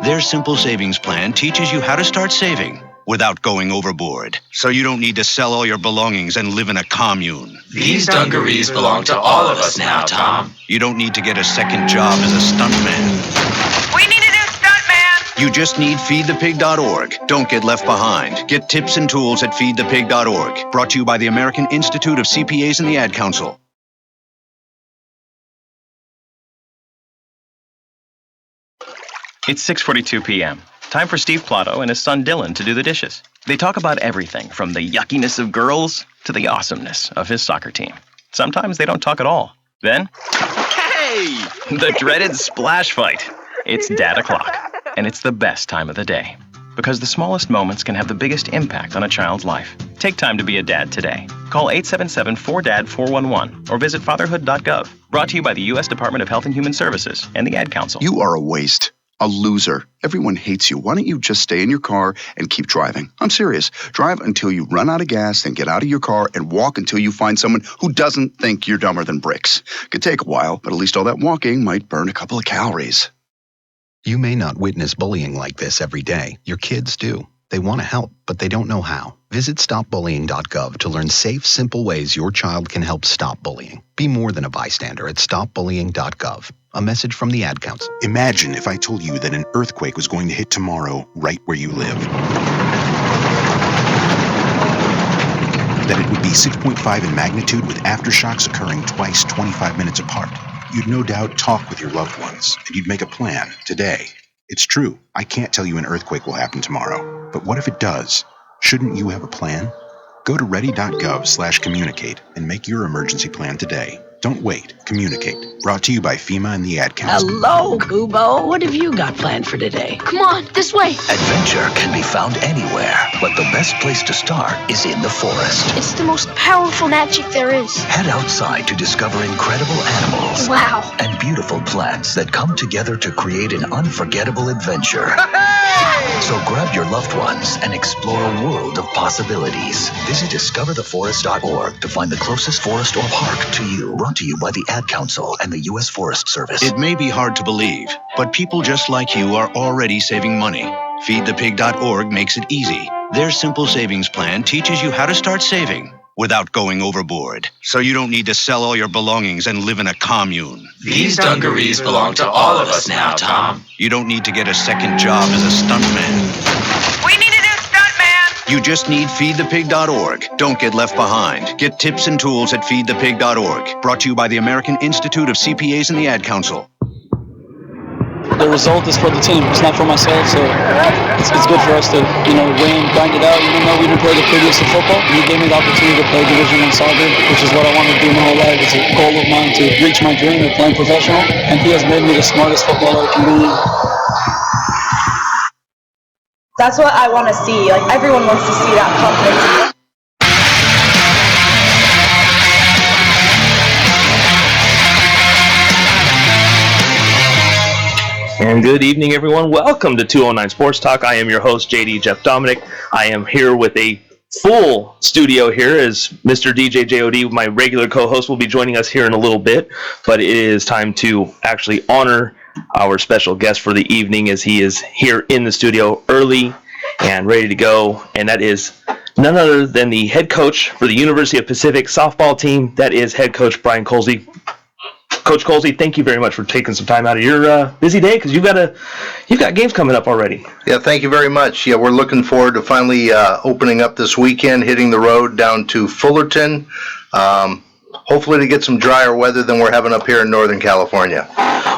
Their simple savings plan teaches you how to start saving without going overboard, so you don't need to sell all your belongings and live in a commune. These dungarees belong to all of us now, Tom. You don't need to get a second job as a stuntman. We need a new stuntman! You just need feedthepig.org. Don't get left behind. Get tips and tools at feedthepig.org. Brought to you by the American Institute of CPAs and the Ad Council. It's 6:42 p.m. Time for Steve Plato and his son Dylan to do the dishes. They talk about everything from the yuckiness of girls to the awesomeness of his soccer team. Sometimes they don't talk at all. Then, hey! The dreaded splash fight. It's Dad o'clock, and it's the best time of the day. Because the smallest moments can have the biggest impact on a child's life. Take time to be a dad today. Call 877-4DAD-411 or visit fatherhood.gov. Brought to you by the U.S. Department of Health and Human Services and the Ad Council. You are a waste. A loser. Everyone hates you. Why don't you just stay in your car and keep driving? I'm serious. Drive until you run out of gas, then get out of your car and walk until you find someone who doesn't think you're dumber than bricks. Could take a while, but at least all that walking might burn a couple of calories. You may not witness bullying like this every day. Your kids do. They want to help, but they don't know how. Visit stopbullying.gov to learn safe, simple ways your child can help stop bullying. Be more than a bystander at stopbullying.gov. A message from the Ad Council. Imagine if I told you that an earthquake was going to hit tomorrow right where you live. That it would be 6.5 in magnitude with aftershocks occurring twice 25 minutes apart. You'd no doubt talk with your loved ones, and you'd make a plan today. It's true, I can't tell you an earthquake will happen tomorrow. But what if it does? Shouldn't you have a plan? Go to ready.gov/communicate and make your emergency plan today. Don't wait. Communicate. Brought to you by FEMA and the Ad Council. Hello, Kubo. What have you got planned for today? Come on, this way. Adventure can be found anywhere, but the best place to start is in the forest. It's the most powerful magic there is. Head outside to discover incredible animals. Wow. And beautiful plants that come together to create an unforgettable adventure. So grab your loved ones and explore a world of possibilities. Visit discovertheforest.org to find the closest forest or park to you. Brought to you by the Ad Council and the U.S. Forest Service. It may be hard to believe, but people just like you are already saving money. Feedthepig.org makes it easy. Their simple savings plan teaches you how to start saving without going overboard, so you don't need to sell all your belongings and live in a commune. These dungarees belong to all of us now, Tom. You don't need to get a second job as a stuntman. We need a new stuntman! You just need feedthepig.org. Don't get left behind. Get tips and tools at feedthepig.org. Brought to you by the American Institute of CPAs and the Ad Council. The result is for the team. It's not for myself, so it's good for us to, win, grind it out. Even though we didn't play the prettiest of football, he gave me the opportunity to play Division I soccer, which is what I wanted to do my whole life. It's a goal of mine to reach my dream of playing professional, and he has made me the smartest footballer I can be. That's what I want to see. Like, everyone wants to see that confidence. And good evening, everyone. Welcome to 209 Sports Talk. I am your host, JD Jeff Dominic. I am here with a full studio here as Mr. DJ JOD, my regular co-host, will be joining us here in a little bit. But it is time to actually honor our special guest for the evening as he is here in the studio early and ready to go. And that is none other than the head coach for the University of Pacific softball team. That is head coach Brian Colsey. Coach Colsey, thank you very much for taking some time out of your busy day, because you've got games coming up already. Yeah, thank you very much. Yeah, we're looking forward to finally opening up this weekend, hitting the road down to Fullerton, hopefully to get some drier weather than we're having up here in Northern California.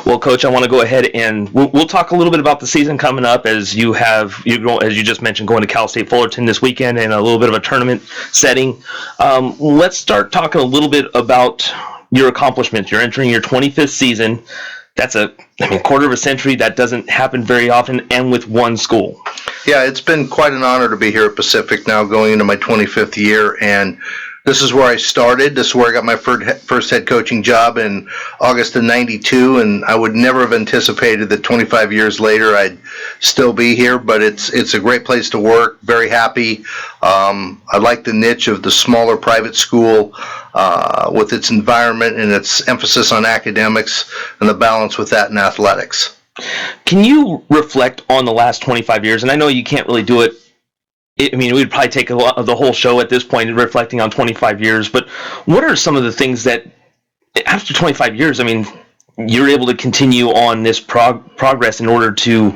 Well, Coach, I want to go ahead and we'll talk a little bit about the season coming up, as you just mentioned, going to Cal State Fullerton this weekend and a little bit of a tournament setting. Let's start talking a little bit about your accomplishments. You're entering your 25th season. That's a quarter of a century. That doesn't happen very often, and with one school. Yeah, it's been quite an honor to be here at Pacific now, going into my 25th year, and this is where I started. This is where I got my first head coaching job in August of '92, and I would never have anticipated that 25 years later I'd still be here, but it's a great place to work. Very happy. I like the niche of the smaller private school with its environment and its emphasis on academics and the balance with that in athletics. Can you reflect on the last 25 years? And I know you can't really do it. We'd probably take the whole show at this point reflecting on 25 years. But what are some of the things that, after 25 years, you're able to continue on this progress in order to,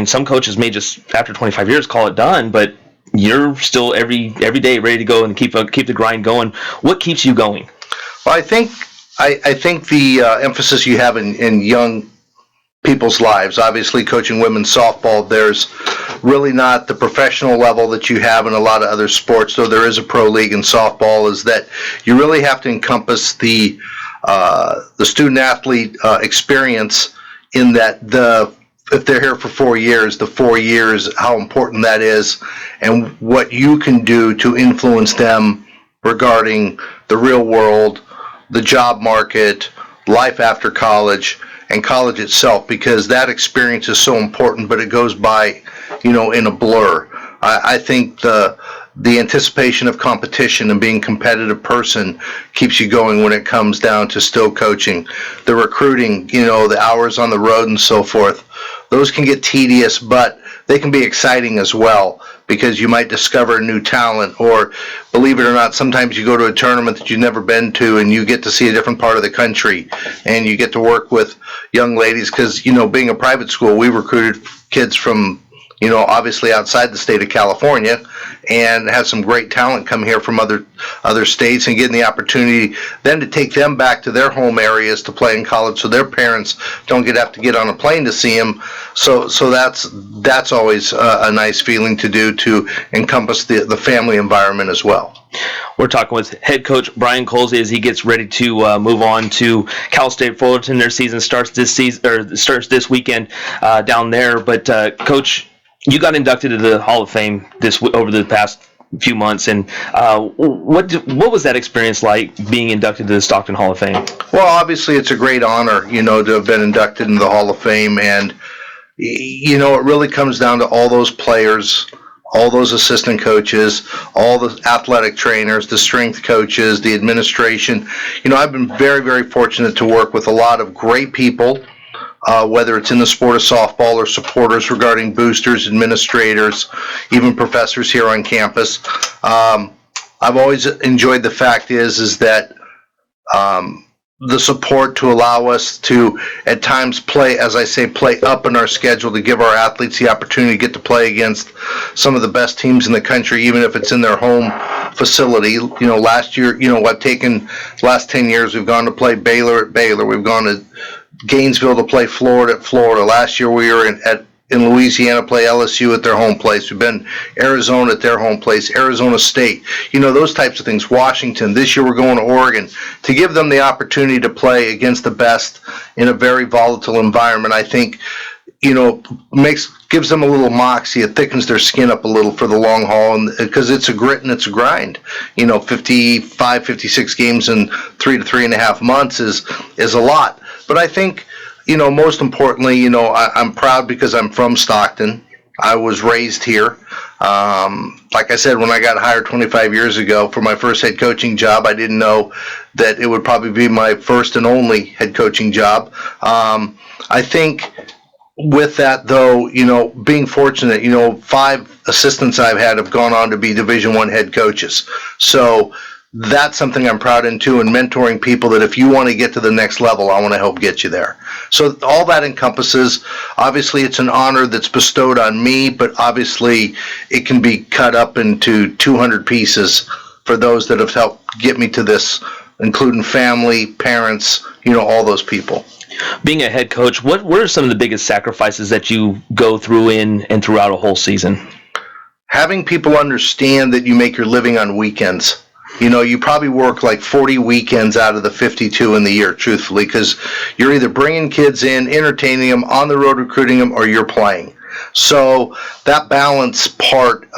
some coaches may just, after 25 years, call it done, but you're still every day ready to go and keep the grind going. What keeps you going? Well, I think the emphasis you have in young people's lives, obviously coaching women's softball, there's really not the professional level that you have in a lot of other sports, though there is a pro league in softball, is that you really have to encompass the student athlete experience, in that if they're here for 4 years, the 4 years, how important that is, and what you can do to influence them regarding the real world, the job market, life after college, and college itself, because that experience is so important, but it goes by, in a blur. I think the anticipation of competition and being a competitive person keeps you going when it comes down to still coaching. The recruiting, the hours on the road and so forth, those can get tedious, but they can be exciting as well, because you might discover a new talent, or, believe it or not, sometimes you go to a tournament that you've never been to and you get to see a different part of the country, and you get to work with young ladies, because, being a private school, we recruited kids from, obviously outside the state of California, and have some great talent come here from other states, and getting the opportunity then to take them back to their home areas to play in college, so their parents don't have to get on a plane to see them. So that's always a nice feeling to do, to encompass the family environment as well. We're talking with head coach Brian Colsey as he gets ready to move on to Cal State Fullerton. Their season starts this weekend down there. But Coach, you got inducted into the Hall of Fame over the past few months, and what was that experience like, being inducted to the Stockton Hall of Fame? Well, obviously it's a great honor, to have been inducted into the Hall of Fame, and it really comes down to all those players, all those assistant coaches, all the athletic trainers, the strength coaches, the administration. I've been very, very fortunate to work with a lot of great people, whether it's in the sport of softball or supporters regarding boosters, administrators, even professors here on campus. I've always enjoyed the fact is that the support to allow us to, at times, play up in our schedule, to give our athletes the opportunity to get to play against some of the best teams in the country, even if it's in their home facility. Last year, I've taken the last 10 years, we've gone to play Baylor at Baylor. We've gone to Gainesville to play Florida at Florida. Last year we were in Louisiana, play LSU at their home place. We've been Arizona at their home place, Arizona State, those types of things, Washington. This year we're going to Oregon, to give them the opportunity to play against the best in a very volatile environment. I think, gives them a little moxie. It thickens their skin up a little for the long haul, and because it's a grit and it's a grind. 55, 56 games in 3 to 3.5 months is a lot. But I think, most importantly, I'm proud because I'm from Stockton. I was raised here. Like I said, when I got hired 25 years ago for my first head coaching job, I didn't know that it would probably be my first and only head coaching job. I think with that, though, being fortunate, 5 assistants I've had have gone on to be Division I head coaches. So that's something I'm proud into, and mentoring people that if you want to get to the next level, I want to help get you there. So all that encompasses, obviously it's an honor that's bestowed on me, but obviously it can be cut up into 200 pieces for those that have helped get me to this, including family, parents, all those people. Being a head coach, what are some of the biggest sacrifices that you go through in and throughout a whole season? Having people understand that you make your living on weekends. You probably work like 40 weekends out of the 52 in the year, truthfully, because you're either bringing kids in, entertaining them, on the road recruiting them, or you're playing. So that balance part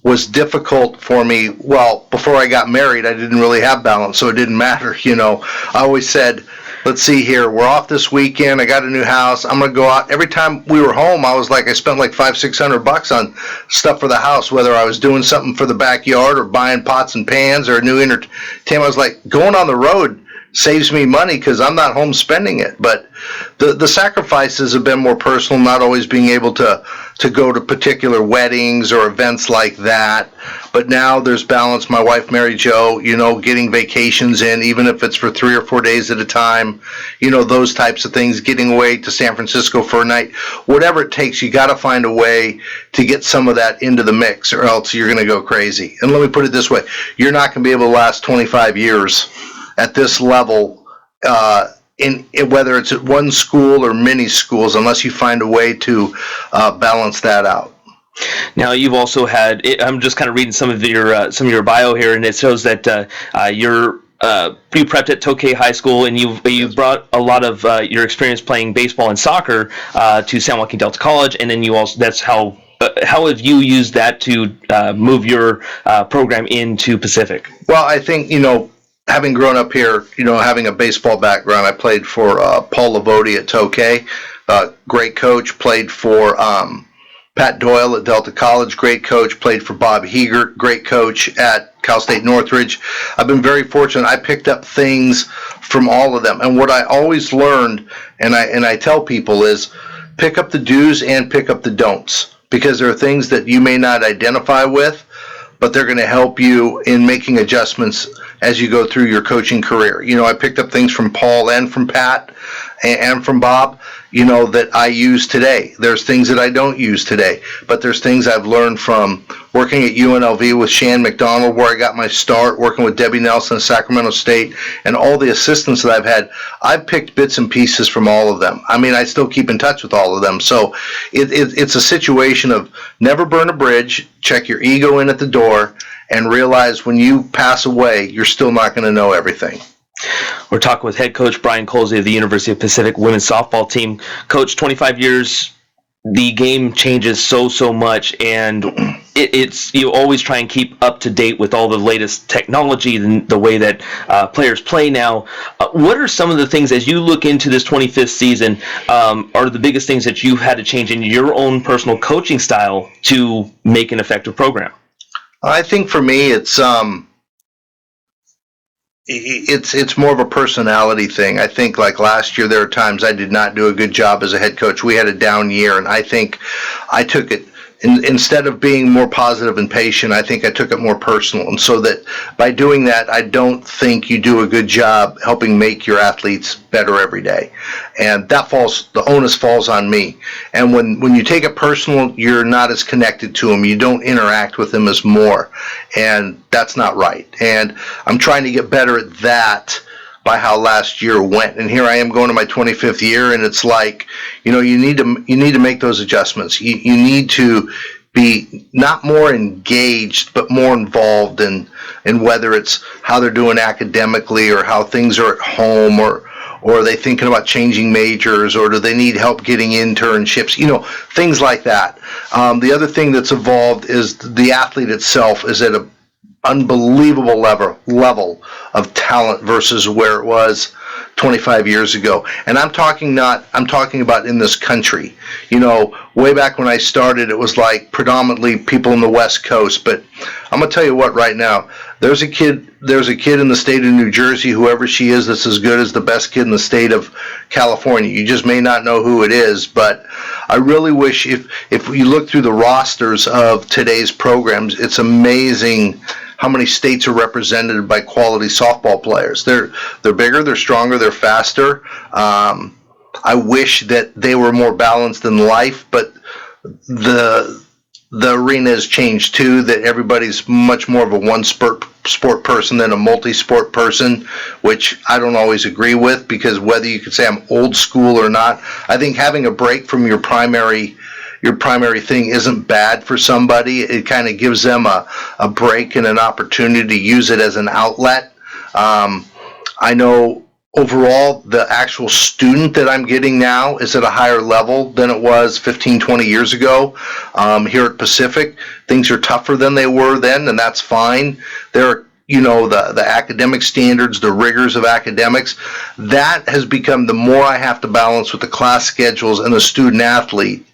was difficult for me. Well, before I got married, I didn't really have balance, so it didn't matter. I always said, let's see here, we're off this weekend, I got a new house, I'm going to go out. Every time we were home, I spent like $500-600 on stuff for the house, whether I was doing something for the backyard or buying pots and pans or a new entertainment. I was like, going on the road saves me money because I'm not home spending it. But the sacrifices have been more personal, not always being able to go to particular weddings or events like that. But now there's balance. My wife, Mary Jo, getting vacations in, even if it's for 3 or 4 days at a time, those types of things, getting away to San Francisco for a night, whatever it takes, you got to find a way to get some of that into the mix, or else you're going to go crazy. And let me put it this way, you're not going to be able to last 25 years at this level, in whether it's at one school or many schools, unless you find a way to balance that out. Now, you've also had, I'm just kind of reading some of your bio here, and it shows that you prepped at Tokay High School, and you brought a lot of your experience playing baseball and soccer to San Joaquin Delta College, and then you also, that's how have you used that to move your program into Pacific? Well, I think, having grown up here, having a baseball background, I played for Paul Lavodi at Tokay, great coach, played for Pat Doyle at Delta College, great coach, played for Bob Heegert, great coach at Cal State Northridge. I've been very fortunate. I picked up things from all of them. And what I always learned, and I tell people, is pick up the do's and pick up the don'ts, because there are things that you may not identify with, but they're going to help you in making adjustments as you go through your coaching career. I picked up things from Paul and from Pat and from Bob, that I use today. There's things that I don't use today, but there's things I've learned from working at UNLV with Shan McDonald, where I got my start, working with Debbie Nelson at Sacramento State, and all the assistants that I've had. I've picked bits and pieces from all of them. I still keep in touch with all of them. So it's a situation of never burn a bridge, check your ego in at the door, and realize when you pass away, you're still not going to know everything. We're talking with head coach Brian Colsey of the University of Pacific women's softball team. Coach, 25 years, the game changes so much, and it's you always try and keep up to date with all the latest technology and the way that players play now. What are some of the things, as you look into this 25th season, are the biggest things that you've had to change in your own personal coaching style to make an effective program? I think for me, it's more of a personality thing. I think like last year, there are times I did not do a good job as a head coach. We had a down year, and I think I took it, instead of being more positive and patient, I think I took it more personal. And so that by doing that, I don't think you do a good job helping make your athletes better every day. And the onus falls on me. And when you take it personal, you're not as connected to them. You don't interact with them as more. And that's not right. And I'm trying to get better at that by how last year went. And here I am going to my 25th year, and it's like, you need to make those adjustments. You need to be not more engaged, but more involved in whether it's how they're doing academically, or how things are at home, or are they thinking about changing majors, or do they need help getting internships, things like that. The other thing that's evolved is the athlete itself is at a unbelievable level of talent versus where it was 25 years ago. And I'm talking about in this country. Way back when I started, it was like predominantly people in the West Coast, but I'm going to tell you what, right now, there's a kid in the state of New Jersey, whoever she is, that's as good as the best kid in the state of California. You just may not know who it is, but I really wish if you look through the rosters of today's programs, it's amazing how many states are represented by quality softball players. They're bigger, they're stronger, they're faster. I wish that they were more balanced in life, but the arena has changed too, that everybody's much more of a one sport person than a multi-sport person, which I don't always agree with, because whether you could say I'm old school or not, I think having a break from your primary thing isn't bad for somebody. It kind of gives them a break and an opportunity to use it as an outlet. I know overall the actual student that I'm getting now is at a higher level than it was 15, 20 years ago. Here at Pacific, things are tougher than they were then, and that's fine. There are the academic standards, the rigors of academics, that has become, the more I have to balance with the class schedules and the student athlete,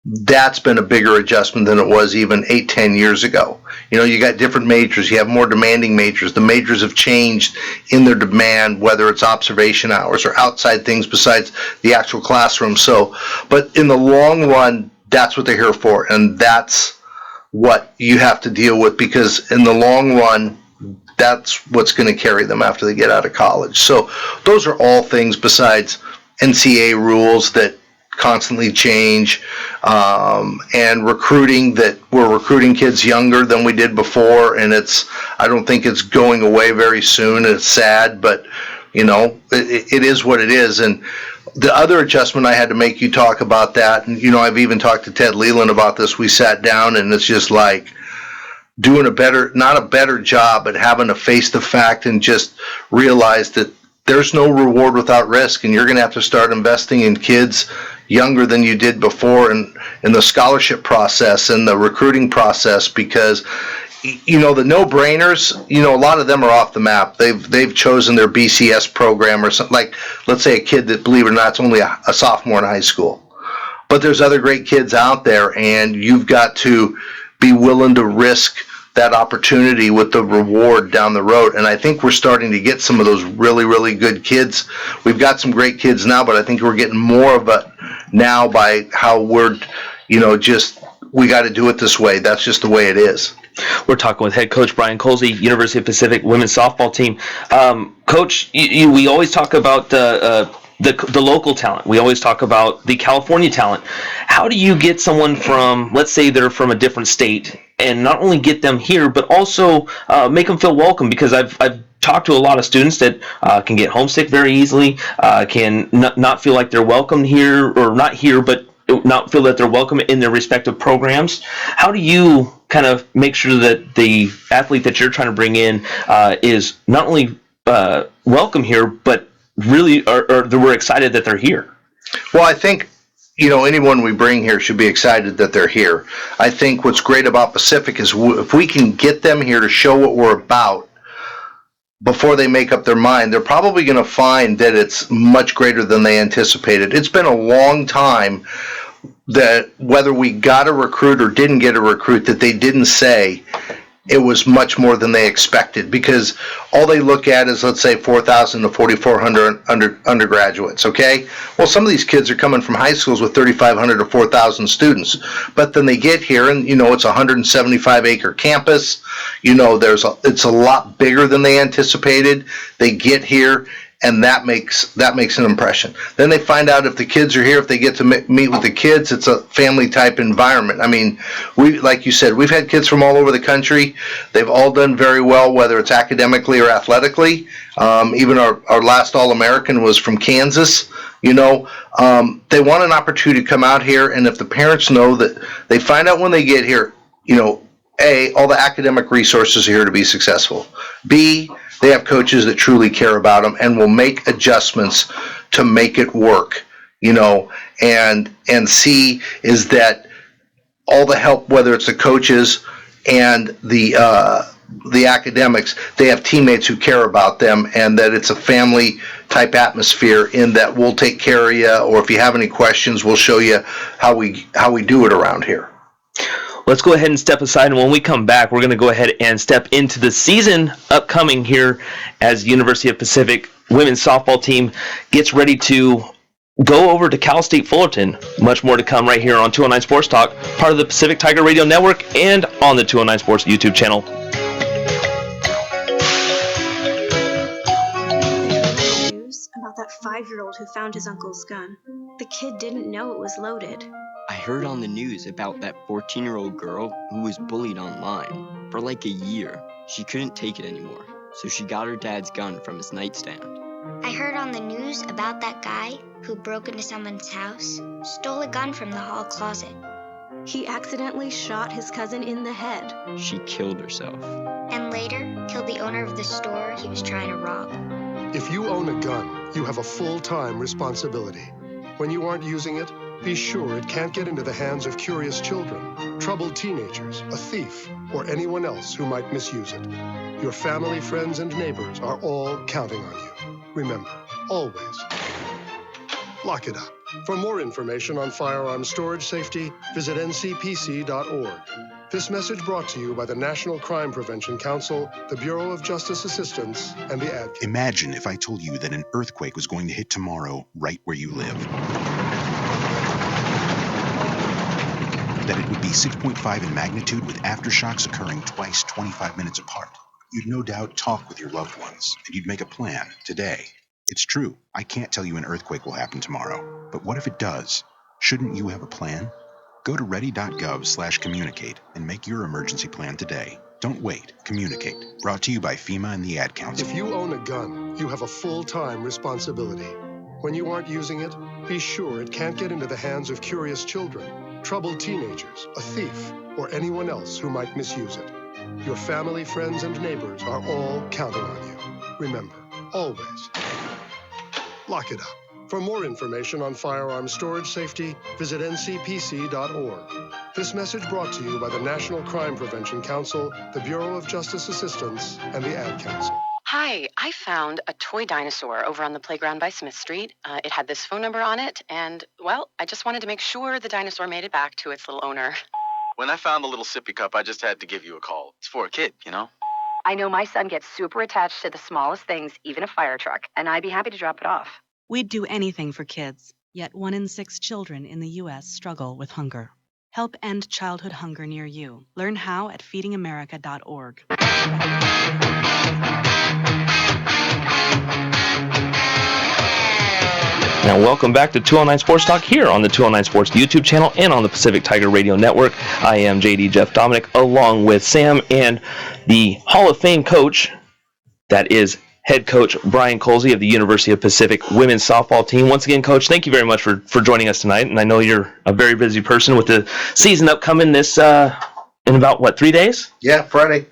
that's been a bigger adjustment than it was even 8-10 years ago. You got different majors. You have more demanding majors. The majors have changed in their demand, whether it's observation hours or outside things besides the actual classroom. So, but in the long run, that's what they're here for, and that's what you have to deal with, because in the long run, that's what's going to carry them after they get out of college. So those are all things besides NCAA rules that constantly change, and recruiting, that we're recruiting kids younger than we did before, and I don't think it's going away very soon. It's sad, but it is what it is. And the other adjustment I had to make, you talk about that, and I've even talked to Ted Leland about this. We sat down, and it's just like doing not a better job, but having to face the fact and just realize that there's no reward without risk, and you're going to have to start investing in kids younger than you did before, and in the scholarship process and the recruiting process, because the no-brainers, a lot of them are off the map. They've chosen their BCS program or something, like, let's say a kid that, believe it or not, is only a sophomore in high school. But there's other great kids out there, and you've got to be willing to risk that opportunity with the reward down the road. And I think we're starting to get some of those really, really good kids. We've got some great kids now, but I think we're getting more of it now by how we're, we got to do it this way. That's just the way it is. We're talking with head coach Brian Colsey, University of Pacific women's softball team. Coach, we always talk about the local talent. We always talk about the California talent. How do you get someone from, let's say they're from a different state, and not only get them here, but also make them feel welcome? Because I've talked to a lot of students that can get homesick very easily, can not feel like they're welcome here, or not here, but not feel that they're welcome in their respective programs. How do you kind of make sure that the athlete that you're trying to bring in is not only welcome here, but really we're excited that they're here? Well, I think anyone we bring here should be excited that they're here. I think what's great about Pacific is if we can get them here to show what we're about before they make up their mind, they're probably going to find that it's much greater than they anticipated. It's been a long time that whether we got a recruit or didn't get a recruit, that they didn't say it was much more than they expected, because all they look at is, let's say, 4,000 to 4,400 undergraduates, okay? Well, some of these kids are coming from high schools with 3,500 to 4,000 students, but then they get here and, it's a 175-acre campus. It's a lot bigger than they anticipated. They get here, and that makes an impression. Then they find out if the kids are here, if they get to meet with the kids, it's a family type environment. I mean, like you said, we've had kids from all over the country. They've all done very well, whether it's academically or athletically. Even our last All-American was from Kansas. They want an opportunity to come out here, and if the parents know that, they find out when they get here, A, all the academic resources are here to be successful. B, they have coaches that truly care about them and will make adjustments to make it work, and C is that all the help, whether it's the coaches and the academics, they have teammates who care about them, and that it's a family type atmosphere, in that we'll take care of you, or if you have any questions, we'll show you how we do it around here. Let's go ahead and step aside, and when we come back, we're going to go ahead and step into the season upcoming here as University of Pacific women's softball team gets ready to go over to Cal State Fullerton. Much more to come right here on 209 Sports Talk, part of the Pacific Tiger Radio Network, and on the 209 Sports YouTube channel. News about that 5-year-old who found his uncle's gun. The kid didn't know it was loaded. I heard on the news about that 14-year-old girl who was bullied online for like a year. She couldn't take it anymore, so she got her dad's gun from his nightstand. I heard on the news about that guy who broke into someone's house, stole a gun from the hall closet. He accidentally shot his cousin in the head. She killed herself. And later, killed the owner of the store he was trying to rob. If you own a gun, you have a full-time responsibility. When you aren't using it, be sure it can't get into the hands of curious children, troubled teenagers, a thief, or anyone else who might misuse it. Your family, friends, and neighbors are all counting on you. Remember, always, lock it up. For more information on firearm storage safety, visit ncpc.org. This message brought to you by the National Crime Prevention Council, the Bureau of Justice Assistance, and the Ad Council. Imagine if I told you that an earthquake was going to hit tomorrow right where you live. That it would be 6.5 in magnitude with aftershocks occurring twice 25 minutes apart. You'd no doubt talk with your loved ones, and you'd make a plan today. It's true, I can't tell you an earthquake will happen tomorrow, but what if it does? Shouldn't you have a plan? Go to ready.gov/communicate and make your emergency plan today. Don't wait. Communicate. Brought to you by FEMA and the Ad Council. If you own a gun, you have a full-time responsibility. When you aren't using it, be sure it can't get into the hands of curious children, troubled teenagers, a thief, or anyone else who might misuse it. Your family, friends, and neighbors are all counting on you. Remember, always, lock it up. For more information on firearm storage safety, visit ncpc.org. This message brought to you by the National Crime Prevention Council, the Bureau of Justice Assistance, and the Ad Council. Hi, I found a toy dinosaur over on the playground by Smith Street. It had this phone number on it, and, well, I just wanted to make sure the dinosaur made it back to its little owner. When I found the little sippy cup, I just had to give you a call. It's for a kid, you know? I know my son gets super attached to the smallest things, even a fire truck, and I'd be happy to drop it off. We'd do anything for kids, yet 1 in 6 children in the U.S. struggle with hunger. Help end childhood hunger near you. Learn how at feedingamerica.org. Now, welcome back to 209 Sports Talk here on the 209 Sports YouTube channel and on the Pacific Tiger Radio Network. I am JD Jeff Dominic, along with Sam and the Hall of Fame coach, that is head coach Brian Colsey of the University of Pacific women's softball team. Once again, Coach, thank you very much for joining us tonight. And I know you're a very busy person with the season upcoming this in about, 3 days? Yeah, Friday.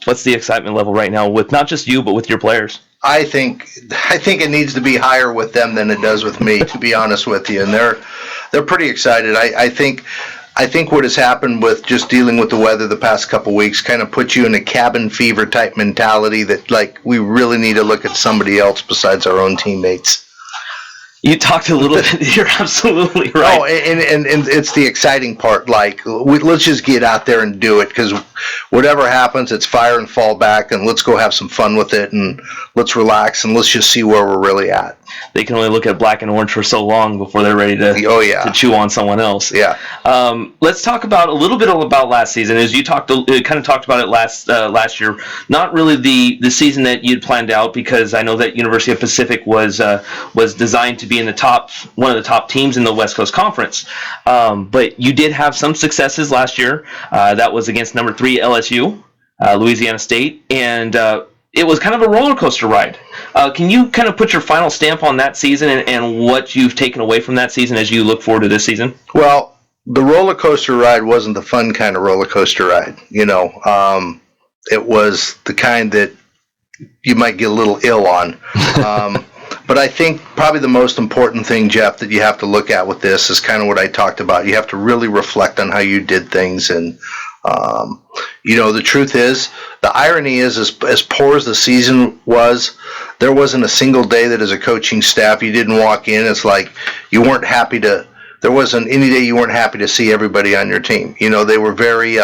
What's the excitement level right now with not just you, but with your players? I think it needs to be higher with them than it does with me, to be honest with you. And they're pretty excited. I think what has happened with just dealing with the weather the past couple weeks kind of puts you in a cabin fever type mentality that, like, we really need to look at somebody else besides our own teammates. You talked a little bit. You're absolutely right. Oh, and it's the exciting part. Like, let's just get out there and do it, because whatever happens, it's fire and fall back, and let's go have some fun with it, and let's relax, and let's just see where we're really at. They can only look at black and orange for so long before they're ready to chew on someone else. Yeah. Let's talk about a little bit about last season. As you kind of talked about it last year. Not really the season that you'd planned out, because I know that University of Pacific was designed to be in one of the top teams in the West Coast Conference. But you did have some successes last year. That was against number 3 LSU, Louisiana State, and it was kind of a roller coaster ride. Can you kind of put your final stamp on that season and what you've taken away from that season as you look forward to this season? Well, the roller coaster ride wasn't the fun kind of roller coaster ride. You know, it was the kind that you might get a little ill on. But I think probably the most important thing, Jeff, that you have to look at with this is kind of what I talked about. You have to really reflect on how you did things. And, the truth is, the irony is, as poor as the season was, there wasn't a single day that as a coaching staff you didn't walk in. It's like you weren't happy to – there wasn't any day you weren't happy to see everybody on your team. You know, they were very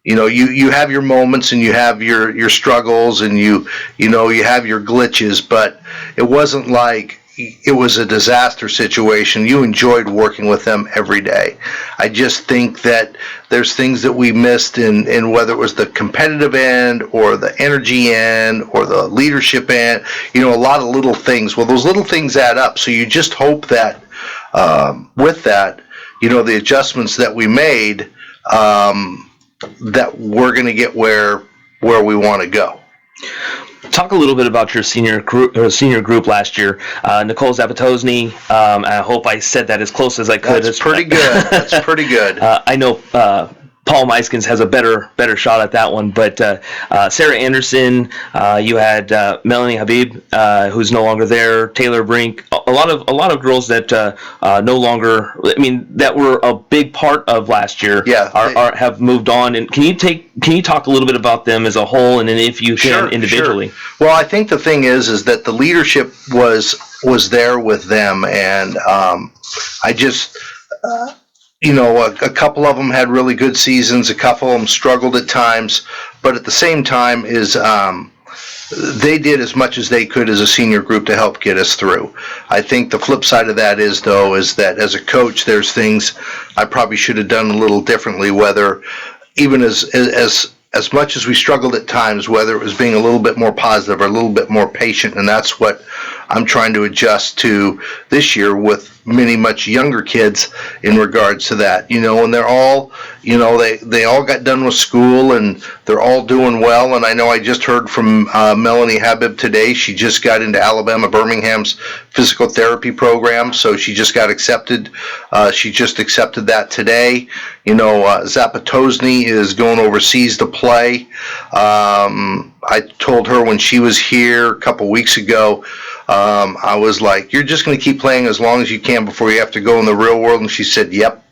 you have your moments and you have your struggles and you have your glitches, but it wasn't like it was a disaster situation. You enjoyed working with them every day. I just think that there's things that we missed in whether it was the competitive end or the energy end or the leadership end, a lot of little things. Well, those little things add up. So you just hope that with that, the adjustments that we made, that we're going to get where we want to go. Talk a little bit about your senior group last year. Nicole Zapatosny, I hope I said that as close as I could. That's pretty good. That's pretty good. I know Paul Meiskens has a better shot at that one, but Sarah Anderson, you had Melanie Habib, who's no longer there, Taylor Brink, a lot of girls that no longer, that were a big part of last year. Yeah, have moved on. And can you talk a little bit about them as a whole, and then if you can individually? Sure. Well, I think the thing is that the leadership was there with them, and I just. a couple of them had really good seasons. A couple of them struggled at times, but at the same time they did as much as they could as a senior group to help get us through. I think the flip side of that is that as a coach, there's things I probably should have done a little differently, whether even as much as we struggled at times, whether it was being a little bit more positive or a little bit more patient, and that's what I'm trying to adjust to this year with many much younger kids in regards to that. And they're all, they all got done with school and they're all doing well. And I know I just heard from Melanie Habib today. She just got into Alabama Birmingham's physical therapy program, so she just got accepted. She just accepted that today. Zapatosny is going overseas to play. I told her when she was here a couple weeks ago, I was like, you're just going to keep playing as long as you can before you have to go in the real world. And she said, yep.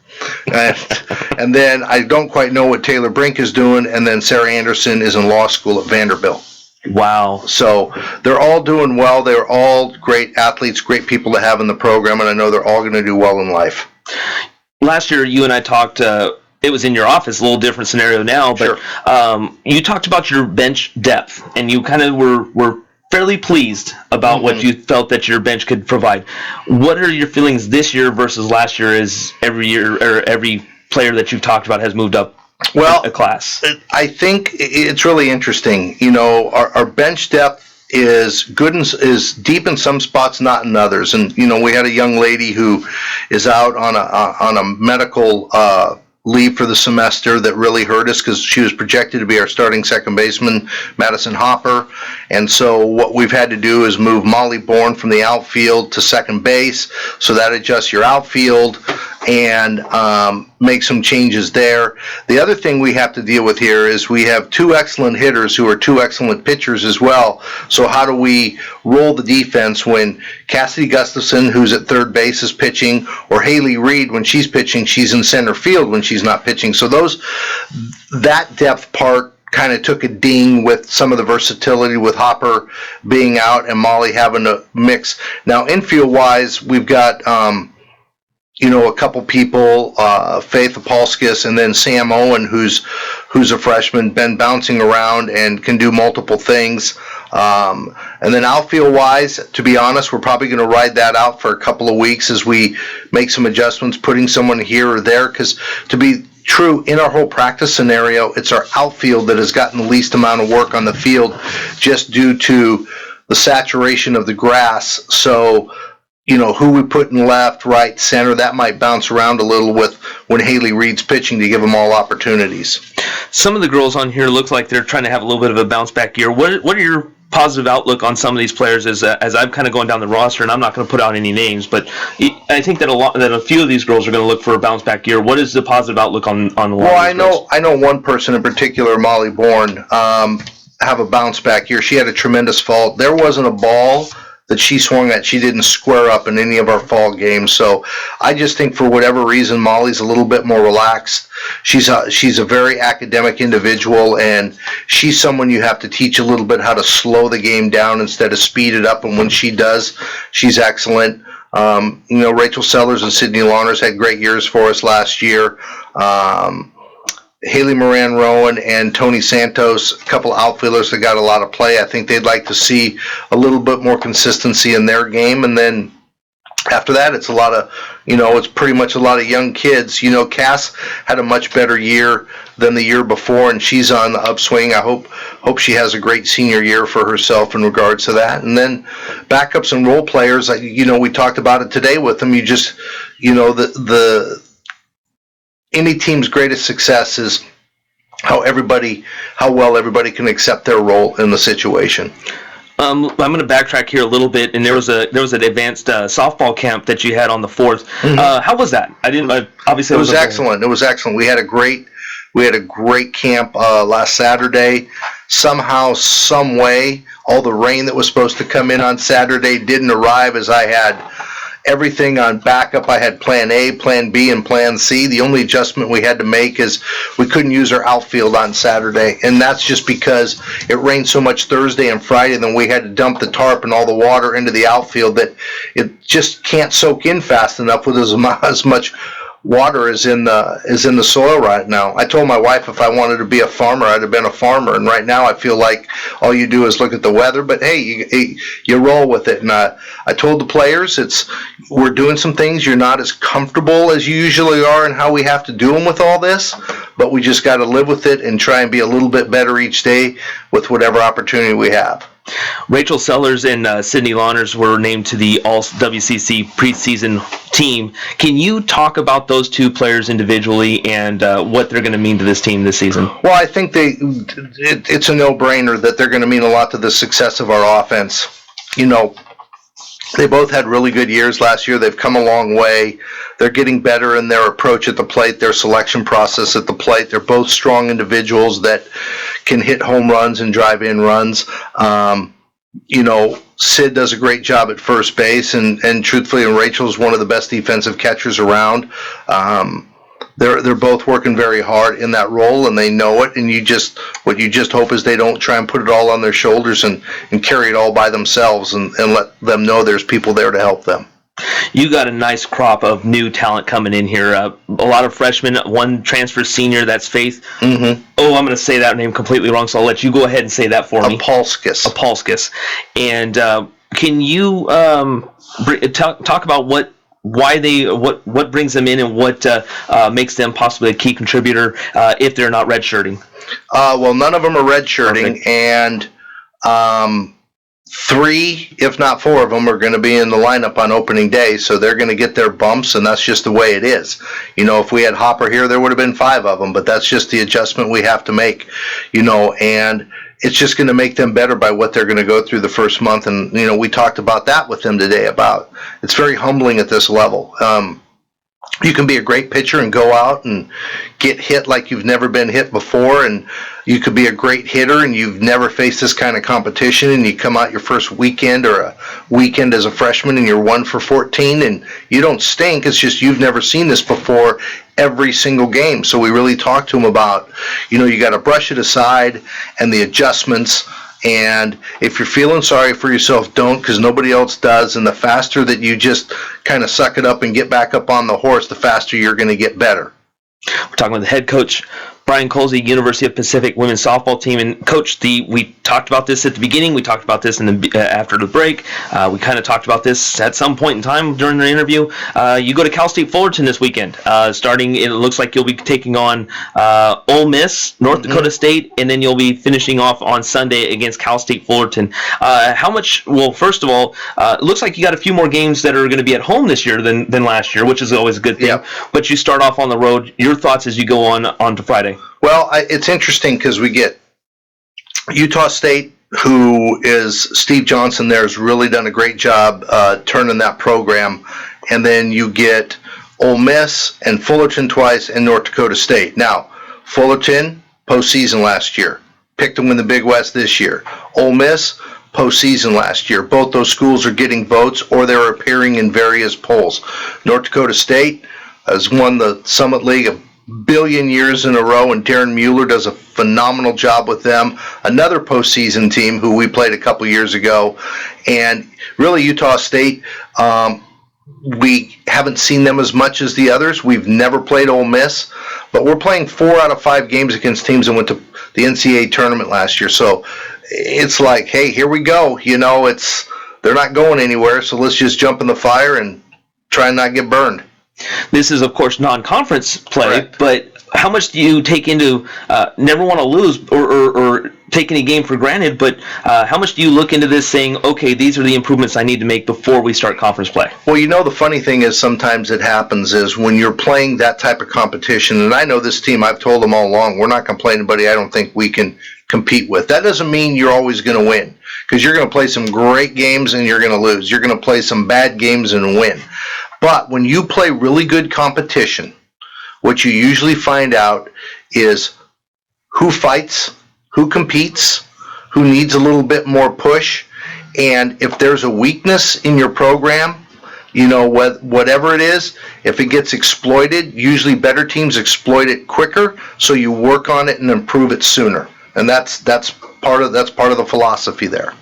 And then I don't quite know what Taylor Brink is doing. And then Sarah Anderson is in law school at Vanderbilt. Wow. So they're all doing well. They're all great athletes, great people to have in the program. And I know they're all going to do well in life. Last year, you and I talked, it was in your office, a little different scenario now, but sure. You talked about your bench depth, and you kind of were fairly pleased about what you felt that your bench could provide. What are your feelings this year versus last year as every year or every player that you've talked about has moved up a class? I think it's really interesting. Our bench depth is good and is deep in some spots, not in others. And, we had a young lady who is out on a medical leave for the semester that really hurt us because she was projected to be our starting second baseman, Madison Hopper. And so what we've had to do is move Molly Bourne from the outfield to second base. So that adjusts your outfield and make some changes there. The other thing we have to deal with here is we have two excellent hitters who are two excellent pitchers as well. So how do we roll the defense when Cassidy Gustafson, who's at third base, is pitching, or Haley Reed, when she's pitching, she's in center field when she's not pitching. So that depth part kind of took a ding with some of the versatility with Hopper being out and Molly having to mix. Now, infield-wise, we've got a couple people, Faith Apolskis and then Sam Owen, who's a freshman, been bouncing around and can do multiple things. And then outfield-wise, to be honest, we're probably going to ride that out for a couple of weeks as we make some adjustments, putting someone here or there, because to be true, in our whole practice scenario, it's our outfield that has gotten the least amount of work on the field just due to the saturation of the grass. So, who we put in left, right, center, that might bounce around a little with when Haley Reed's pitching to give them all opportunities. Some of the girls on here look like they're trying to have a little bit of a bounce back year. What are your positive outlook on some of these players as I'm kind of going down the roster, and I'm not going to put out any names, but I think that a few of these girls are going to look for a bounce back year. What is the positive outlook on the line? Well, I know one person in particular, Molly Bourne, have a bounce back year. She had a tremendous fall. There wasn't a ball that she swung at she didn't square up in any of our fall games. So I just think for whatever reason, Molly's a little bit more relaxed. She's a very academic individual, and she's someone you have to teach a little bit how to slow the game down instead of speed it up. And when she does, she's excellent. Rachel Sellers and Sydney Lawners had great years for us last year. Haley Moran Rowan and Tony Santos, a couple outfielders that got a lot of play. I think they'd like to see a little bit more consistency in their game. And then after that, it's a lot of, it's pretty much a lot of young kids. Cass had a much better year than the year before, and she's on the upswing. I hope she has a great senior year for herself in regards to that. And then backups and role players, we talked about it today with them. You just, any team's greatest success is how well everybody can accept their role in the situation. I'm going to backtrack here a little bit, and there was an advanced softball camp that you had on the 4th. Mm-hmm. How was that? Obviously, it was excellent. It was excellent. We had a great camp last Saturday. Somehow, some way, all the rain that was supposed to come in on Saturday didn't arrive, as I had everything on backup. I had plan A, plan B, and plan C. The only adjustment we had to make is we couldn't use our outfield on Saturday, and that's just because it rained so much Thursday and Friday, then we had to dump the tarp and all the water into the outfield that it just can't soak in fast enough with as much water is in the soil right now. I told my wife if I wanted to be a farmer, I'd have been a farmer. And right now I feel like all you do is look at the weather, but hey, you roll with it. And I told the players, we're doing some things. You're not as comfortable as you usually are in how we have to do them with all this, but we just got to live with it and try and be a little bit better each day with whatever opportunity we have. Rachel Sellers and Sydney Lawners were named to the All-WCC preseason team. Can you talk about those two players individually and what they're going to mean to this team this season? Well, I think it's a no-brainer that they're going to mean a lot to the success of our offense. You know, they both had really good years last year. They've come a long way. They're getting better in their approach at the plate, their selection process at the plate. They're both strong individuals that can hit home runs and drive in runs. You know, Sid does a great job at first base, and truthfully, Rachel is one of the best defensive catchers around. They're both working very hard in that role, and they know it. And what you just hope is they don't try and put it all on their shoulders and carry it all by themselves, and let them know there's people there to help them. You got a nice crop of new talent coming in here. A lot of freshmen, one transfer senior, that's Faith. Mm-hmm. Oh, I'm going to say that name completely wrong, so I'll let you go ahead and say that for me. Apolskis. And can you talk about what brings them in and what makes them possibly a key contributor if they're not redshirting? Well, none of them are redshirting, and 3, if not 4 of them, are going to be in the lineup on opening day, so they're going to get their bumps, and that's just the way it is. You know, if we had Hopper here, there would have been 5 of them, but that's just the adjustment we have to make, you know, and it's just going to make them better by what they're going to go through the first month. And, you know, we talked about that with them today about it's very humbling at this level. You can be a great pitcher and go out and get hit like you've never been hit before, and you could be a great hitter and you've never faced this kind of competition, and you come out your first weekend or a weekend as a freshman and you're 1 for 14 and you don't stink. It's just you've never seen this before every single game. So we really talked to them about, you know, you got to brush it aside and the adjustments. And if you're feeling sorry for yourself, don't, because nobody else does. And the faster that you just kind of suck it up and get back up on the horse, the faster you're going to get better. We're talking with the head coach, Brian Colsey, University of Pacific women's softball team. And Coach, we talked about this at the beginning. We talked about this after the break. We kind of talked about this at some point in time during the interview. You go to Cal State Fullerton this weekend. Starting, it looks like you'll be taking on Ole Miss, North Dakota State, and then you'll be finishing off on Sunday against Cal State Fullerton. How much? Well, first of all, it looks like you got a few more games that are going to be at home this year than last year, which is always a good thing. Yep. But you start off on the road. Your thoughts as you go on to Friday? Well, it's interesting because we get Utah State, who is Steve Johnson there, has really done a great job turning that program. And then you get Ole Miss and Fullerton twice and North Dakota State. Now, Fullerton, postseason last year. Picked them in the Big West this year. Ole Miss, postseason last year. Both those schools are getting votes or they're appearing in various polls. North Dakota State has won the Summit League a billion years in a row, and Darren Mueller does a phenomenal job with them. Another postseason team who we played a couple years ago. And really Utah State, we haven't seen them as much as the others. We've never played Ole Miss, but we're playing 4 out of 5 games against teams that went to the NCAA tournament last year. So it's like, hey, here we go. You know, they're not going anywhere, so let's just jump in the fire and try and not get burned. This is, of course, non-conference play, Correct. But how much do you take into never want to lose or take any game for granted, but how much do you look into this saying, okay, these are the improvements I need to make before we start conference play? Well, you know, the funny thing is sometimes it happens is when you're playing that type of competition, and I know this team, I've told them all along, we're not going to play anybody I don't think we can compete with. That doesn't mean you're always going to win, because you're going to play some great games and you're going to lose. You're going to play some bad games and win. But when you play really good competition, what you usually find out is who fights, who competes, who needs a little bit more push, and if there's a weakness in your program, you know, whatever it is, if it gets exploited, usually better teams exploit it quicker, so you work on it and improve it sooner. And that's part of the philosophy there.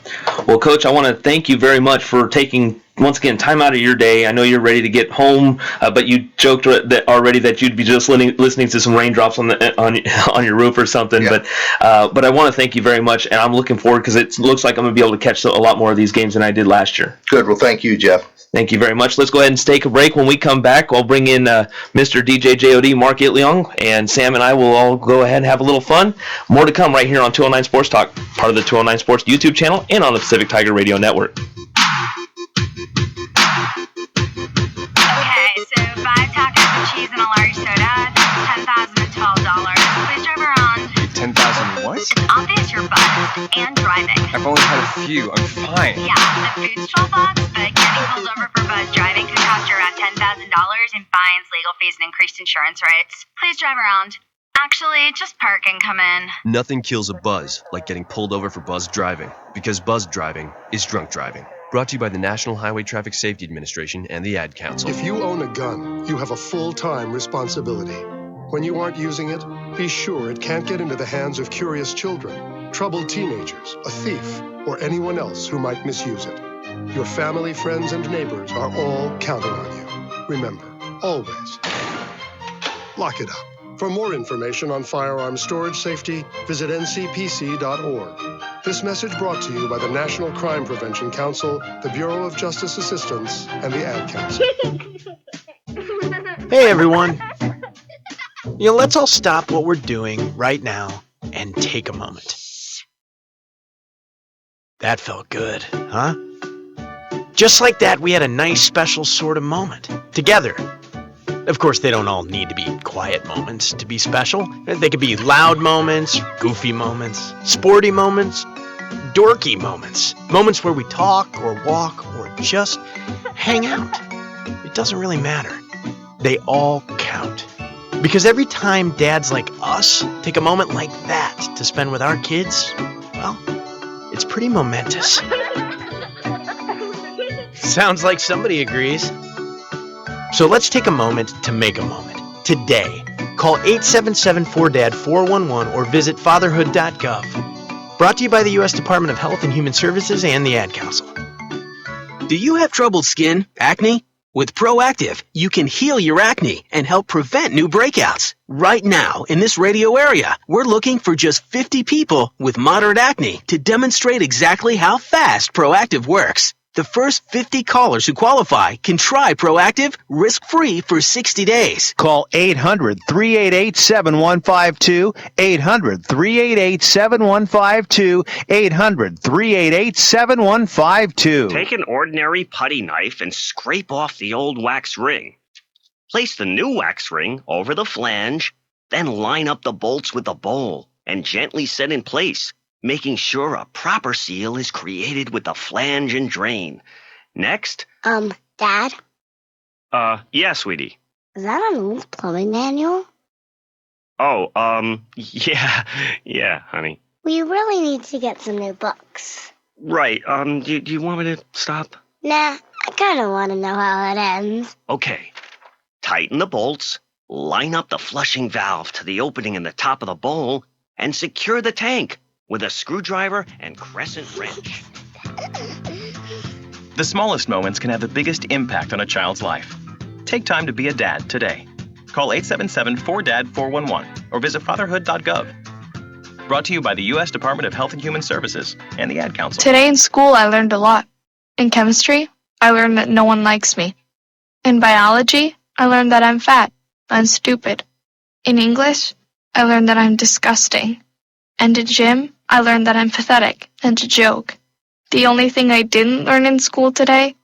Well, Coach, I want to thank you very much for taking, once again, time out of your day. I know you're ready to get home, but you joked that already that you'd be just listening to some raindrops on your roof or something. Yeah. But I want to thank you very much, and I'm looking forward because it looks like I'm going to be able to catch a lot more of these games than I did last year. Good. Well, thank you, Jeff. Thank you very much. Let's go ahead and take a break. When we come back, I'll bring in Mr. DJ JOD, Mark Itliong, and Sam and I will all go ahead and have a little fun. More to come right here on 209 Sports Talk, part of the 209 Sports YouTube channel and on the Pacific Tiger Radio Network. Okay, so 5 tacos with cheese and a large soda, $10,012. Please drive around. 10,000 what? It's obvious you're buzzed and driving. I've only had a few. I'm fine. Yeah, the food's $12, but getting pulled over for buzz driving could cost you around $10,000 in fines, legal fees, and increased insurance rates. Please drive around. Actually, just park and come in. Nothing kills a buzz like getting pulled over for buzz driving, because buzz driving is drunk driving. Brought to you by the National Highway Traffic Safety Administration and the Ad Council. If you own a gun, you have a full-time responsibility. When you aren't using it, be sure it can't get into the hands of curious children, troubled teenagers, a thief, or anyone else who might misuse it. Your family, friends, and neighbors are all counting on you. Remember, always, lock it up. For more information on firearms storage safety, visit ncpc.org. This message brought to you by the National Crime Prevention Council, the Bureau of Justice Assistance, and the Ad Council. Hey, everyone. Let's all stop what we're doing right now and take a moment. That felt good, huh? Just like that, we had a nice, special sort of moment together. Of course, they don't all need to be quiet moments to be special. They could be loud moments, goofy moments, sporty moments, dorky moments. Moments where we talk or walk or just hang out. It doesn't really matter. They all count. Because every time dads like us take a moment like that to spend with our kids, well, it's pretty momentous. Sounds like somebody agrees. So let's take a moment to make a moment. Today, call 877-4DAD-411 or visit fatherhood.gov. Brought to you by the U.S. Department of Health and Human Services and the Ad Council. Do you have troubled skin, acne? With Proactive, you can heal your acne and help prevent new breakouts. Right now, in this radio area, we're looking for just 50 people with moderate acne to demonstrate exactly how fast Proactive works. The first 50 callers who qualify can try Proactive risk-free for 60 days. Call 800-388-7152, 800-388-7152, 800-388-7152. Take an ordinary putty knife and scrape off the old wax ring. Place the new wax ring over the flange, then line up the bolts with the bowl and gently set in place, making sure a proper seal is created with the flange and drain. Next. Dad? Yeah, sweetie. Is that an old plumbing manual? Oh, yeah, honey. We really need to get some new books. Right, do you want me to stop? Nah, I kinda wanna know how it ends. Okay. Tighten the bolts, line up the flushing valve to the opening in the top of the bowl, and secure the tank with a screwdriver and crescent wrench. The smallest moments can have the biggest impact on a child's life. Take time to be a dad today. Call 877-4DAD-411 or visit fatherhood.gov. Brought to you by the U.S. Department of Health and Human Services and the Ad Council. Today in school, I learned a lot. In chemistry, I learned that no one likes me. In biology, I learned that I'm fat and stupid. In English, I learned that I'm disgusting. And in gym, I learned that I'm pathetic and a joke. The only thing I didn't learn in school today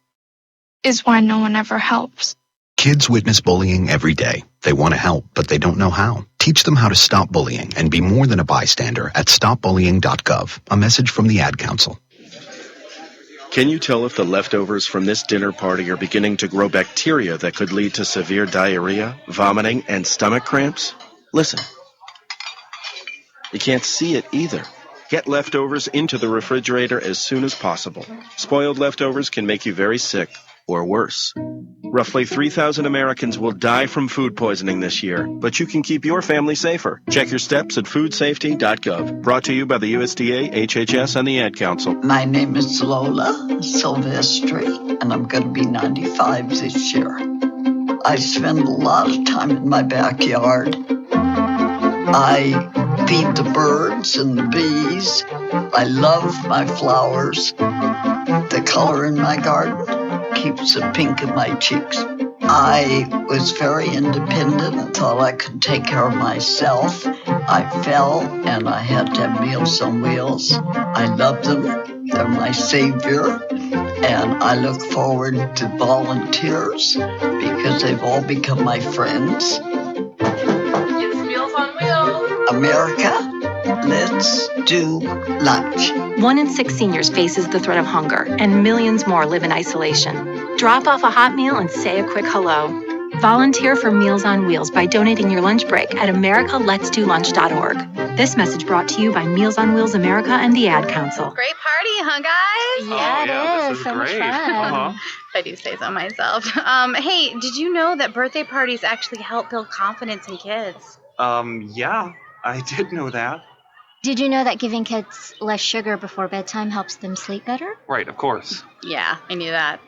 is why no one ever helps. Kids witness bullying every day. They want to help, but they don't know how. Teach them how to stop bullying and be more than a bystander at stopbullying.gov. A message from the Ad Council. Can you tell if the leftovers from this dinner party are beginning to grow bacteria that could lead to severe diarrhea, vomiting, and stomach cramps? Listen. You can't see it either. Get leftovers into the refrigerator as soon as possible. Spoiled leftovers can make you very sick, or worse. Roughly 3,000 Americans will die from food poisoning this year, but you can keep your family safer. Check your steps at foodsafety.gov. Brought to you by the USDA, HHS, and the Ad Council. My name is Lola Silvestri, and I'm going to be 95 this year. I spend a lot of time in my backyard. I feed the birds and the bees. I love my flowers. The color in my garden keeps the pink in my cheeks. I was very independent and thought I could take care of myself. I fell and I had to have Meals on Wheels. I love them. They're my savior. And I look forward to volunteers because they've all become my friends. It's Meals on Wheels. America, let's do lunch. 1 in 6 seniors faces the threat of hunger, and millions more live in isolation. Drop off a hot meal and say a quick hello. Volunteer for Meals on Wheels by donating your lunch break at americaletsdolunch.org. This message brought to you by Meals on Wheels America and the Ad Council. Great party, huh, guys? Yeah, it is. So much fun. I do say so myself. Hey, did you know that birthday parties actually help build confidence in kids? Yeah, I did know that. Did you know that giving kids less sugar before bedtime helps them sleep better? Right, of course. Yeah, I knew that.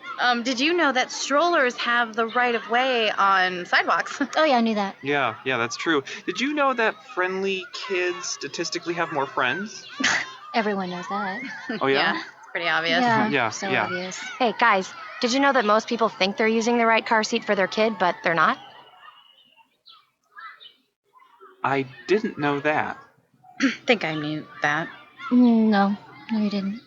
Did you know that strollers have the right of way on sidewalks? Oh yeah, I knew that. Yeah, that's true. Did you know that friendly kids statistically have more friends? Everyone knows that. Oh yeah? It's pretty obvious. Yeah, so obvious. Hey, guys, did you know that most people think they're using the right car seat for their kid, but they're not? I didn't know that. Think I knew that. No, you didn't.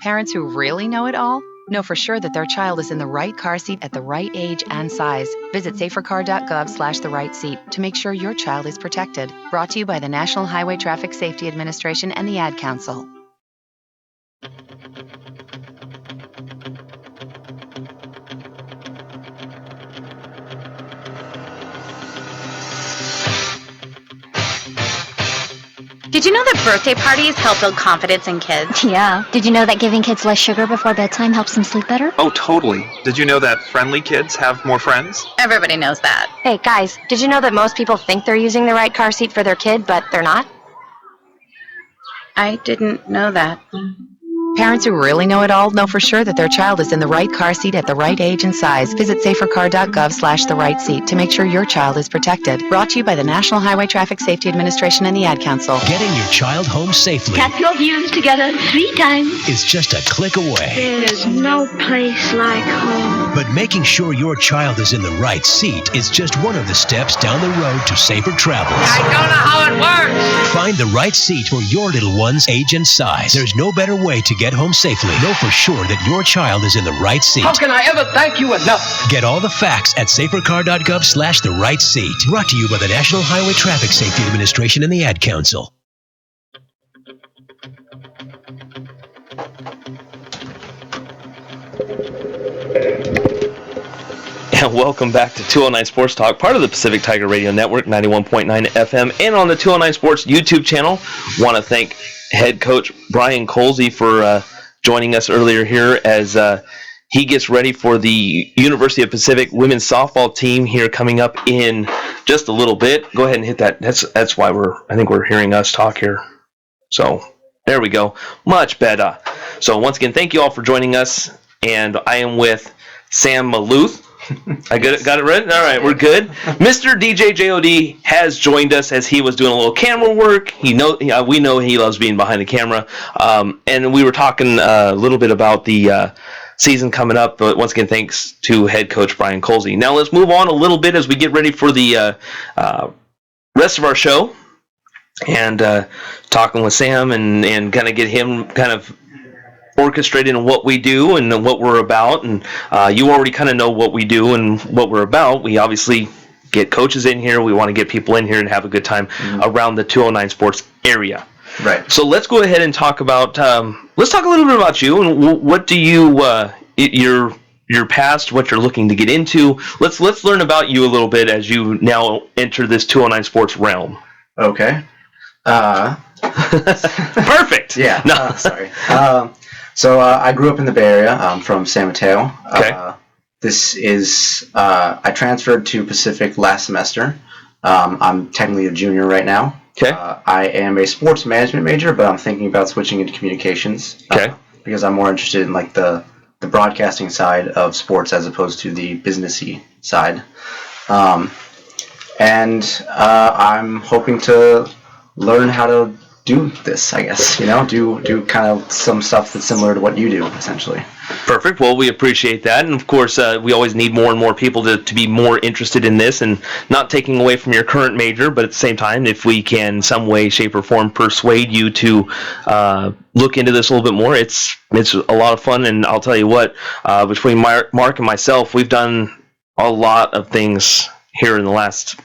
Parents who really know it all know for sure that their child is in the right car seat at the right age and size. Visit safercar.gov/the-right-seat to make sure your child is protected. Brought to you by the National Highway Traffic Safety Administration and the Ad Council. Did you know that birthday parties help build confidence in kids? Yeah. Did you know that giving kids less sugar before bedtime helps them sleep better? Oh, totally. Did you know that friendly kids have more friends? Everybody knows that. Hey, guys, did you know that most people think they're using the right car seat for their kid, but they're not? I didn't know that. Parents who really know it all know for sure that their child is in the right car seat at the right age and size. Visit safercar.gov/the-right-seat to make sure your child is protected. Brought to you by the National Highway Traffic Safety Administration and the Ad Council. Getting your child home safely Tap your views together 3 times. is just a click away. There's no place like home. But making sure your child is in the right seat is just one of the steps down the road to safer travels. I don't know how it works. Find the right seat for your little one's age and size. There's no better way to get home safely. Know for sure that your child is in the right seat. How can I ever thank you enough? Get all the facts at safercar.gov/the-right-seat. Brought to you by the National Highway Traffic Safety Administration and the Ad Council. And welcome back to 209 Sports Talk, part of the Pacific Tiger Radio Network, 91.9 FM, and on the 209 Sports YouTube channel. Want to thank head coach Brian Colsey for joining us earlier here as he gets ready for the University of Pacific women's softball team here coming up in just a little bit. Go ahead and hit that. That's why I think we're hearing us talk here. So there we go. Much better. So once again, thank you all for joining us. And I am with Sam Maluth. I got it right? All right, we're good. Mr. DJ JOD has joined us as he was doing a little camera work. We know he loves being behind the camera. And we were talking a little bit about the season coming up. But once again, thanks to head coach Brian Colsey. Now let's move on a little bit as we get ready for the rest of our show. And talking with Sam and kind of get him kind of orchestrated in what we do and what we're about, and you already kind of know what we do and what we're about. We obviously get coaches in here. We want to get people in here and have a good time around the 209 Sports area. Right. So let's go ahead and talk about. Let's talk a little bit about you and what do you your past, what you're looking to get into. Let's learn about you a little bit as you now enter this 209 Sports realm. Okay. Perfect. Yeah. No. Sorry. So I grew up in the Bay Area. I'm from San Mateo. Okay. this is I transferred to Pacific last semester. I'm technically a junior right now. Okay. I am a sports management major, but I'm thinking about switching into communications. Okay. Because I'm more interested in like the broadcasting side of sports as opposed to the businessy side. And I'm hoping to learn how to do this, I guess, do kind of some stuff that's similar to what you do, essentially. Perfect. Well, we appreciate that. And of course, we always need more and more people to be more interested in this, and not taking away from your current major, but at the same time, if we can some way, shape, or form persuade you to look into this a little bit more, it's a lot of fun. And I'll tell you what, between Mark and myself, we've done a lot of things here in the last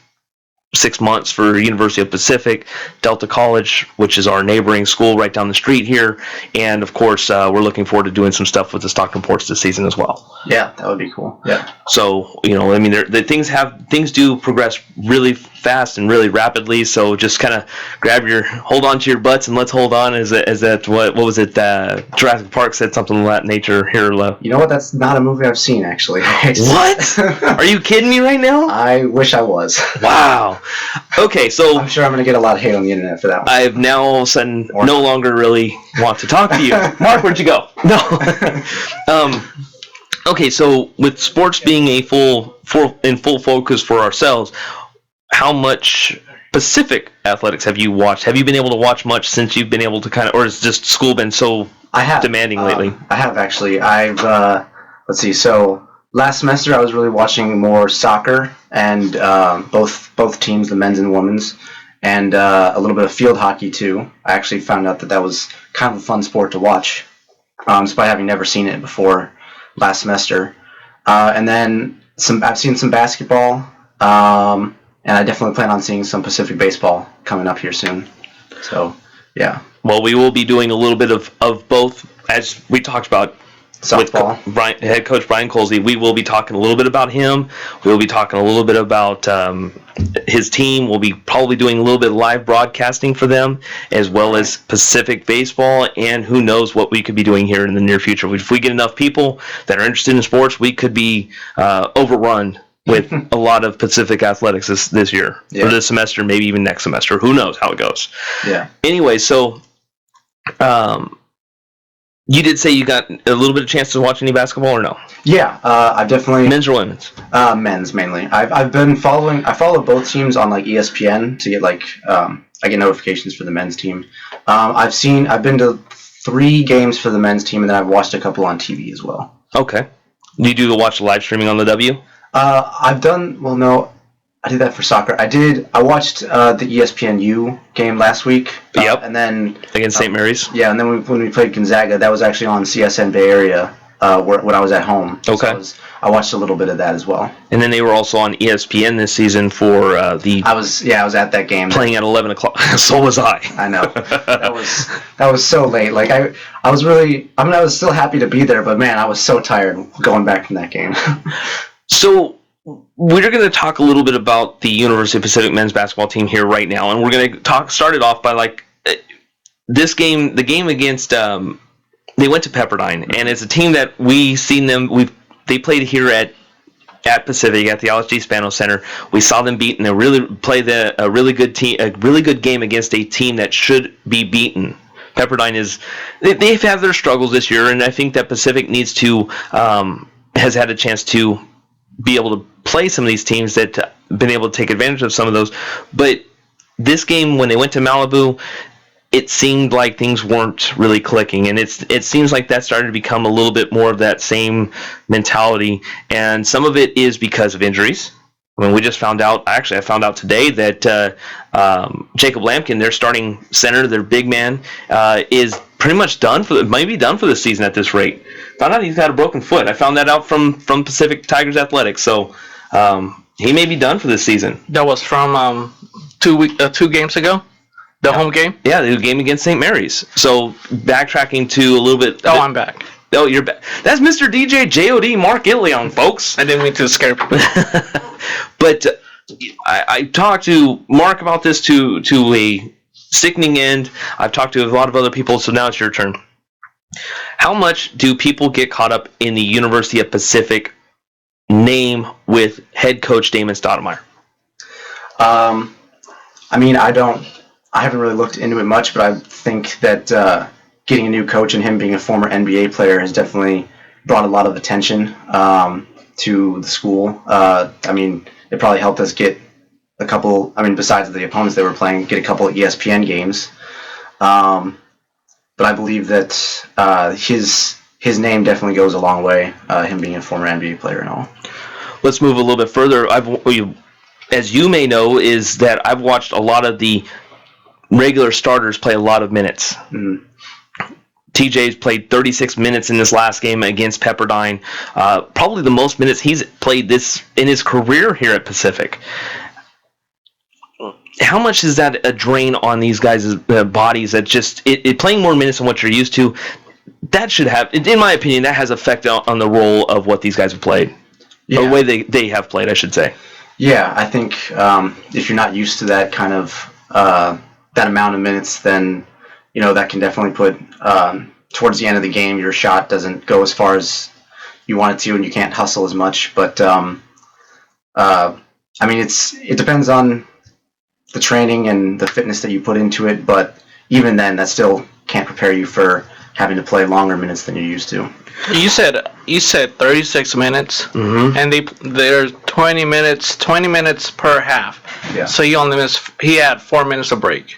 6 months for University of Pacific, Delta College, which is our neighboring school right down the street here, and of course we're looking forward to doing some stuff with the Stockton Ports this season as well. Yeah, that would be cool. Yeah. So I mean, things do progress really fast and really rapidly. So just kind of hold on to your butts and let's hold on. What was it? Jurassic Park said something of that nature here. You know what? That's not a movie I've seen actually. What? Are you kidding me right now? I wish I was. Wow. Okay, so I'm sure I'm going to get a lot of hate on the internet for that one. I've now all of a sudden no longer really want to talk to you. Mark, where'd you go? No. Okay, so with sports being in full focus for ourselves, how much Pacific athletics have you watched? Have you been able to watch much since you've been able to or has just school been so demanding lately? I have actually. Let's see. So last semester I was really watching more soccer and both teams, the men's and women's, and a little bit of field hockey too. I actually found out that was kind of a fun sport to watch, despite having never seen it before last semester. And then I've seen some basketball, and I definitely plan on seeing some Pacific baseball coming up here soon. So, yeah. Well, we will be doing a little bit of both, as we talked about softball. With head coach Brian Colsey. We will be talking a little bit about him. We will be talking a little bit about his team. We'll be probably doing a little bit of live broadcasting for them, as well as Pacific baseball, and who knows what we could be doing here in the near future. If we get enough people that are interested in sports, we could be overrun with a lot of Pacific athletics this year, or this semester, maybe even next semester. Who knows how it goes? Yeah. Anyway, so you did say you got a little bit of chance to watch any basketball, or no? Yeah, I've definitely... Men's or women's? Men's, mainly. I've been following... I follow both teams on, ESPN to get, I get notifications for the men's team. I've been to 3 games for the men's team, and then I've watched a couple on TV as well. Okay. Do you do the watch live streaming on the W? I've done... Well, no... I did that for soccer. I watched the ESPNU game last week. Yep. And then against St. Mary's. Yeah, and then when we played Gonzaga, that was actually on CSN Bay Area when I was at home. Okay. So I watched a little bit of that as well. And then they were also on ESPN this season for the. I was at that game. Playing at 11 o'clock. So was I. I know. That was so late. I was really. I mean, I was still happy to be there, but man, I was so tired going back from that game. So. We're going to talk a little bit about the University of Pacific men's basketball team here right now, and we're going to start it off by this game. The game against they went to Pepperdine, and it's a team that we seen them. They played here at Pacific at the LSG Spano Center. We saw them beat, and they really played a really good team, a really good game against a team that should be beaten. Pepperdine they've had their struggles this year, and I think that Pacific needs to has had a chance to be able to play some of these teams that been able to take advantage of some of those. But this game, when they went to Malibu, it seemed like things weren't really clicking, and it seems like that started to become a little bit more of that same mentality, and some of it is because of injuries. I mean, we just found out, actually I found out today that Jacob Lampkin, their starting center, their big man, is pretty much might be done for the season at this rate. Found out he's got a broken foot. I found that out from Pacific Tigers Athletics, so he may be done for this season. That was from 2 games ago? The home game? Yeah, the game against St. Mary's. So backtracking to a little bit... Oh, I'm back. Oh, you're back. That's Mr. DJ JOD Mark Ilion, folks. I didn't mean to scare people. But I talked to Mark about this to a sickening end. I've talked to a lot of other people, so now it's your turn. How much do people get caught up in the University of Pacific name with head coach Damon Stoudemire? I mean, I haven't really looked into it much, but I think that getting a new coach and him being a former NBA player has definitely brought a lot of attention to the school. I mean, it probably helped us get a couple, I mean, besides the opponents they were playing, get a couple of ESPN games. But I believe that his name definitely goes a long way, him being a former NBA player and all. Let's move a little bit further. As you may know, is that I've watched a lot of the regular starters play a lot of minutes. Mm. TJ's played 36 minutes in this last game against Pepperdine. Probably the most minutes he's played this in his career here at Pacific. How much is that a drain on these guys' bodies? That just playing more minutes than what you're used to, that should have, in my opinion, that has effect on the role of what these guys have played. Yeah. Or the way they have played, I should say. Yeah, I think if you're not used to that kind of that amount of minutes, then that can definitely put towards the end of the game, your shot doesn't go as far as you want it to, and you can't hustle as much. But I mean, it depends on the training and the fitness that you put into it. But even then, that still can't prepare you for having to play longer minutes than you're used to. You said 36 minutes, and there's 20 minutes per half. Yeah. So he had 4 minutes of break.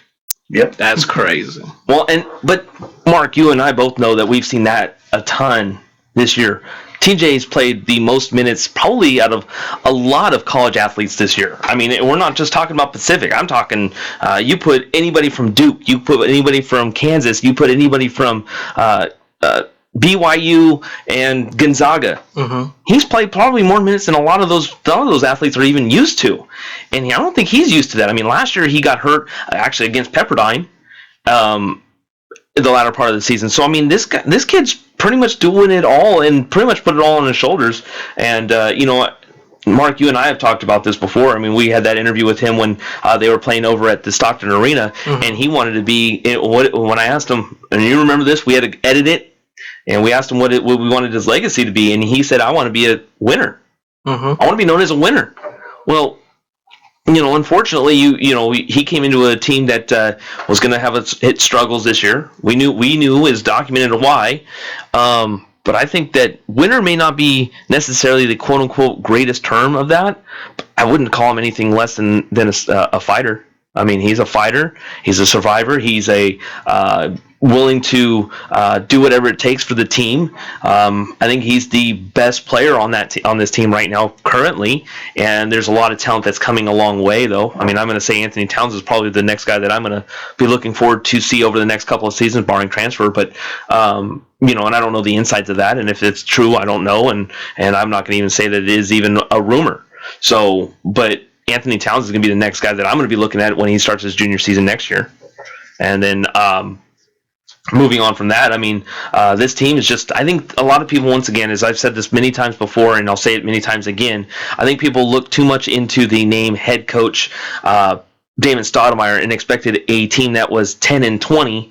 Yep. That's crazy. Well, but Mark, you and I both know that we've seen that a ton this year. TJ's played the most minutes probably out of a lot of college athletes this year. I mean, we're not just talking about Pacific. I'm talking, you put anybody from Duke, you put anybody from Kansas, you put anybody from BYU and Gonzaga. Mm-hmm. He's played probably more minutes than a lot of those athletes are even used to, and I don't think he's used to that. I mean, last year he got hurt actually against Pepperdine, in the latter part of the season. So I mean, this kid's pretty much doing it all and pretty much put it all on his shoulders. And Mark, you and I have talked about this before. I mean, we had that interview with him when they were playing over at the Stockton Arena, and he wanted to be. When I asked him, and you remember this, we had to edit it. And we asked him what we wanted his legacy to be, and he said, "I want to be a winner. Mm-hmm. I want to be known as a winner." Well, unfortunately, he came into a team that was going to have its struggles this year. We knew is documented why, but I think that winner may not be necessarily the quote unquote greatest term of that. I wouldn't call him anything less than a fighter. I mean, he's a fighter. He's a survivor. He's a willing to do whatever it takes for the team. I think he's the best player on this team right now currently, and there's a lot of talent that's coming a long way, though. I mean, I'm going to say Anthony Towns is probably the next guy that I'm going to be looking forward to see over the next couple of seasons, barring transfer. But and I don't know the insides of that, and if it's true, I don't know, and I'm not going to even say that it is even a rumor. So, but Anthony Towns is going to be the next guy that I'm going to be looking at when he starts his junior season next year. And then moving on from that, I mean, this team is just, I think a lot of people, once again, as I've said this many times before, and I'll say it many times again, I think people look too much into the name head coach Damon Stoudemire and expected a team that was 10-20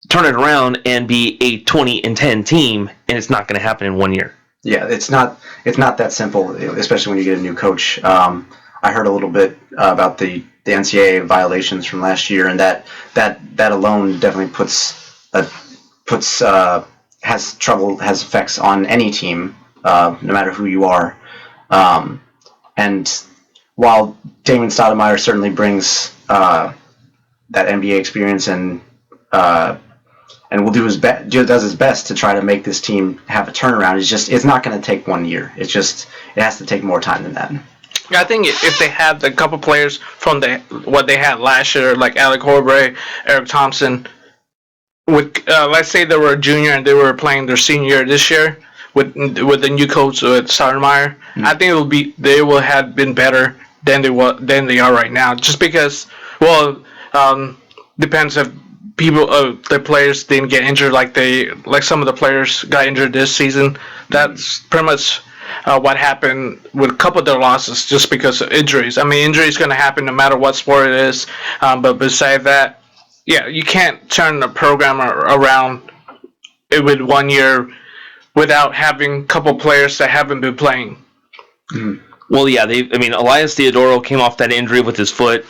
turn it around and be a 20-10 team, and it's not going to happen in 1 year. Yeah, it's not that simple, especially when you get a new coach. I heard a little bit about the NCAA violations from last year, and that alone definitely has effects on any team, no matter who you are. And while Damon Stoudemire certainly brings that NBA experience and will does his best to try to make this team have a turnaround, it's not going to take 1 year. It has to take more time than that. I think if they had a couple players from what they had last year, like Alec Horbury, Eric Thompson, let's say they were a junior and they were playing their senior year this year with the new coach with Stoudemire, I think they will have been better than they are right now. Just because, depends if the players didn't get injured like some of the players got injured this season. That's pretty much what happened with a couple of their losses, just because of injuries. I mean, injuries going to happen no matter what sport it is. But besides that, yeah, you can't turn the program around with 1 year without having a couple players that haven't been playing. Well, yeah, Elias Theodoro came off that injury with his foot.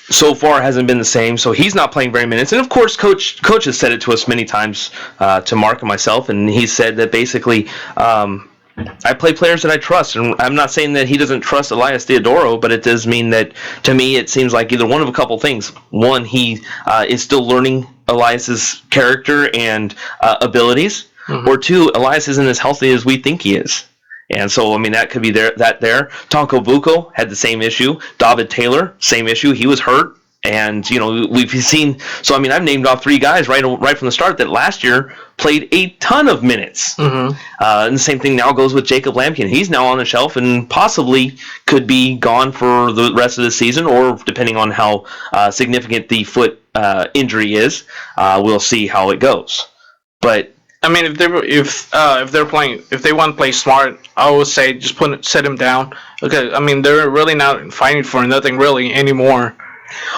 So far hasn't been the same, so he's not playing very minutes. And of course, coach has said it to us many times, to Mark and myself, and he said that basically, I play players that I trust, and I'm not saying that he doesn't trust Elias Theodoro, but it does mean that, to me, it seems like either one of a couple things. One, he is still learning Elias's character and abilities, or two, Elias isn't as healthy as we think he is. And so, that could be there. Tonko Buko had the same issue. David Taylor, same issue. He was hurt. And, we've seen... So, I've named off 3 guys right from the start that last year played a ton of minutes. And the same thing now goes with Jacob Lampkin. He's now on the shelf and possibly could be gone for the rest of the season, or depending on how significant the foot injury is, we'll see how it goes. But... if they want to play smart, I would say just set him down. Okay, they're really not fighting for nothing really anymore.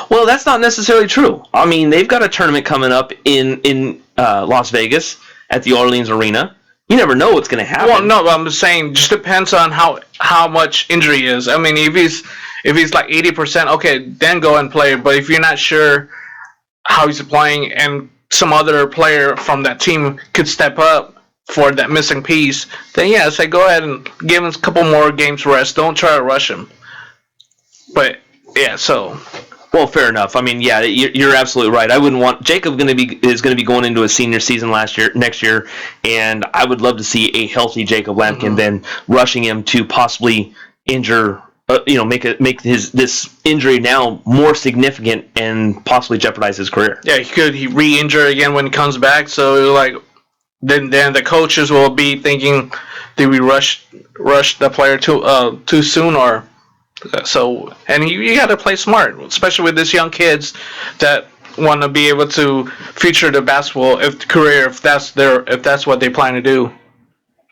Well, that's not necessarily true. They've got a tournament coming up in Las Vegas at the Orleans Arena. You never know what's going to happen. Well, no, I'm just saying, just depends on how much injury is. If he's like 80%, okay, then go and play. But if you're not sure how he's playing and some other player from that team could step up for that missing piece, then yeah, say go ahead and give him a couple more games rest. Don't try to rush him. But yeah, so. Well, fair enough. Yeah, you're absolutely right. I wouldn't want Jacob is going to be going into a senior season next year, and I would love to see a healthy Jacob Lampkin than rushing him to possibly injure. Make this injury now more significant and possibly jeopardize his career. Yeah, he re-injure again when he comes back. So then the coaches will be thinking, did we rush the player too soon, or so? And you got to play smart, especially with these young kids that want to be able to future the basketball career if that's what they plan to do.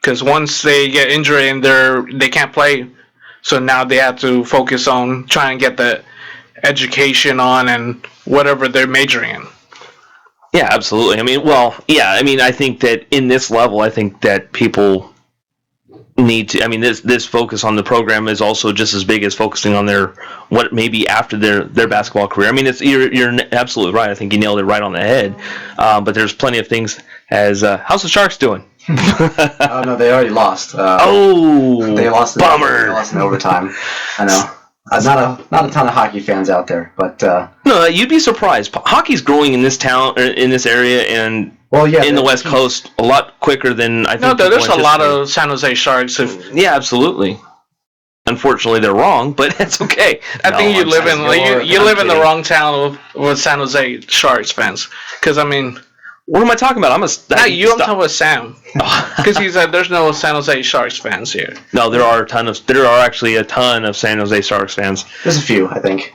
Because once they get injured and they can't play. So now they have to focus on trying to get the education on and whatever they're majoring in. Yeah, absolutely. I think that in this level, I think that people need to. This focus on the program is also just as big as focusing on what maybe after their basketball career. You're absolutely right. I think you nailed it right on the head. But there's plenty of things. How's the Sharks doing? Oh no, they already lost. They lost. Bummer. They lost in overtime. I know. Not a ton of hockey fans out there, but no, you'd be surprised. Hockey's growing in this town, or in this area, and in the West Coast a lot quicker than I think. No, there's a lot of San Jose Sharks. Yeah, absolutely. Unfortunately, they're wrong, but that's okay. I think you live in the wrong town with San Jose Sharks fans, because What am I talking about? I'm talking about Sam, because he said there's no San Jose Sharks fans here. No, there are actually a ton of San Jose Sharks fans. There's a few, I think.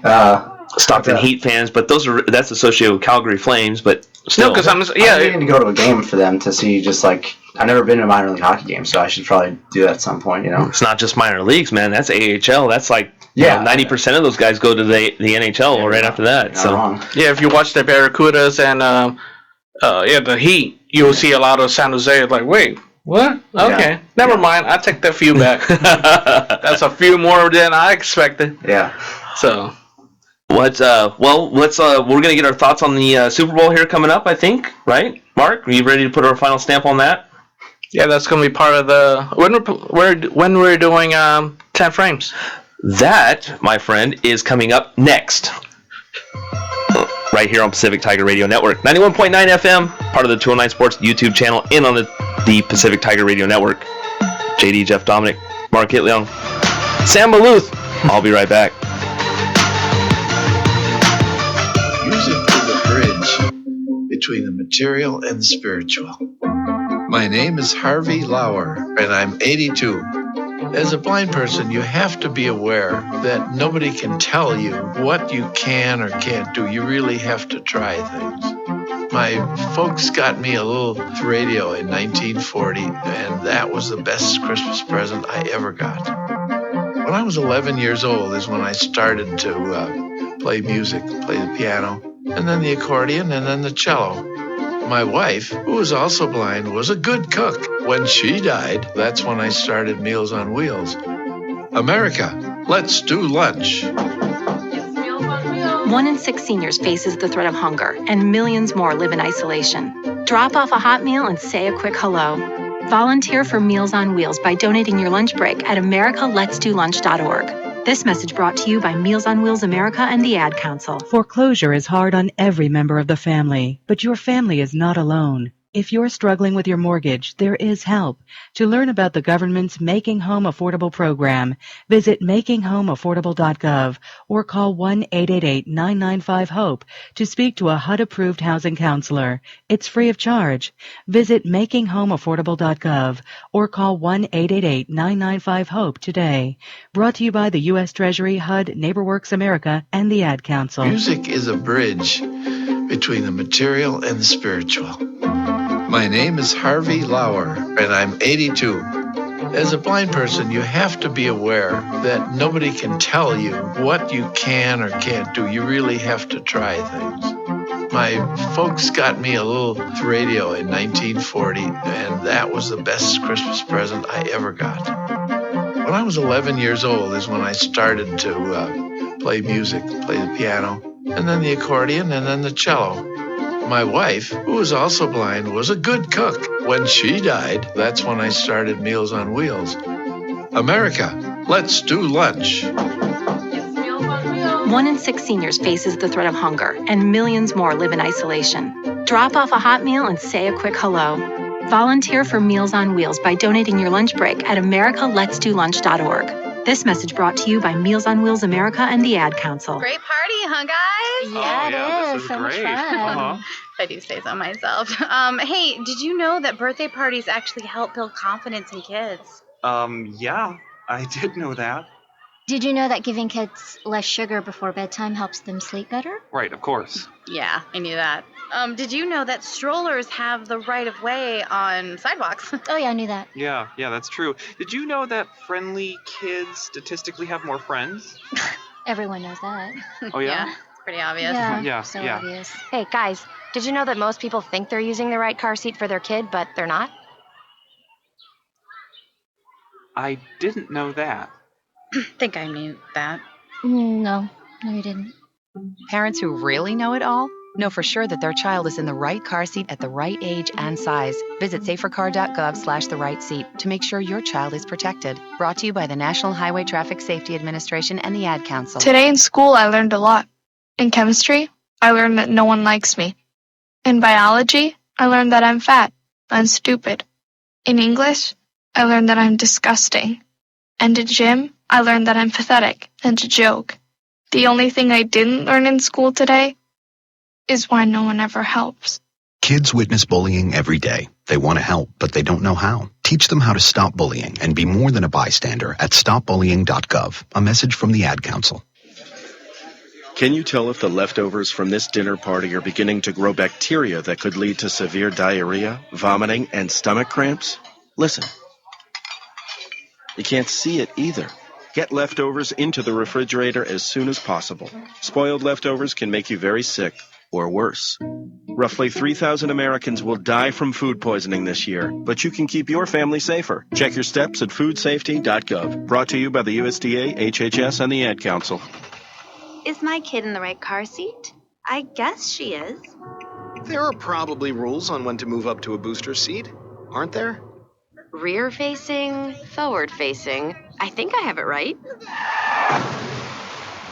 Stockton Heat fans, but that's associated with Calgary Flames. But still, because I'm waiting to go to a game for them to see. Just like I've never been to a minor league hockey game, so I should probably do that at some point. It's not just minor leagues, man. That's AHL. That's like 90% of those guys go to the NHL right after that. So yeah, if you watch the Barracudas and. The Heat, you'll see a lot of San Jose. Like, wait, what? Okay, never mind. I take that few back. That's a few more than I expected. Yeah. So, let's we're gonna get our thoughts on the Super Bowl here coming up. I think, right, Mark? Are you ready to put our final stamp on that? Yeah, that's gonna be part of the when we're doing 10 frames. That, my friend, is coming up next. Right here on Pacific Tiger Radio Network. 91.9 FM, part of the 209 Sports YouTube channel, and on the Pacific Tiger Radio Network. JD, Jeff Dominic, Mark Hitleong, Sam Maluth. I'll be right back. Music is the bridge between the material and the spiritual. My name is Harvey Lauer, and I'm 82. As a blind person, you have to be aware that nobody can tell you what you can or can't do. You really have to try things. My folks got me a little radio in 1940, and that was the best Christmas present I ever got. When I was 11 years old is when I started to play music, play the piano, and then the accordion, and then the cello. My wife, who was also blind, was a good cook. When she died, that's when I started Meals on Wheels. America, let's do lunch. 1 in 6 seniors faces the threat of hunger, and millions more live in isolation. Drop off a hot meal and say a quick hello. Volunteer for Meals on Wheels by donating your lunch break at americaletsdolunch.org. This message brought to you by Meals on Wheels America and the Ad Council. Foreclosure is hard on every member of the family, but your family is not alone. If you're struggling with your mortgage, there is help. To learn about the government's Making Home Affordable program, visit makinghomeaffordable.gov or call 1-888-995-HOPE to speak to a HUD-approved housing counselor. It's free of charge. Visit makinghomeaffordable.gov or call 1-888-995-HOPE today. Brought to you by the U.S. Treasury, HUD, NeighborWorks America, and the Ad Council. Music is a bridge between the material and the spiritual. My name is Harvey Lauer, and I'm 82. As a blind person, you have to be aware that nobody can tell you what you can or can't do. You really have to try things. My folks got me a little radio in 1940, and that was the best Christmas present I ever got. When I was 11 years old is when I started to play music, play the piano, and then the accordion, and then the cello. My wife, who was also blind, was a good cook. When she died, that's when I started Meals on Wheels. America, let's do lunch. 1 in 6 seniors faces the threat of hunger, and millions more live in isolation. Drop off a hot meal and say a quick hello. Volunteer for Meals on Wheels by donating your lunch break at americaletsdolunch.org. This message brought to you by Meals on Wheels America and the Ad Council. Great party, huh, guys? Yeah, it is. So much fun. If I do say so myself. Hey, did you know that birthday parties actually help build confidence in kids? Yeah, I did know that. Did you know that giving kids less sugar before bedtime helps them sleep better? Right, of course. Yeah, I knew that. Did you know that strollers have the right of way on sidewalks? Oh, yeah, I knew that. Yeah, that's true. Did you know that friendly kids statistically have more friends? Everyone knows that. Oh, yeah? It's pretty obvious. Yeah. Obvious. Hey, guys, did you know that most people think they're using the right car seat for their kid, but they're not? I didn't know that. Think I knew that. No, you didn't. Parents who really know it all know for sure that their child is in the right car seat at the right age and size. Visit safercar.gov/the right seat to make sure your child is protected. Brought to you by the National Highway Traffic Safety Administration and the Ad Council. Today in school, I learned a lot. In chemistry, I learned that no one likes me. In biology, I learned that I'm fat and stupid. In English, I learned that I'm disgusting. And in gym, I learned that I'm pathetic and a joke. The only thing I didn't learn in school today is why no one ever helps. Kids witness bullying every day. They want to help, but they don't know how. Teach them how to stop bullying and be more than a bystander at stopbullying.gov. A message from the Ad Council. Can you tell if the leftovers from this dinner party are beginning to grow bacteria that could lead to severe diarrhea, vomiting, and stomach cramps? Listen. You can't see it either. Get leftovers into the refrigerator as soon as possible. Spoiled leftovers can make you very sick, or worse. Roughly 3,000 Americans will die from food poisoning this year, but you can keep your family safer. Check your steps at foodsafety.gov. Brought to you by the USDA, HHS, and the Ad Council. Is my kid in the right car seat? I guess she is. There are probably rules on when to move up to a booster seat, aren't there? Rear facing, forward facing. I think I have it right.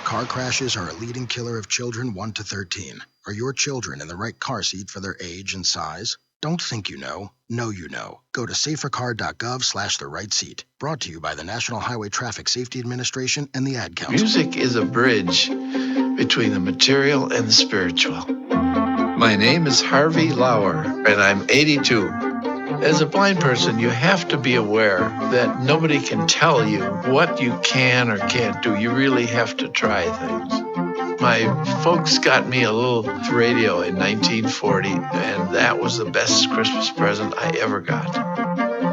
Car crashes are a leading killer of children 1 to 13. Are your children in the right car seat for their age and size? Don't think you know. Know you know. Go to safercar.gov/the right seat. Brought to you by the National Highway Traffic Safety Administration and the Ad Council. Music is a bridge between the material and the spiritual. My name is Harvey Lauer, and I'm 82. As a blind person, you have to be aware that nobody can tell you what you can or can't do. You really have to try things. My folks got me a little radio in 1940, and that was the best Christmas present I ever got.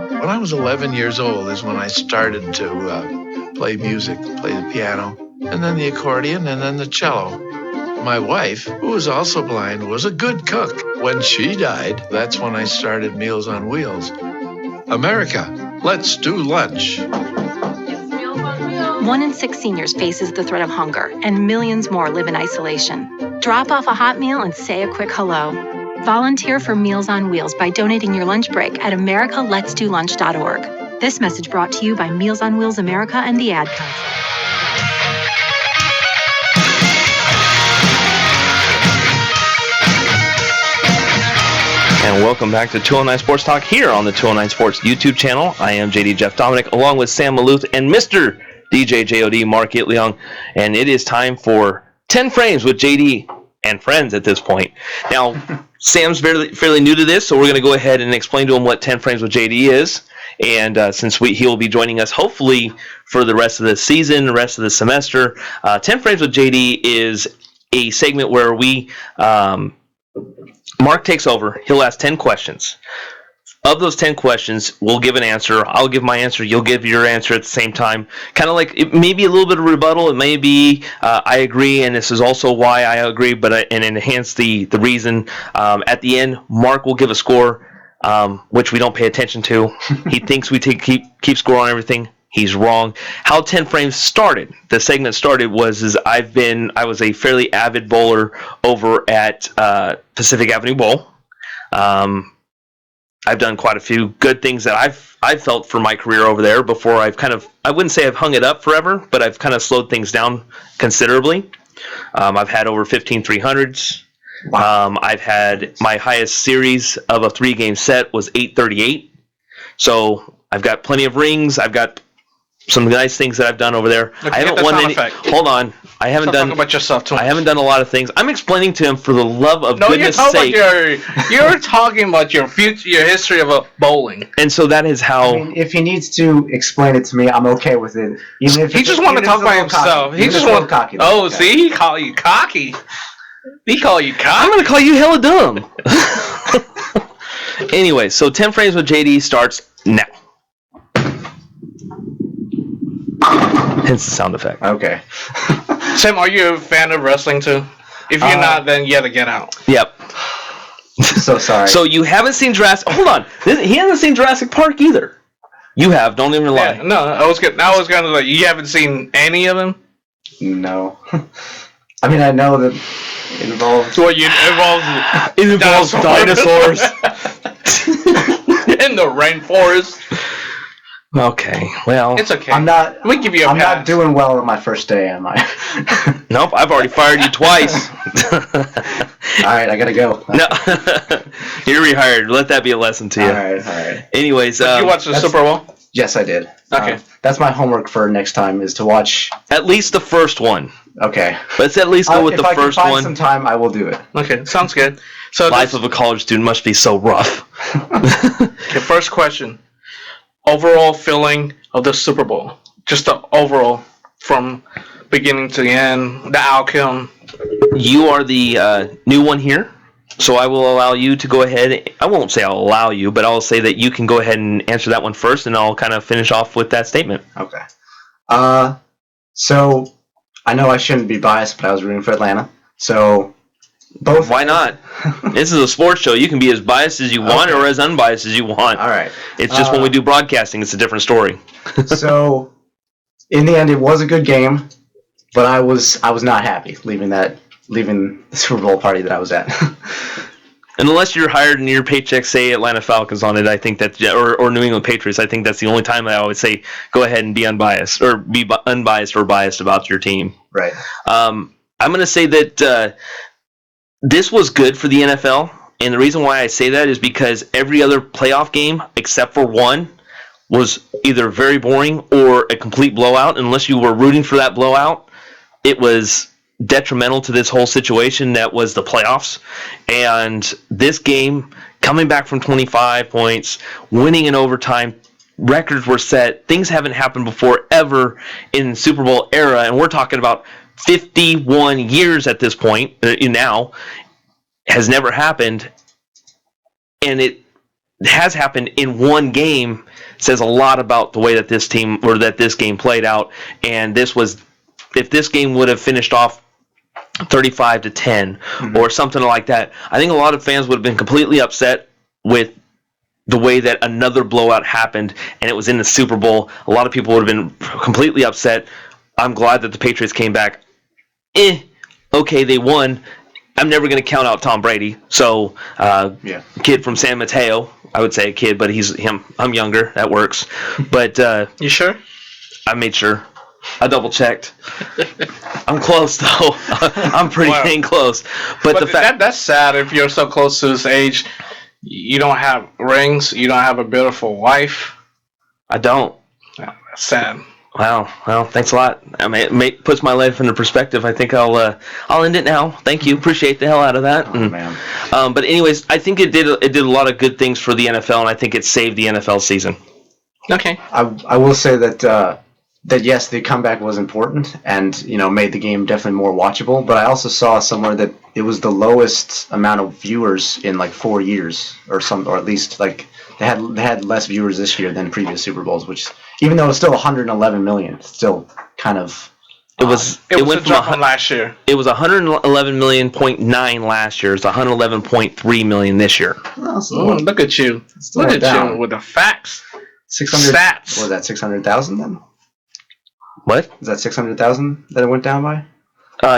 When I was 11 years old is when I started to play music, play the piano, and then the accordion, and then the cello. My wife, who was also blind, was a good cook. When she died, that's when I started Meals on Wheels. America, let's do lunch. 1 1 in 6 seniors faces the threat of hunger, and millions more live in isolation. Drop off a hot meal and say a quick hello. Volunteer for Meals on Wheels by donating your lunch break at americaletsdolunch.org. This message brought to you by Meals on Wheels America and the Ad Council. And welcome back to 209 Sports Talk here on the 209 Sports YouTube channel. I am JD Jeff Dominic, along with Sam Maluth and Mr. DJ JOD, Mark Itleong. And it is time for 10 Frames with JD and friends at this point. Now, Sam's fairly new to this, so we're going to go ahead and explain to him what 10 Frames with JD is. And since he will be joining us hopefully for the rest of the season, the rest of the semester, 10 Frames with JD is a segment where we... Mark takes over. He'll ask 10 questions. Of those 10 questions, we'll give an answer. I'll give my answer. You'll give your answer at the same time. Kind of like it may be a little bit of rebuttal. It may be I agree, and this is also why I agree, but and enhance the reason. At the end, Mark will give a score, which we don't pay attention to. He thinks we keep score on everything. He's wrong. How 10 Frames started, the segment started was I was a fairly avid bowler over at Pacific Avenue Bowl. I've done quite a few good things that I've felt for my career over there before I wouldn't say I've hung it up forever, but I've kind of slowed things down considerably. I've had over 15 300s. Wow. I've had my highest series of a 3-game set was 838. So I've got plenty of rings. I've got some nice things that I've done over there. Look, I haven't won any. Hold on, I haven't done. Talk about yourself too much. I haven't done a lot of things. I'm explaining to him for the love of goodness sake. You're talking about your future, your history of bowling. And so that is how. I mean, if he needs to explain it to me, I'm okay with it. Even if he just wants to talk by himself. He just wants cocky. Oh, see, he call you cocky. He call you cocky. I'm gonna call you hella dumb. Anyway, so 10 Frames with JD starts now. Hence the sound effect. Okay. Sam, are you a fan of wrestling too? If you're not, then you gotta get out. Yep. So sorry. So you haven't seen Jurassic... Hold on. He hasn't seen Jurassic Park either. You have. Don't even lie. Yeah, no, I was gonna like, you haven't seen any of them? No. I mean, I know that it involves... Well, it involves dinosaurs. In the rainforest. Okay, well... It's okay. I'm not... We give you a I'm pass. not doing well on my first day, am I? Nope, I've already fired you twice. Alright, I gotta go. No, you're rehired. Let that be a lesson to you. Alright. Anyways... Did you watch the Super Bowl? Yes, I did. Okay. That's my homework for next time, is to watch... At least the first one. Okay. Let's at least go with the first one. If I can find some time, I will do it. Okay, sounds good. So Life of a college student must be so rough. Okay, first question. Overall feeling of the Super Bowl. Just the overall from beginning to the end, the outcome. You are the new one here, so I will allow you to go ahead. I won't say I'll allow you, but I'll say that you can go ahead and answer that one first, and I'll kind of finish off with that statement. Okay. So I know I shouldn't be biased, but I was rooting for Atlanta. So both. Why not? This is a sports show. You can be as biased as you want or as unbiased as you want. All right. It's just when we do broadcasting, it's a different story. So in the end, it was a good game, but I was not happy leaving the Super Bowl party that I was at. And unless you're hired and your paycheck say Atlanta Falcons on it, I think that, or New England Patriots, I think that's the only time I always say go ahead and be unbiased, or be unbiased or biased about your team. Right. I'm going to say that this was good for the NFL, and the reason why I say that is because every other playoff game except for one was either very boring or a complete blowout. Unless you were rooting for that blowout, it was detrimental to this whole situation that was the playoffs. And this game, coming back from 25 points, winning in overtime, records were set. Things haven't happened before ever in the Super Bowl era, and we're talking about 51 years at this point now. Has never happened, and it has happened in one game. Says a lot about the way that this team, or that this game played out. And this was, if this game would have finished off 35-10 or something like that, I think a lot of fans would have been completely upset with the way that another blowout happened, and it was in the Super Bowl. A lot of people would have been completely upset I'm glad that the Patriots came back. Okay, they won. I'm never going to count out Tom Brady. So, kid from San Mateo, I would say a kid, but I'm younger. That works. But you sure? I made sure. I double checked. I'm close though. I'm pretty dang close. But the fact that's sad. If you're so close to this age, you don't have rings. You don't have a beautiful wife. I don't. Yeah, that's sad. Wow. Well, thanks a lot. I mean, it puts my life into perspective. I think I'll end it now. Thank you. Appreciate the hell out of that. Oh, man. But anyways, I think it did a lot of good things for the NFL, and I think it saved the NFL season. Okay. I will say that yes, the comeback was important and made the game definitely more watchable. But I also saw somewhere that it was the lowest amount of viewers in like 4 years, or at least like they had less viewers this year than previous Super Bowls, which even though it's still 111 million, it's still kind of. It went from last year. It was 111.9 last year. It's 111.3 million this year. Look at you! Look at you with the facts. 600 stats. What was that? 600,000 then? What? Is that 600,000 that it went down by?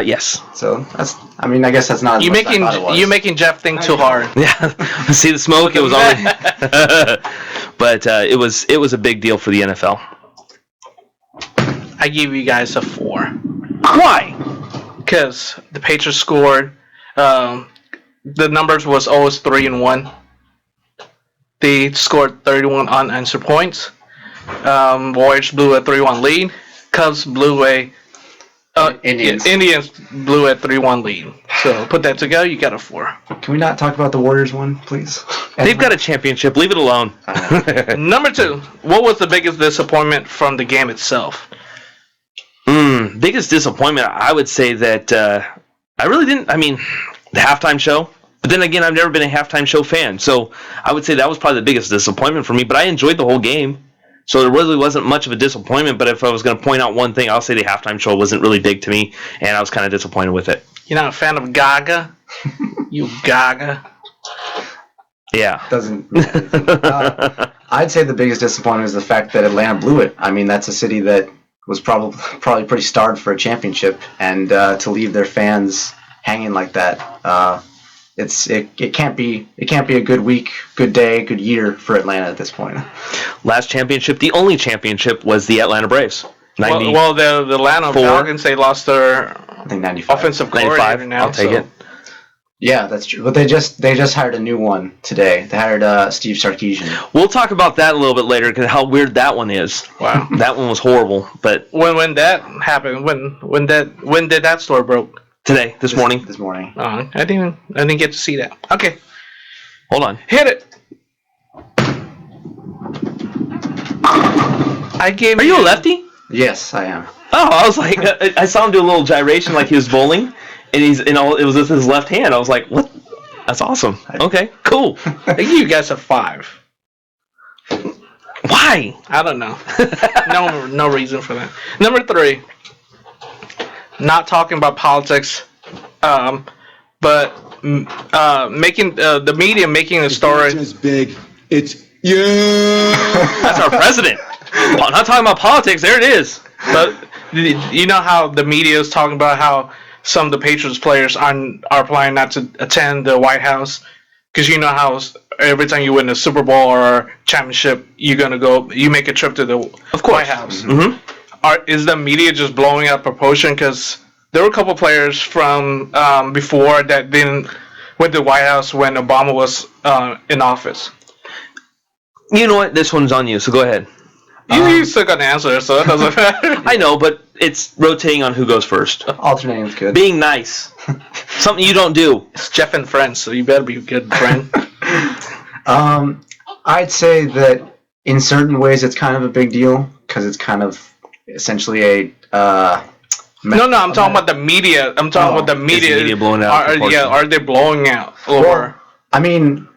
Yes. So I guess that's not. You making Jeff think too hard. Yeah. See the smoke? It was already. But it was a big deal for the NFL. I give you guys a 4. Why? Because the Patriots scored. The numbers was always 3 and 1. They scored 31 unanswered points. Warriors blew a 3-1 lead. Cubs blew a Indians blew a 3-1 lead. So put that together, you got a 4. Can we not talk about the Warriors one, please? They've got a championship. Leave it alone. Number 2. What was the biggest disappointment from the game itself? Biggest disappointment, I would say that I really didn't. I mean, the halftime show. But then again, I've never been a halftime show fan, so I would say that was probably the biggest disappointment for me. But I enjoyed the whole game. So there really wasn't much of a disappointment, but if I was going to point out one thing, I'll say the halftime show wasn't really big to me, and I was kind of disappointed with it. You're not a fan of Gaga? You Gaga? Yeah. Doesn't mean anything. I'd say the biggest disappointment is the fact that Atlanta blew it. I mean, that's a city that was probably pretty starved for a championship, and to leave their fans hanging like that, it can't be a good week, good day, good year for Atlanta at this point. Last championship, the only championship, was the Atlanta Braves. The Atlanta Falcons, they lost their offensive coordinator now. I'll take it. Yeah, that's true. But they just hired a new one today. They hired Steve Sarkisian. We'll talk about that a little bit later because how weird that one is. Wow, that one was horrible. But when that happened, when did that story broke? Today, this morning. This morning. Oh, I didn't get to see that. Okay, hold on. Hit it. Are you a lefty? Yes, I am. Oh, I was like, I saw him do a little gyration like he was bowling, and it was with his left hand. I was like, what? That's awesome. Okay, cool. I give you guys a 5. Why? I don't know. No reason for that. Number 3. Not talking about politics, but making the media making a story. It's big. It's you. That's our president. Well, not talking about politics. There it is. But you know how the media is talking about how some of the Patriots players are planning not to attend the White House because you know how every time you win a Super Bowl or championship, you make a trip to the White House. Mm-hmm. Is the media just blowing out proportion? Because there were a couple players from before that didn't went to the White House when Obama was in office. You know what? This one's on you, so go ahead. You still got an answer, so it doesn't matter. I know, but it's rotating on who goes first. Alternating is good. Being nice. Something you don't do. It's Jeff and friends, so you better be a good friend. I'd say that in certain ways it's kind of a big deal because it's kind of essentially a No, I'm talking about the media. I'm talking about the media. Is the media blowing out? Are they blowing out? Well, I mean,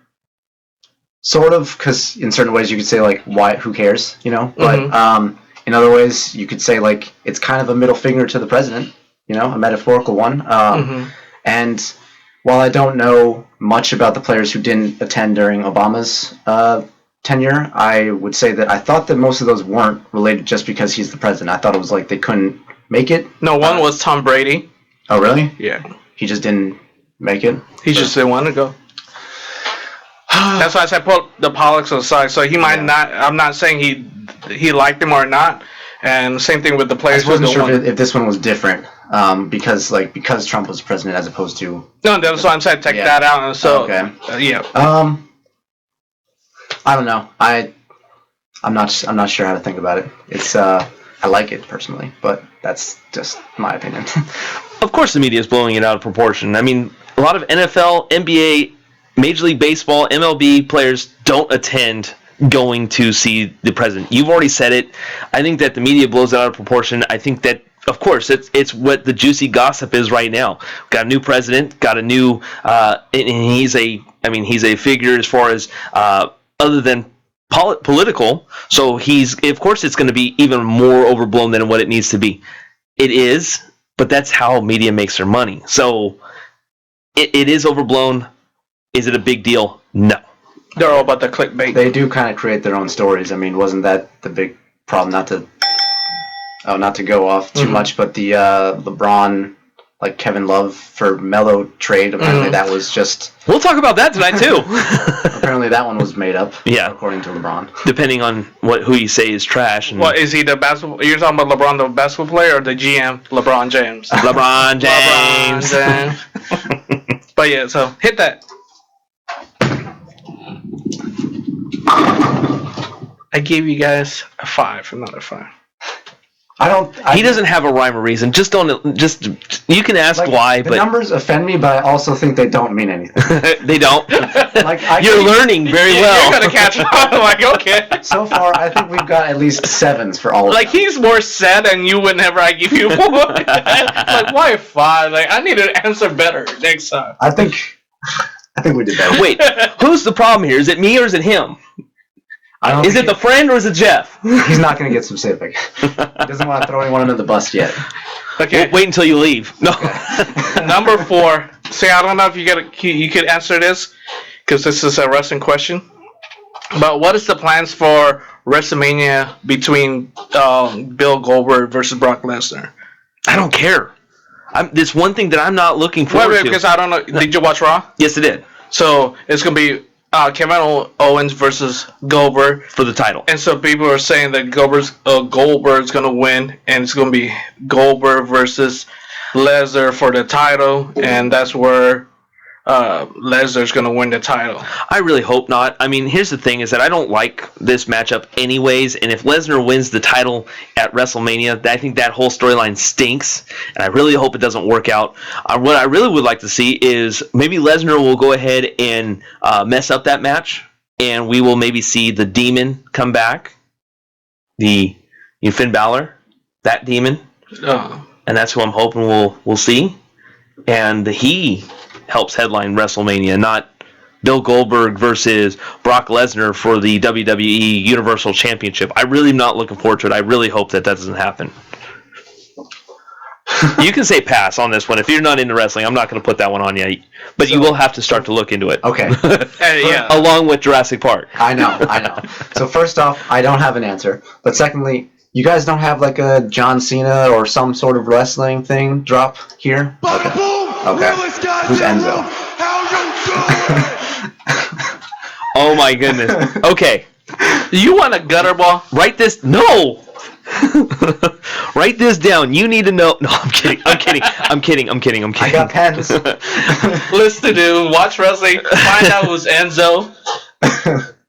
sort of, because in certain ways you could say like, why? Who cares? You know. But in other ways you could say like it's kind of a middle finger to the president. You know, a metaphorical one. And while I don't know much about the players who didn't attend during Obama's tenure, I would say that I thought that most of those weren't related just because he's the president. I thought it was like they couldn't make it. No, one was Tom Brady. Oh, really? Yeah. He just didn't make it. He just didn't want to go. That's why I said put the politics aside. So he might not. I'm not saying he liked him or not. And same thing with the I players. just wasn't sure if this one was different, because Trump was president as opposed to. No, that's why I'm saying take that out. And so yeah. I don't know. I'm not sure how to think about it. It's I like it personally, but that's just my opinion. Of course, the media is blowing it out of proportion. I mean, a lot of NFL, NBA, Major League Baseball, MLB players don't attend going to see the president. You've already said it. I think that the media blows it out of proportion. I think that, of course, it's what the juicy gossip is right now. Got a new president, got a new, and he's a figure as far as other than political. So of course, it's going to be even more overblown than what it needs to be. It is, but that's how media makes their money. So it is overblown. Is it a big deal? No. They're all about the clickbait. They do kind of create their own stories. I mean, wasn't that the big problem? Not to go off too much, but the LeBron, like Kevin Love for Melo trade. Apparently, that was just. We'll talk about that tonight too. Apparently, that one was made up. Yeah, according to LeBron. Depending on who you say is trash. And what is he the basketball? You're talking about LeBron, the basketball player, or the GM, LeBron James? LeBron James. But yeah, so hit that. I gave you guys a 5, another 5. He doesn't have a rhyme or reason. Just don't. Just you can ask why, the but numbers offend me. But I also think they don't mean anything. They don't. You're learning very well. You're gonna catch on. Like, okay. So far, I think we've got at least 7s for all of Like, he's more sad than you whenever I give you 1. Like, why 5? Like, I need to answer better next time. I think we did better. Wait, who's the problem here? Is it me or is it him? Is it the friend or is it Jeff? He's not going to get specific. He doesn't want to throw anyone under the bus yet. Okay. Wait until you leave. No. Number 4. See, I don't know if you could answer this, because this is a wrestling question. But what is the plans for WrestleMania between Bill Goldberg versus Brock Lesnar? I don't care. There's one thing that I'm not looking forward to. Because I don't know. Did you watch Raw? Yes, I did. So it's going to be Kevin Owens versus Goldberg for the title. And so people are saying that Goldberg's going to win, and it's going to be Goldberg versus Lesnar for the title, and that's where Lesnar's going to win the title. I really hope not. I mean, here's the thing is that I don't like this matchup anyways, and if Lesnar wins the title at WrestleMania, I think that whole storyline stinks, and I really hope it doesn't work out. What I really would like to see is maybe Lesnar will go ahead and mess up that match, and we will maybe see the Demon come back, Finn Balor, that Demon, and that's who I'm hoping we'll see, and he helps headline WrestleMania, not Bill Goldberg versus Brock Lesnar for the WWE Universal Championship. I really am not looking forward to it. I really hope that doesn't happen. You can say pass on this one. If you're not into wrestling, I'm not going to put that one on you. But you will have to start to look into it. Okay. Yeah. Along with Jurassic Park. I know. So first off, I don't have an answer. But secondly, you guys don't have like a John Cena or some sort of wrestling thing drop here? Okay. Who's Enzo? Oh my goodness. Okay. You want a gutter ball? Write this. No. Write this down. You need to know. No, I'm kidding. I'm kidding. I got pens. Listen to watch wrestling. Find out who's Enzo.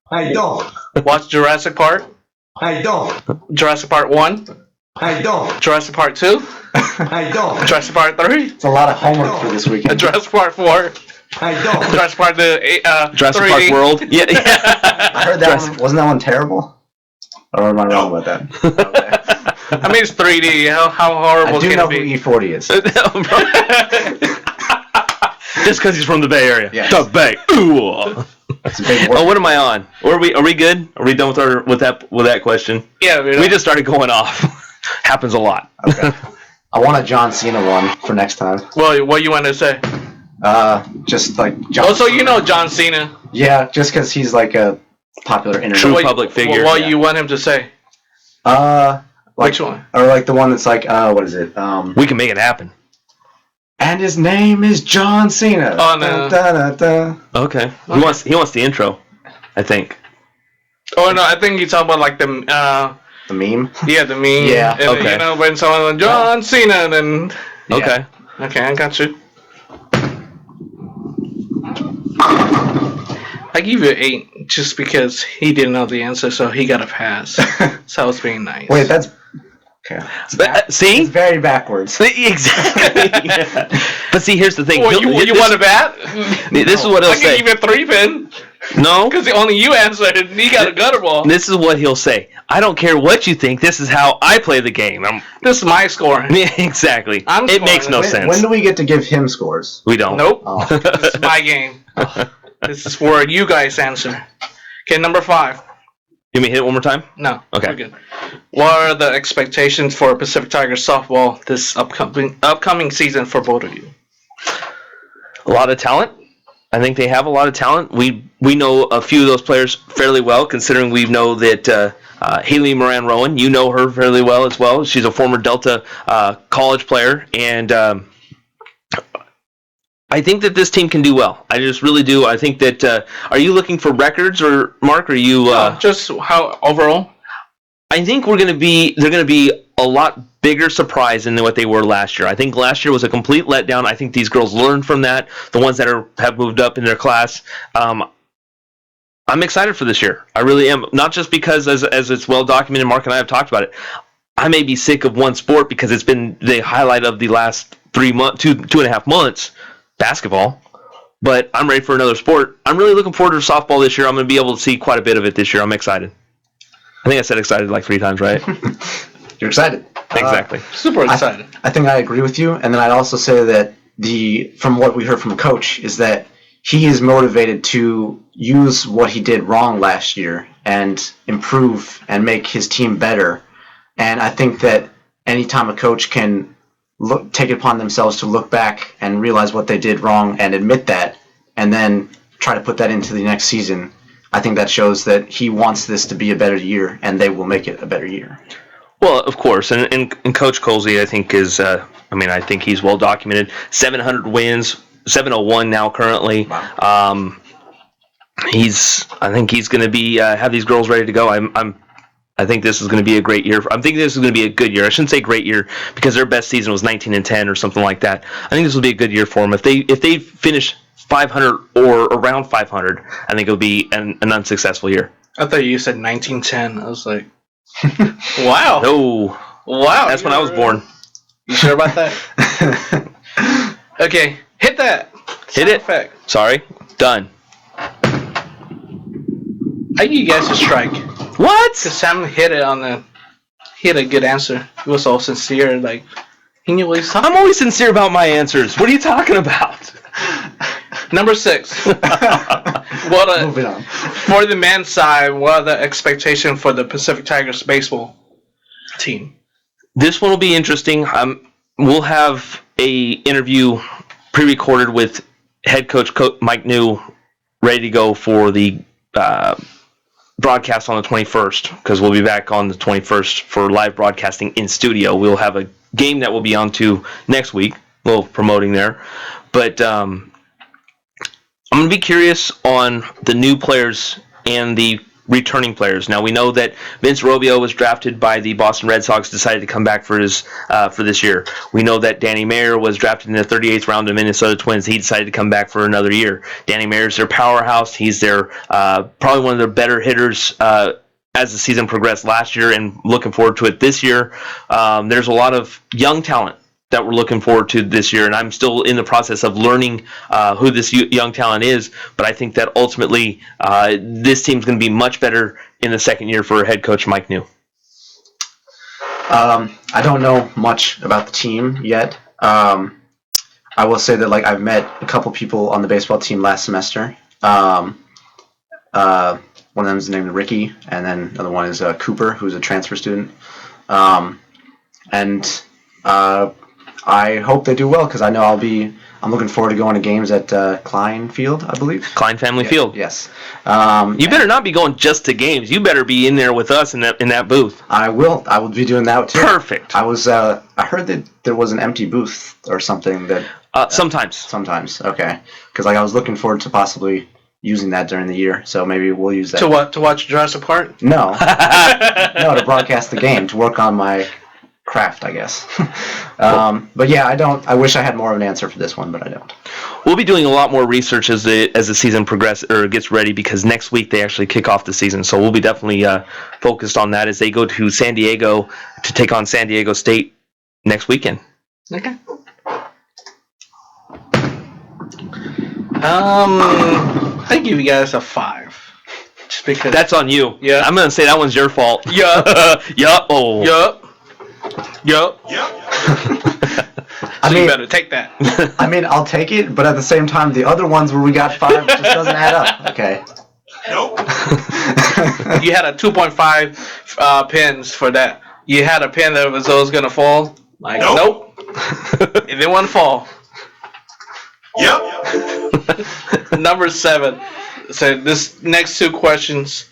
I don't. Watch Jurassic Park. I don't. Jurassic Park 1. I don't. Jurassic Park 2. I don't. Jurassic Park 3. It's a lot of homework for this weekend. Jurassic Park 4. I don't. Jurassic Park Jurassic 3D. Park World. Yeah. I heard that one. Wasn't that one terrible? Or am I wrong with that? Okay. I mean, it's 3D. How horrible I do can know it be? who E40 is. Just because he's from the Bay Area. Yes. The Bay. Ooh. That's a big word. Oh, what am I on? Are we good? Are we done with that question? Yeah, we just started going off. Happens a lot. Okay. I want a John Cena one for next time. Well, what you want to say? Just like John. Oh, so you know John Cena? Yeah, just because he's like a popular internet True public figure. What you want him to say? Which one? Or like the one that's like, what is it? We can make it happen. And his name is John Cena. Oh no. Da, da, da. Okay. He wants the intro, I think. Oh no, I think you're talking about like the meme. Yeah, the meme. Yeah. And, Okay. You know, when someone John Cena, then Okay. okay, I got you. I give you an 8 just because he didn't know the answer, so he got a pass. So I was being nice. Wait, that's okay. See? It's very backwards. Exactly. But see, here's the thing. Well, you want a bat? This is what he'll I say. can give you a 3-pin. No. Because only you answered and he got a gutter ball. This is what he'll say. I don't care what you think. This is how I play the game. This is my score. Yeah, exactly. It makes no sense. When do we get to give him scores? We don't. Nope. Oh. This is my game. This is where you guys answer. Okay, number 5. You mean hit it one more time? No. Okay. We're good. What are the expectations for Pacific Tigers softball this upcoming season for both of you? A lot of talent. I think they have a lot of talent. We know a few of those players fairly well, considering we know that Haley Moran Rowan, you know her fairly well as well. She's a former Delta college player, and I think that this team can do well. I just really do. I think that. Are you looking for records, or Mark? Are you just how overall? I think they're going to be a lot bigger surprise than what they were last year. I think last year was a complete letdown. I think these girls learned from that. The ones that have moved up in their class. I'm excited for this year. I really am. Not just because, as it's well documented, Mark and I have talked about it. I may be sick of one sport because it's been the highlight of the last 3 months, 2.5 months, basketball. But I'm ready for another sport. I'm really looking forward to softball this year. I'm going to be able to see quite a bit of it this year. I'm excited. I think I said excited like 3 times, right? You're excited. Exactly. Super excited. I think I agree with you, and then I'd also say that from what we heard from Coach is that he is motivated to use what he did wrong last year and improve and make his team better. And I think that anytime a coach can take it upon themselves to look back and realize what they did wrong and admit that, and then try to put that into the next season, I think that shows that he wants this to be a better year, and they will make it a better year. Well, of course, and Coach Colsey, I think is, I think he's well documented. 700 wins, 701 now currently. Wow. I think he's going to be have these girls ready to go. I think this is going to be a great year. I think this is going to be a good year. I shouldn't say great year because their best season was 19-10 or something like that. I think this will be a good year for them. If they finish 500 or around 500, I think it'll be an unsuccessful year. I thought you said 1910. I was like, wow. No. Wow. That's when I was born. You sure about that? Okay, hit that. Hit it. Effect. Sorry. Done. I give you guys a strike. What? Because Sam hit a good answer. He was all sincere, like he knew what he's talking. I'm always sincere about my answers. What are you talking about? Number 6. Moving on. For the men's side, what are the expectations for the Pacific Tigers baseball team? This one will be interesting. We'll have a interview pre-recorded with head coach Mike New ready to go for the broadcast on the 21st, because we'll be back on the 21st for live broadcasting in studio. We'll have a game that we'll be on to next week, a little promoting there. But I'm going to be curious on the new players and the returning players. Now, we know that Vince Robio was drafted by the Boston Red Sox, decided to come back for this year. We know that Danny Mayer was drafted in the 38th round of Minnesota Twins. He decided to come back for another year. Danny Mayer's their powerhouse. He's their probably one of their better hitters as the season progressed last year, and looking forward to it this year. There's a lot of young talent that we're looking forward to this year, and I'm still in the process of learning who this young talent is, but I think that ultimately this team's going to be much better in the second year for head coach Mike New. I don't know much about the team yet. I will say that I've met a couple people on the baseball team last semester. One of them is named Ricky, and then another one is Cooper, who's a transfer student. I hope they do well, because I know I'll be I'm looking forward to going to games at Klein Field, I believe. Klein Family Field. Yes. You better not be going just to games. You better be in there with us in that booth. I will. I will be doing that too. Perfect. I was. I heard that there was an empty booth or something that. Sometimes. Sometimes. Okay. Because I was looking forward to possibly using that during the year, so maybe we'll use that. To what? To watch Jurassic Park? No. No, to broadcast the game, to work on my craft, I guess. But yeah, I wish I had more of an answer for this one, but I don't. We'll be doing a lot more research as the season progresses or gets ready, because next week they actually kick off the season. So we'll be definitely focused on that as they go to San Diego to take on San Diego State next weekend. Okay. I give you guys a 5. Just because. That's on you. Yeah. I'm gonna say that one's your fault. Yup. Yup. Oh. Yup. I mean, you better take that. I mean, I'll take it, but at the same time, the other ones where we got 5 just doesn't add up. Okay. Nope. You had a 2.5 pins for that. You had a pin that was always gonna fall. Like, nope. It didn't want to fall. Yep. Number 7. So this next 2 questions,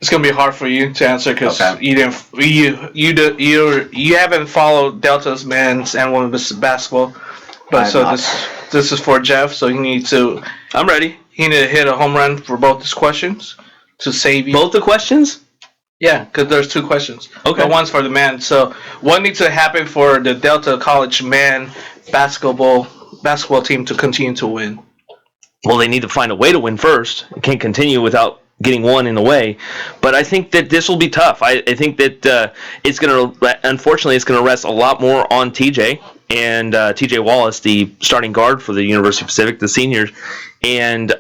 it's gonna be hard for you to answer because you haven't followed Delta's men's and women's basketball. But so this is for Jeff. So you need to. I'm ready. You need to hit a home run for both these questions to save you. Both the questions? Yeah, because there's 2 questions. Okay. But one's for the men. So what needs to happen for the Delta College men basketball team to continue to win? Well, they need to find a way to win first. It can't continue without getting one in the way. But I think that this will be tough. I think that unfortunately, it's going to rest a lot more on TJ and TJ Wallace, the starting guard for the University of Pacific, the seniors. And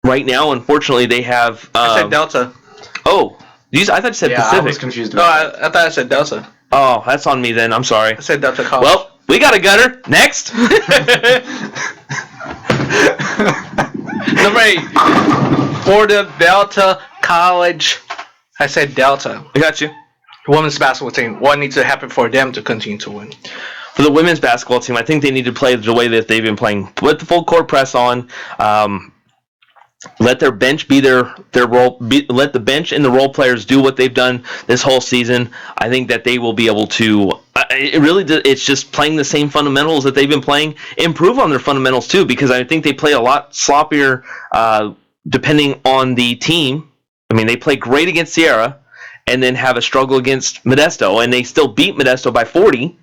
right now, unfortunately, they have. I said Delta. Oh, I thought you said Pacific. I was confused No, I thought I said Delta. Oh, that's on me then. I'm sorry. I said Delta College. Well, we got a gunner. Next. Number 8. For the Delta College, I said Delta. I got you. Women's basketball team. What needs to happen for them to continue to win? For the women's basketball team, I think they need to play the way that they've been playing. Put the full court press on. Let their bench be their role. Let the bench and the role players do what they've done this whole season. I think that they will be able to. It's just playing the same fundamentals that they've been playing. Improve on their fundamentals too, because I think they play a lot sloppier depending on the team. I mean, they play great against Sierra, and then have a struggle against Modesto, and they still beat Modesto by 40.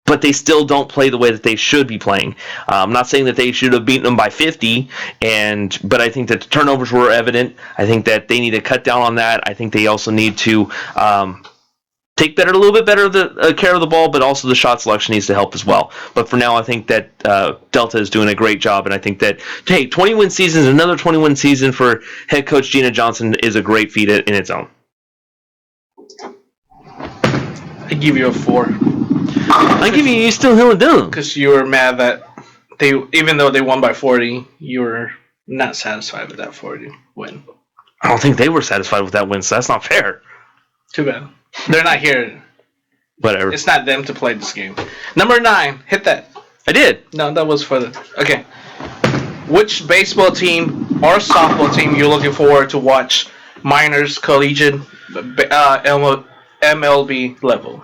But they still don't play the way that they should be playing. I'm not saying that they should have beaten them by 50, but I think that the turnovers were evident. I think that they need to cut down on that. I think they also need to take a little bit better care of the ball, but also the shot selection needs to help as well. But for now, I think that Delta is doing a great job, and I think that, hey, 20-win season, another 20-win season for head coach Gina Johnson is a great feat in its own. I give you a 4. I'm giving you still Hill and Dillon. Because you were mad that even though they won by 40, you were not satisfied with that 40 win. I don't think they were satisfied with that win, so that's not fair. Too bad. They're not here. Whatever. It's not them to play this game. Number 9, hit that. I did. No, that was for the. Okay. Which baseball team or softball team you're looking forward to watch minors, collegiate, MLB level?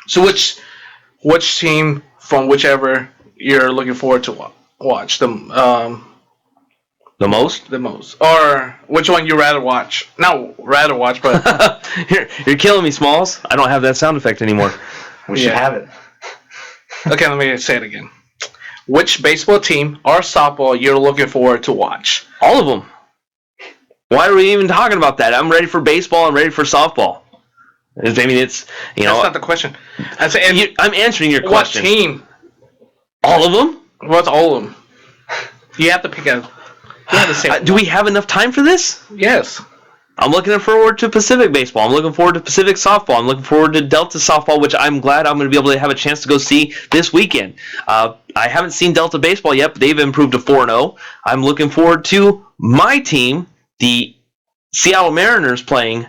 So which team from whichever you're looking forward to watch them? The most? The most. Or which one you rather watch? Not rather watch, but you're killing me, Smalls. I don't have that sound effect anymore. We should have it. Okay, let me say it again. Which baseball team or softball you're looking forward to watch? All of them. Why are we even talking about that? I'm ready for baseball. I'm ready for softball. I mean, it's That's not the question. I'm answering your question. What team? All of them? What's all of them? You have to pick a. You have to say. Do we have enough time for this? Yes. I'm looking forward to Pacific baseball. I'm looking forward to Pacific softball. I'm looking forward to Delta softball, which I'm glad I'm going to be able to have a chance to go see this weekend. I haven't seen Delta baseball yet, but they've improved to 4-0. I'm looking forward to my team, the Seattle Mariners, coming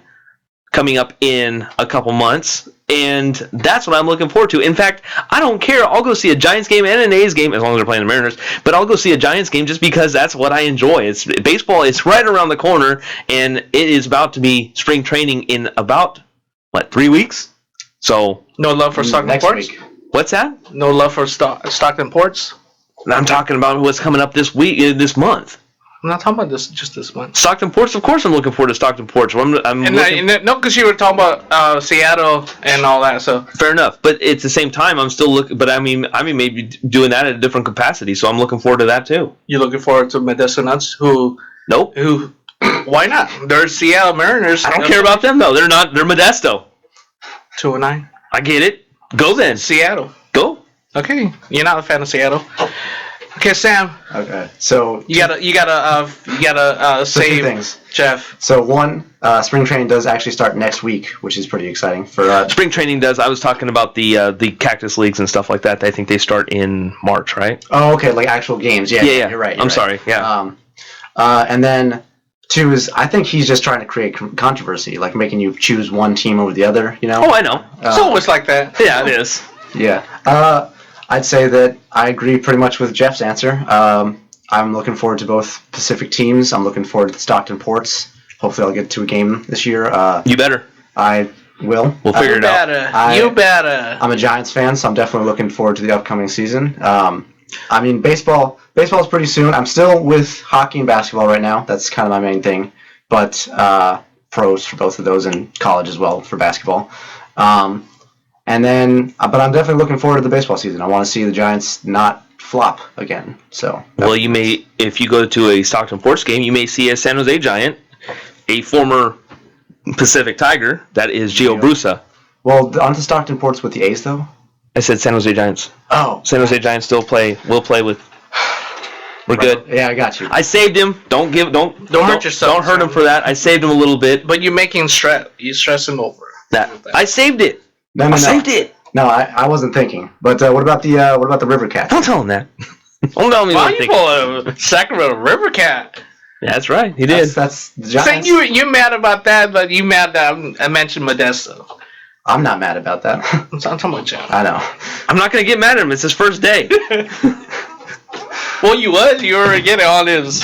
up in a couple months, And that's what I'm looking forward to. In fact, I don't care. I'll go see a Giants game and an A's game as long as they're playing the Mariners. But I'll go see a Giants game just because that's what I enjoy. It's baseball. It's right around the corner, and it is about to be spring training in about 3 weeks. So no love for Stockton Ports. What's that? No love for Stockton Ports. I'm talking about what's coming up this week, this month. I'm not talking about this month. Stockton Ports, of course, I'm looking forward to Stockton Ports. No, because you were talking about Seattle and all that. So fair enough, but at the same time, I'm still looking. But I mean, maybe doing that at a different capacity. So I'm looking forward to that too. You're looking forward to Modesto Nuts, who? Nope. Who? Why not? They're Seattle Mariners. I don't care about them though. They're not. They're Modesto. 209. I get it. Go then. Seattle. Go. Okay. You're not a fan of Seattle. Okay, Sam. Okay, so you gotta save things. Jeff. So one, spring training does actually start next week, which is pretty exciting for spring training does. I was talking about the cactus leagues and stuff like that. I think they start in March, right? Oh, okay, like actual games. Yeah. You're right. I'm sorry. Yeah. And then two is I think he's just trying to create controversy, like making you choose one team over the other. You know? Oh, I know. It's always like that. Yeah, it is. Yeah. I'd say that I agree pretty much with Jeff's answer. I'm looking forward to both Pacific teams. I'm looking forward to Stockton Ports. Hopefully I'll get to a game this year. You better. I will. We'll figure it out. You better. I'm a Giants fan, so I'm definitely looking forward to the upcoming season. I mean, baseball's pretty soon. I'm still with hockey and basketball right now. That's kind of my main thing. But pros for both of those and college as well for basketball. And then, but I'm definitely looking forward to the baseball season. I want to see the Giants not flop again. So, well, you may, if you go to a Stockton Ports game, you may see a San Jose Giant, a former Pacific Tiger, that is Gio Brusa. Well, aren't the Stockton Ports with the A's though? I said San Jose Giants. Oh, San Jose Giants still play. Will play with. We're good. Yeah, I got you. I saved him. Don't hurt yourself. Don't hurt him for that. I saved him a little bit. But you're making stress. You stress him over. I saved it. No. Saved it. No, I wasn't thinking. But what about the River Cats? Don't tell him that. Don't tell me. Why you pull a Sacramento River Cat? Yeah, that's right. He did. That's the Giants. So you're mad about that, but you mad that I mentioned Modesto. I'm not mad about that. I'm talking about Jeff. I know. I'm not gonna get mad at him. It's his first day. Well, you were getting on his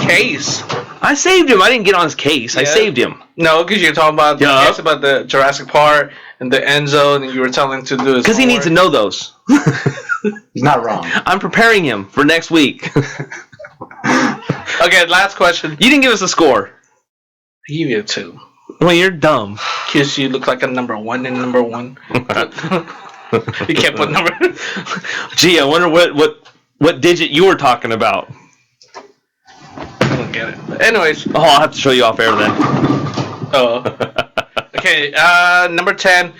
case. I saved him. I didn't get on his case. Yeah. I saved him. No, because you're talking about about the Jurassic Park and the end zone, and you were telling him to do his because he needs to know those. He's not wrong. I'm preparing him for next week. Okay, last question. You didn't give us a score. I give you a 2. Well, you're dumb. Because you look like a number 1 and number 1. You can't put number. Gee, I wonder what digit you were talking about. I don't get it. But anyways. Oh, I'll have to show you off air then. Oh. Okay, number 10.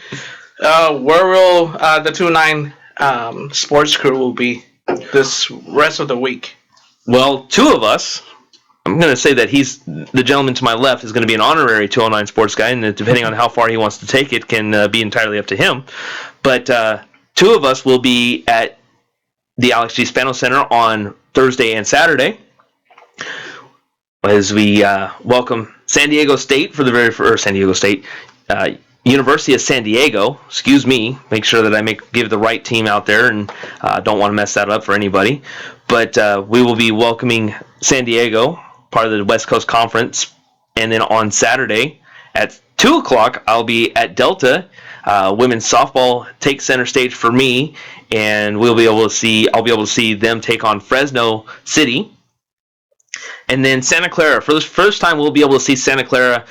Where will the 209 sports crew will be this rest of the week? Well, 2 of us. I'm going to say that he's the gentleman to my left is going to be an honorary 209 sports guy, and depending on how far he wants to take it can be entirely up to him. But 2 of us will be at the Alex G. Spano Center on Thursday and Saturday as we welcome San Diego State for the very first San Diego State. University of San Diego, excuse me, make sure that I give the right team out there and don't want to mess that up for anybody. But we will be welcoming San Diego, part of the West Coast Conference. And then on Saturday at 2 o'clock, I'll be at Delta. Women's softball takes center stage for me, and I'll be able to see them take on Fresno City. And then Santa Clara, for the first time, we'll be able to see Santa Clara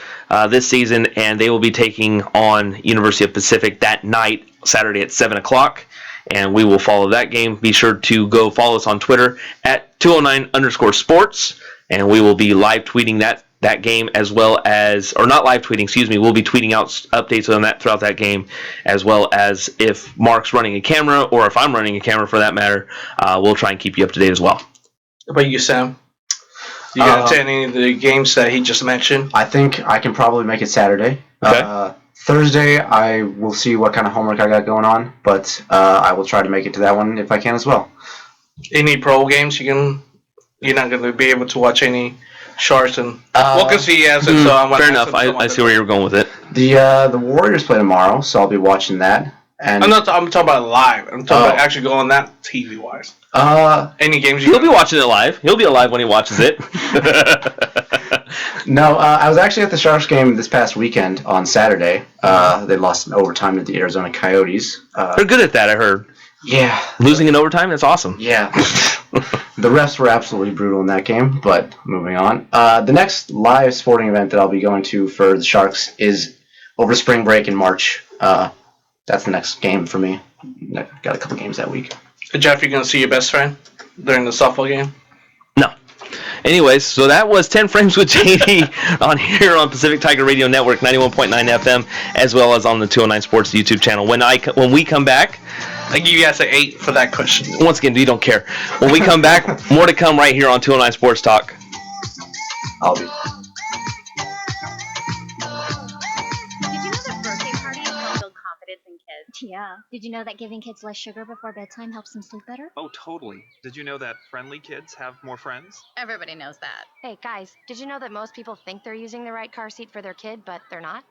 this season, and they will be taking on University of Pacific that night, Saturday at 7 o'clock. And we will follow that game. Be sure to go follow us on Twitter at 209_sports, and we will be live tweeting that game as well as, or not live tweeting, excuse me, we'll be tweeting out updates on that throughout that game, as well as if Mark's running a camera, or if I'm running a camera for that matter, we'll try and keep you up to date as well. How about you, Sam? You got to any of the games that he just mentioned? I think I can probably make it Saturday. Okay. Thursday, I will see what kind of homework I got going on, but I will try to make it to that one if I can as well. Any pro games you're not going to be able to watch any Sharks and because he has it. So I'm fair enough. I see where you're going with it. The Warriors play tomorrow, so I'll be watching that. And I'm talking about live. I'm talking about actually going that TV wise. Any games He'll be watching it live. He'll be alive when he watches it. No, I was actually at the Sharks game this past weekend on Saturday. They lost in overtime to the Arizona Coyotes. They're good at that, I heard. Yeah. Losing in overtime, that's awesome. Yeah. The refs were absolutely brutal in that game, but moving on. The next live sporting event that I'll be going to for the Sharks is over spring break in March. That's the next game for me. Got a couple games that week. Jeff, you going to see your best friend during the softball game? No. Anyways, so that was 10 Frames with JD on here on Pacific Tiger Radio Network, 91.9 FM, as well as on the 209 Sports YouTube channel. When we come back, I give you guys an 8 for that question. Once again, we don't care. When we come back, more to come right here on 209 Sports Talk. I'll be. Yeah. Did you know that giving kids less sugar before bedtime helps them sleep better? Oh, totally. Did you know that friendly kids have more friends? Everybody knows that. Hey, guys, did you know that most people think they're using the right car seat for their kid, but they're not?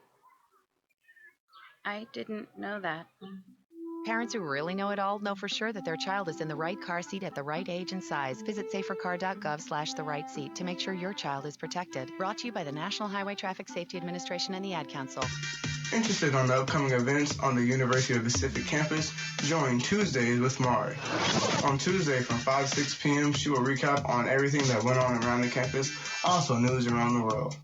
I didn't know that. Parents who really know it all know for sure that their child is in the right car seat at the right age and size. Visit safercar.gov/the-right-seat to make sure your child is protected. Brought to you by the National Highway Traffic Safety Administration and the Ad Council. Interested on the upcoming events on the University of Pacific campus? Join Tuesdays with Mari. On Tuesday from 5 to 6 p.m., she will recap on everything that went on around the campus, also news around the world.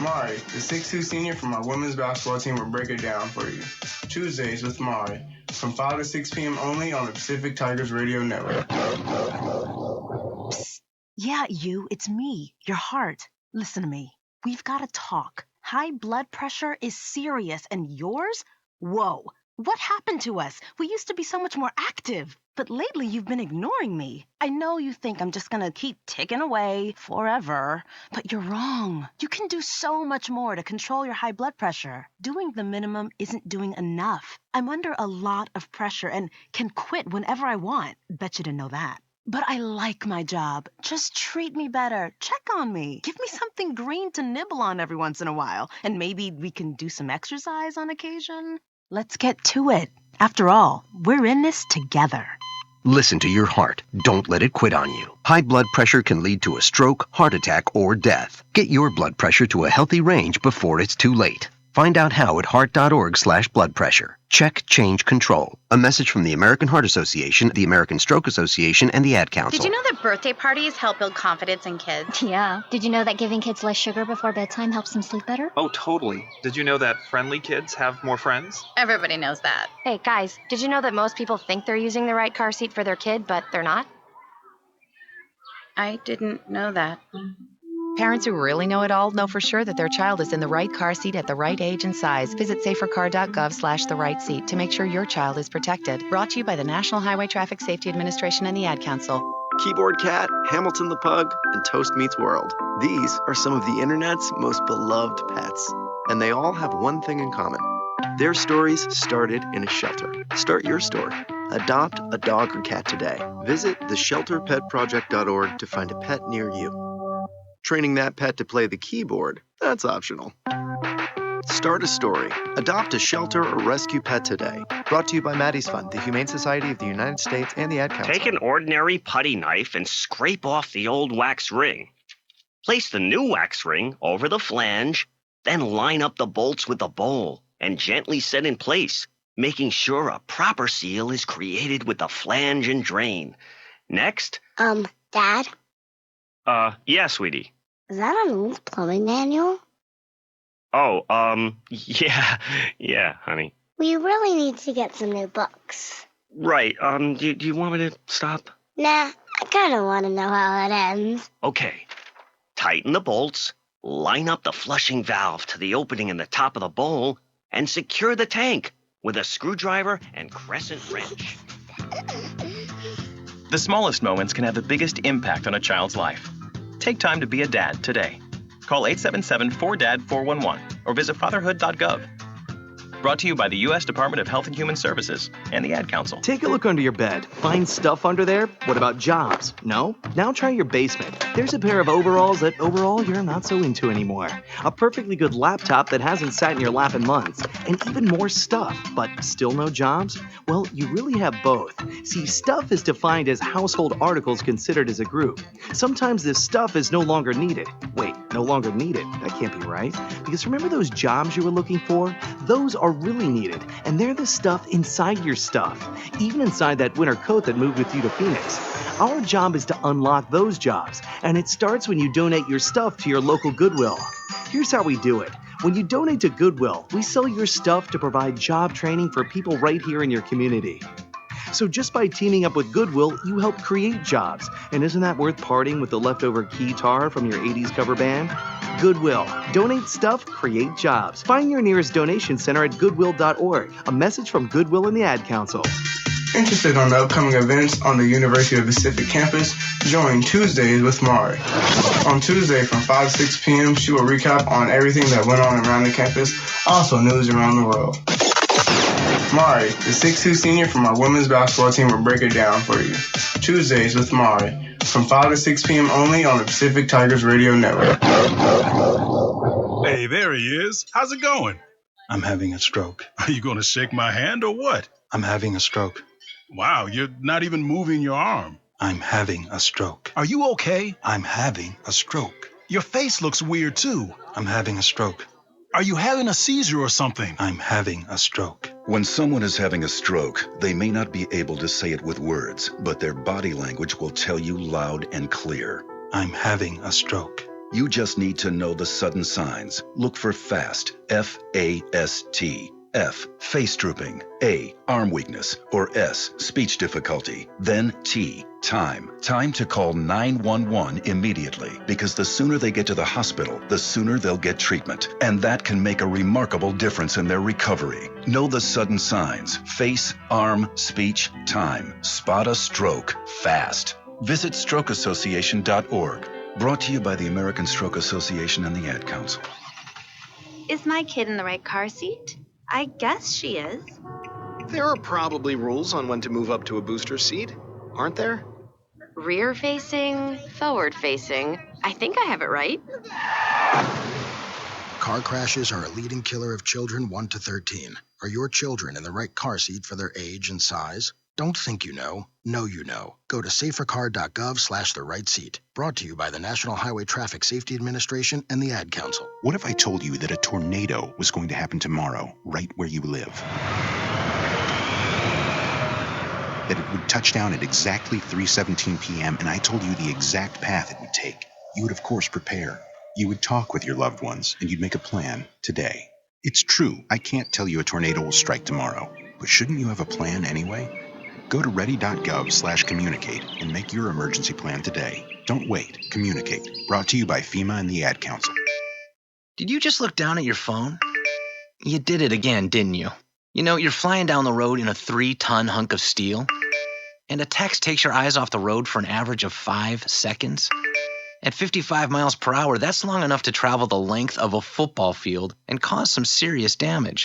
Mari, the 6'2 senior from our women's basketball team, will break it down for you. Tuesdays with Mari, from 5 to 6 p.m. only on the Pacific Tigers Radio Network. Psst. Yeah, it's me, your heart. Listen to me. We've got to talk. High blood pressure is serious, and yours? Whoa. What happened to us? We used to be so much more active. But lately, you've been ignoring me. I know you think I'm just gonna keep ticking away forever, but you're wrong. You can do so much more to control your high blood pressure. Doing the minimum isn't doing enough. I'm under a lot of pressure and can quit whenever I want. Bet you didn't know that. But I like my job. Just treat me better. Check on me. Give me something green to nibble on every once in a while. And maybe we can do some exercise on occasion. Let's get to it. After all, we're in this together. Listen to your heart. Don't let it quit on you. High blood pressure can lead to a stroke, heart attack, or death. Get your blood pressure to a healthy range before it's too late. Find out how at heart.org/blood pressure. Check, change, control. A message from the American Heart Association, the American Stroke Association, and the Ad Council. Did you know that birthday parties help build confidence in kids? Yeah. Did you know that giving kids less sugar before bedtime helps them sleep better? Oh, totally. Did you know that friendly kids have more friends? Everybody knows that. Hey, guys, did you know that most people think they're using the right car seat for their kid, but they're not? I didn't know that. Parents who really know it all know for sure that their child is in the right car seat at the right age and size. Visit safercar.gov/the-right-seat to make sure your child is protected. Brought to you by the National Highway Traffic Safety Administration and the Ad Council. Keyboard Cat, Hamilton the Pug, and Toast Meets World. These are some of the internet's most beloved pets, and they all have one thing in common. Their stories started in a shelter. Start your story. Adopt a dog or cat today. Visit theshelterpetproject.org to find a pet near you. Training that pet to play the keyboard, that's optional. Start a story. Adopt a shelter or rescue pet today. Brought to you by Maddie's Fund, the Humane Society of the United States, and the Ad Council. Take an ordinary putty knife and scrape off the old wax ring. Place the new wax ring over the flange, then line up the bolts with the bowl and gently set in place, making sure a proper seal is created with the flange and drain. Next. Dad? Yeah, sweetie. Is that an old plumbing manual? Oh, yeah, honey. We really need to get some new books. Right, do you want me to stop? Nah, I kind of want to know how it ends. Okay. Tighten the bolts, line up the flushing valve to the opening in the top of the bowl, and secure the tank with a screwdriver and crescent wrench. The smallest moments can have the biggest impact on a child's life. Take time to be a dad today. Call 877-4DAD-411 or visit fatherhood.gov. Brought to you by the U.S. Department of Health and Human Services and the Ad Council. Take a look under your bed. Find stuff under there? What about jobs? No? Now try your basement. There's a pair of overalls that overall you're not so into anymore. A perfectly good laptop that hasn't sat in your lap in months. And even more stuff, but still no jobs? Well, you really have both. See, stuff is defined as household articles considered as a group. Sometimes this stuff is no longer needed. Wait, no longer needed? That can't be right. Because remember those jobs you were looking for? Those are really needed, and they're the stuff inside your stuff, even inside that winter coat that moved with you to Phoenix. Our job is to unlock those jobs, and it starts when you donate your stuff to your local Goodwill. Here's how we do it. When you donate to Goodwill, we sell your stuff to provide job training for people right here in your community. So just by teaming up with Goodwill, you help create jobs. And isn't that worth parting with the leftover keytar from your 80s cover band? Goodwill. Donate stuff, create jobs. Find your nearest donation center at goodwill.org. A message from Goodwill and the Ad Council. Interested on the upcoming events on the University of Pacific campus? Join Tuesdays with Mari. On Tuesday from 5 to 6 p.m., she will recap on everything that went on around the campus, also news around the world. Mari, the 6'2" senior from our women's basketball team, will break it down for you. Tuesdays with Mari, from 5 to 6 p.m. only on the Pacific Tigers Radio Network. Hey, there he is. How's it going? I'm having a stroke. Are you going to shake my hand or what? I'm having a stroke. Wow, you're not even moving your arm. I'm having a stroke. Are you okay? I'm having a stroke. Your face looks weird too. I'm having a stroke. Are you having a seizure or something? I'm having a stroke. When someone is having a stroke, they may not be able to say it with words, but their body language will tell you loud and clear. I'm having a stroke. You just need to know the sudden signs. Look for FAST, F-A-S-T. F, face drooping. A, arm weakness. Or S, speech difficulty. Then T, time. Time to call 911 immediately, because the sooner they get to the hospital, the sooner they'll get treatment. And that can make a remarkable difference in their recovery. Know the sudden signs. Face, arm, speech, time. Spot a stroke fast. Visit strokeassociation.org. Brought to you by the American Stroke Association and the Ad Council. Is my kid in the right car seat? I guess she is. There are probably rules on when to move up to a booster seat, aren't there? Rear facing, forward facing. I think I have it right. Car crashes are a leading killer of children 1 to 13. Are your children in the right car seat for their age and size? Don't think you know you know. Go to safercar.gov/the-right-seat. Brought to you by the National Highway Traffic Safety Administration and the Ad Council. What if I told you that a tornado was going to happen tomorrow, right where you live? That it would touch down at exactly 3:17 p.m., and I told you the exact path it would take. You would, of course, prepare. You would talk with your loved ones, and you'd make a plan today. It's true, I can't tell you a tornado will strike tomorrow, but shouldn't you have a plan anyway? Go to ready.gov/communicate and make your emergency plan today. Don't wait. Communicate. Brought to you by FEMA and the Ad Council. Did you just look down at your phone? You did it again, didn't you? You know, you're flying down the road in a 3-ton hunk of steel, and a text takes your eyes off the road for an average of 5 seconds. At 55 miles per hour, that's long enough to travel the length of a football field and cause some serious damage.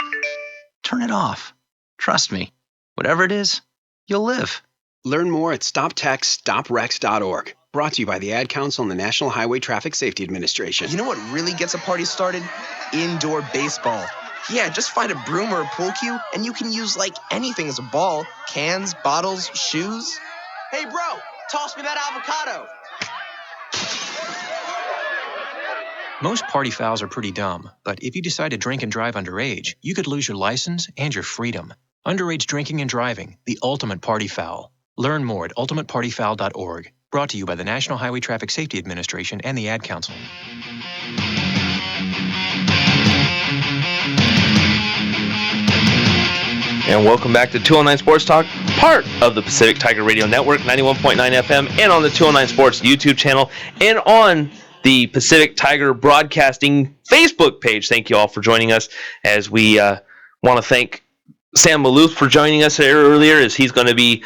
Turn it off. Trust me, whatever it is, you'll live. Learn more at StopTextStopWrecks.org. Brought to you by the Ad Council and the National Highway Traffic Safety Administration. You know what really gets a party started? Indoor baseball. Yeah, just find a broom or a pool cue, and you can use like anything as a ball. Cans, bottles, shoes. Hey bro, toss me that avocado. Most party fouls are pretty dumb, but if you decide to drink and drive underage, you could lose your license and your freedom. Underage drinking and driving, the ultimate party foul. Learn more at ultimatepartyfoul.org. Brought to you by the National Highway Traffic Safety Administration and the Ad Council. And welcome back to 209 Sports Talk, part of the Pacific Tiger Radio Network, 91.9 FM, and on the 209 Sports YouTube channel, and on the Pacific Tiger Broadcasting Facebook page. Thank you all for joining us, as we want to thank Sam Maloof for joining us earlier, as he's going to be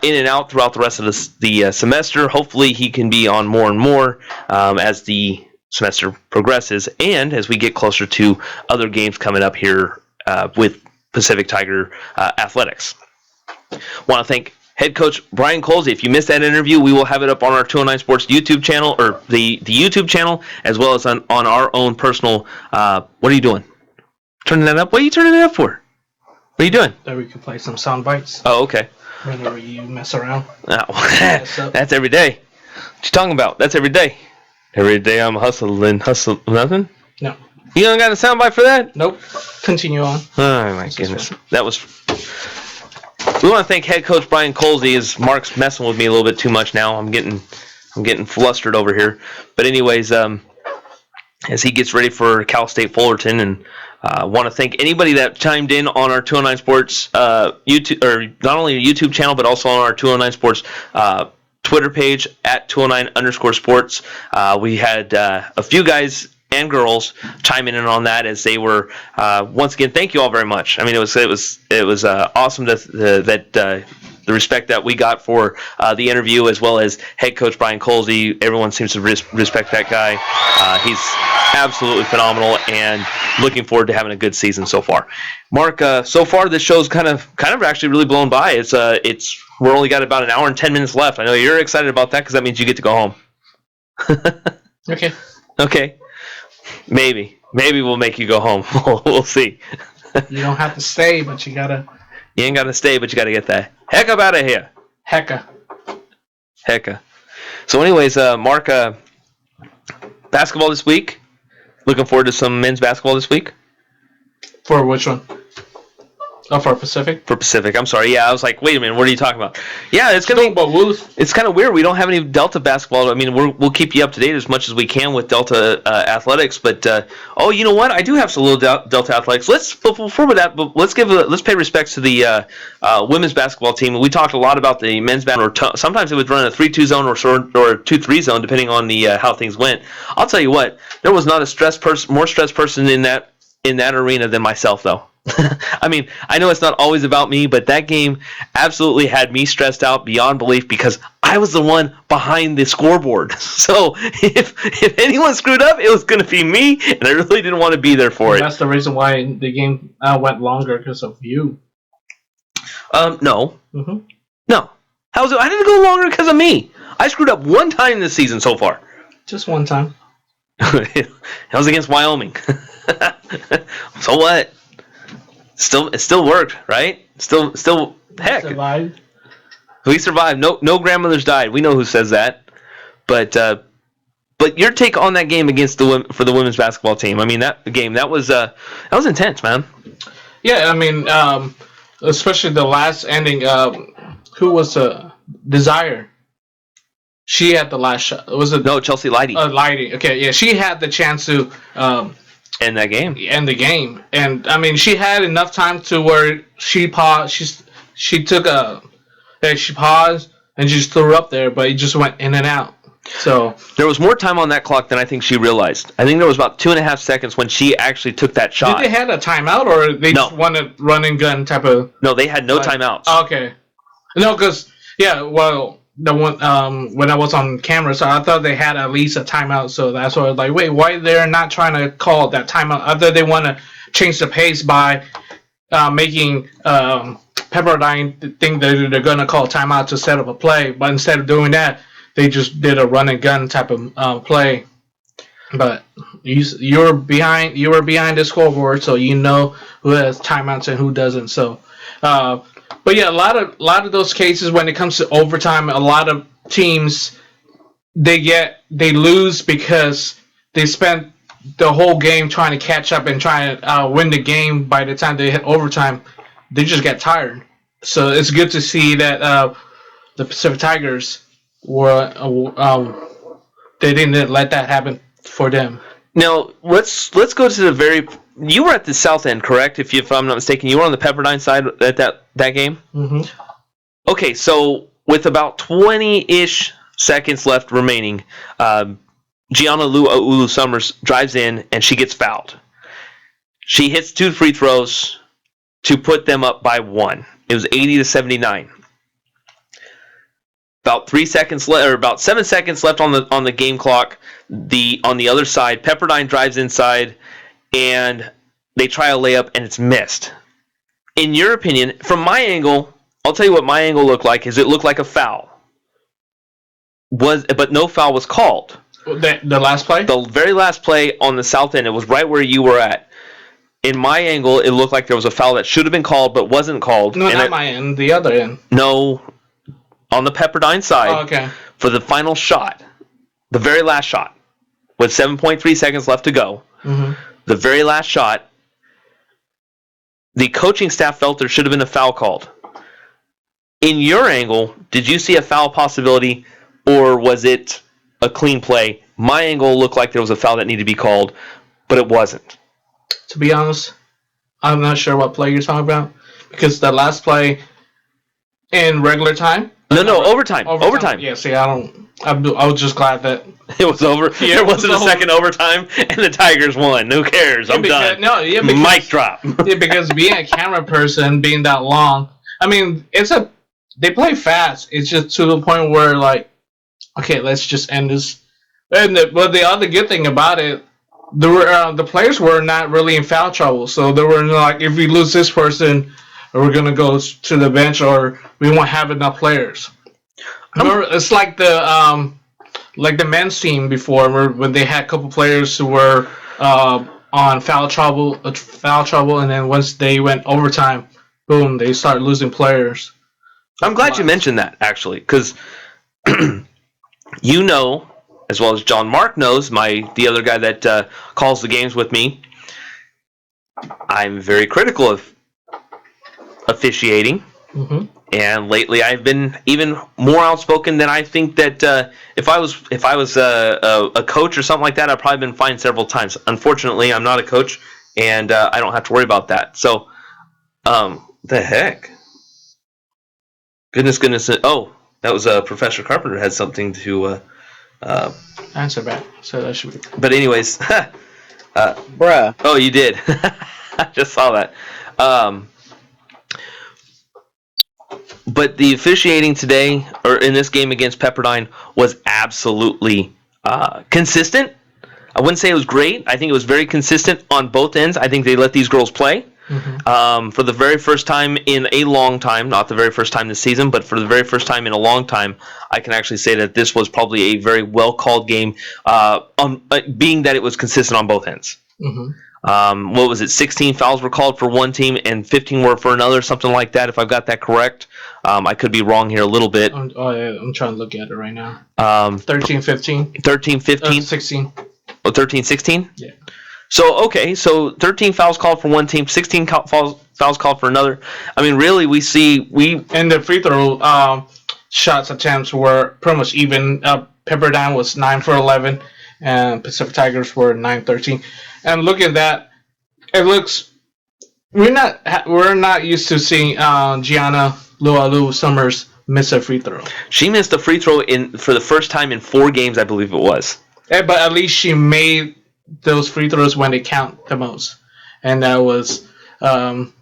in and out throughout the rest of the semester. Hopefully he can be on more and more as the semester progresses, and as we get closer to other games coming up here with Pacific Tiger Athletics. Want to thank head coach Brian Colsey. If you missed that interview, we will have it up on our 209 Sports YouTube channel, or the YouTube channel, as well as on our own personal. What are you doing? Turning that up? What are you turning it up for? What are you doing? That we can play some sound bites. Oh, okay. Whenever you mess around. Oh, that's every day. What you talking about? That's every day. Every day I'm hustling. Nothing? No. You don't got a soundbite for that? Nope. Continue on. Oh my goodness. That was. We want to thank head coach Brian Colsey. As Mark's messing with me a little bit too much now. I'm getting flustered over here. But anyways, as he gets ready for Cal State Fullerton, and want to thank anybody that chimed in on our 209 Sports YouTube, or not only a YouTube channel, but also on our 209 Sports Twitter page at 209_sports. We had a few guys and girls chiming in on that, as they were once again. Thank you all very much. I mean, it was awesome that the respect that we got for the interview, as well as head coach Brian Colsey. Everyone seems to respect that guy. He's absolutely phenomenal, and looking forward to having a good season so far. Mark, so far this show's kind of actually really blown by. We're only got about an hour and 10 minutes left. I know you're excited about that because that means you get to go home. Okay. Okay. Maybe we'll make you go home. We'll see. You don't have to stay, but you gotta. You ain't gotta stay, but you gotta get the heck up out of here. Hecka. So, anyways, Mark, basketball this week. Looking forward to some men's basketball this week. For which one? Oh, for Pacific? For Pacific. I'm sorry. Yeah, I was like, wait a minute. What are you talking about? Yeah, it's gonna be. It's kind of weird. We don't have any Delta basketball. I mean, we'll keep you up to date as much as we can with Delta athletics. But you know what? I do have some little Delta athletics. Before that, let's pay respects to the women's basketball team. We talked a lot about the men's basketball. Sometimes it would run a 3-2 zone or a 2-3 zone, depending on the how things went. I'll tell you what. There was not a more stressed person in that arena than myself, though. I mean, I know it's not always about me, but that game absolutely had me stressed out beyond belief because I was the one behind the scoreboard. So if anyone screwed up, it was going to be me, and I really didn't want to be there for it. That's the reason why the game went longer, because of you. No. Mm-hmm. No. I didn't go longer because of me. I screwed up one time this season so far. Just one time. That was against Wyoming. So what? It still worked, right? Still, heck. Survived. We survived. No grandmothers died. We know who says that. But your take on that game against for the women's basketball team. I mean, that game that was intense, man. Yeah, I mean, especially the last ending. Who was Desire? She had the last shot. Was it? No, Chelsea Leidy. Leidy. Okay, yeah, she had the chance to. End that game. End the game, and I mean, she had enough time to where she paused. She paused and just threw up there, but it just went in and out. So there was more time on that clock than I think she realized. I think there was about 2.5 seconds when she actually took that shot. Did they have a timeout, or they just wanted run and gun type of? No, they had no timeouts. Okay, no, because the one when I was on camera, so I thought they had at least a timeout. So that's why I was like, wait, why they're not trying to call that timeout? Other they want to change the pace by making Pepperdine think that they're going to call timeout to set up a play, but instead of doing that, they just did a run and gun type of play. But you were behind the scoreboard, so you know who has timeouts and who doesn't. So. But yeah, a lot of those cases when it comes to overtime, a lot of teams they lose because they spent the whole game trying to catch up and trying to win the game. By the time they hit overtime, they just get tired. So it's good to see that the Pacific Tigers were they didn't let that happen for them. Now let's go to the very. You were at the south end, correct? If I'm not mistaken, you were on the Pepperdine side at that game. Mm-hmm. Okay, so with about 20-ish seconds left remaining, Gianna Ulu Summers drives in and she gets fouled. She hits 2 free throws to put them up by 1. It was 80-79. About 3 seconds left, or about 7 seconds left on the game clock. On the other side, Pepperdine drives inside. And they try a layup, and it's missed. in your opinion, from my angle, I'll tell you what my angle looked like. Is it looked like a foul? But no foul was called. The last play? The very last play on the south end. It was right where you were at. In my angle, it looked like there was a foul that should have been called but wasn't called. No, not my end. The other end. No, on the Pepperdine side. Oh, okay. For the final shot, the very last shot, with 7.3 seconds left to go, the very last shot, the coaching staff felt there should have been a foul called. In your angle, did you see a foul possibility, or was it a clean play? My angle looked like there was a foul that needed to be called, but it wasn't. To be honest, I'm not sure what play you're talking about, because the last play in regular time. No, overtime. Overtime. Yeah, see, I was just glad that it was over. Yeah, there wasn't a second overtime, and the Tigers won. Who cares? I'm done. Mic drop. Yeah, because being a camera person, being that long, I mean, they play fast. It's just to the point where, like, okay, let's just end this. But the other good thing about it, the players were not really in foul trouble. So they were like, if we lose this person, we're gonna go to the bench, or we won't have enough players. Remember, it's like the men's team before, when they had a couple players who were on foul trouble, and then once they went overtime, boom, they start losing players. I'm glad you mentioned that, actually, because you know, as well as John Mark knows, the other guy that calls the games with me, I'm very critical of officiating. And lately, I've been even more outspoken than I think that if I was a coach or something like that, I've probably been fined several times. Unfortunately, I'm not a coach, and I don't have to worry about that. So, the heck? Goodness. Oh, that was Professor Carpenter had something to answer back. So that should be. But anyways, bruh. Oh, you did. I just saw that. But the officiating today, or in this game against Pepperdine, was absolutely consistent. I wouldn't say it was great. I think it was very consistent on both ends. I think they let these girls play. For the very first time in a long time, not the very first time this season, but for the very first time in a long time, I can actually say that this was probably a very well-called game, being that it was consistent on both ends. What was it? 16 fouls were called for one team and 15 were for another, something like that, if I've got that correct. I could be wrong here a little bit. I'm trying to look at it right now. 13, 15. 13, 15? 16. Oh, 13, 16? Yeah. So 13 fouls called for one team, 16 fouls called for another. I mean, really, and the free throw shots attempts were pretty much even. Pepperdine was 9 for 11, and Pacific Tigers were 9-13. And look at that, it looks we're not used to seeing Gianna Lualu Summers miss a free throw. She missed a free throw for the first time in 4 games, I believe it was. Yeah, but at least she made those free throws when they count the most, and that was on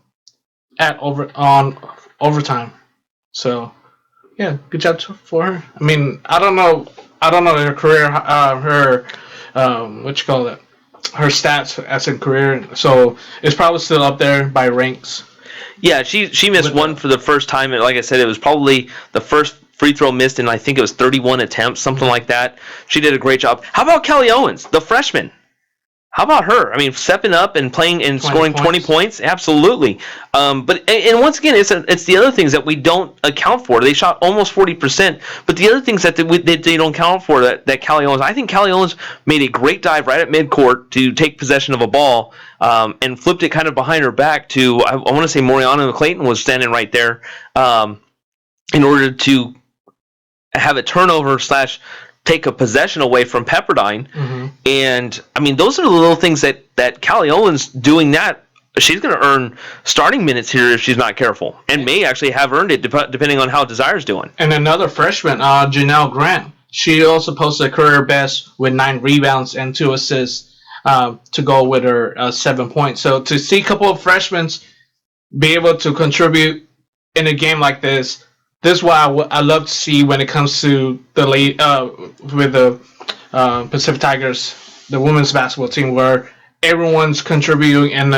overtime. So yeah, good job for her. I mean, I don't know her career, what you call it, her stats as a career. So it's probably still up there by ranks. Yeah, she missed one for the first time, and like I said, it was probably the first free throw missed in, I think it was 31 attempts, something like that. She did a great job. How about Kelly Owens, the freshman? How about her? I mean, stepping up and playing and scoring 20 points, absolutely. But once again, it's the other things that we don't account for. They shot almost 40%, but the other things that they don't account for that Kelly Owens. I think Kelly Owens made a great dive right at midcourt to take possession of a ball and flipped it kind of behind her back to I want to say Moriana Clayton was standing right there in order to have a turnover / take a possession away from Pepperdine. And I mean, those are the little things that Callie Owens doing that. She's going to earn starting minutes here if she's not careful, and may actually have earned it depending on how Desire's doing. And another freshman, Janelle Grant, she also posted a career best with 9 rebounds and 2 assists to go with her 7 points. So to see a couple of freshmen be able to contribute in a game like this is what I love to see when it comes to the with the Pacific Tigers, the women's basketball team, where everyone's contributing in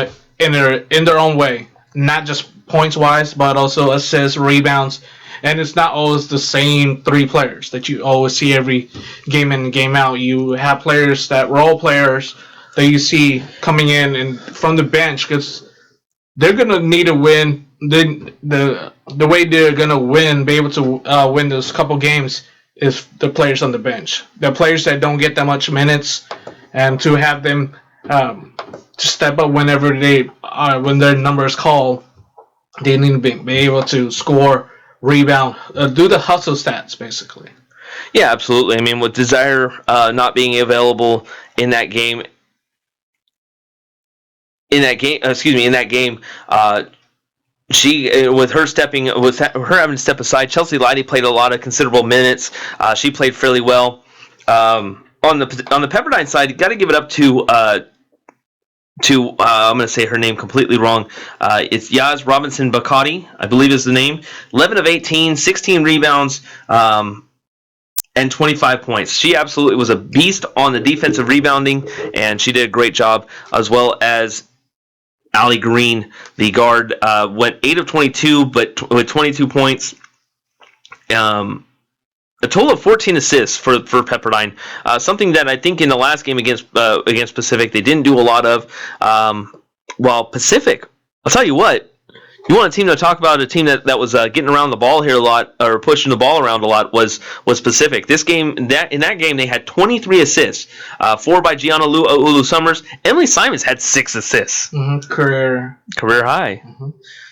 their own way, not just points wise, but also assists, rebounds, and it's not always the same three players that you always see every game in and game out. You have players that role players that you see coming in and from the bench because they're gonna need to win. The way they're gonna win, be able to win those couple games is the players on the bench, the players that don't get that much minutes, and to have them to step up whenever when their number is called. They need to be able to score, rebound, do the hustle stats basically. Yeah, absolutely. I mean, with Desire not being available in that game, she with her having to step aside. Chelsea Lighty played a lot of considerable minutes. She played fairly well. On the Pepperdine side, you got to give it up to I'm going to say her name completely wrong. It's Yaz Robinson Bakati, I believe is the name. 11 of 18, 16 rebounds, and 25 points. She absolutely was a beast on the defensive rebounding, and she did a great job, as well as Allie Green, the guard, went 8 of 22, but with 22 points. A total of 14 assists for Pepperdine. Something that I think in the last game against Pacific they didn't do a lot of. While Pacific, I'll tell you what, you want a team to talk about, a team that was getting around the ball here a lot, or pushing the ball around a lot, was Pacific. This game, in that game, they had 23 assists, 4 by Gianna Ulu Summers. Emily Simons had 6 assists. Mm-hmm. Career high. Mm-hmm.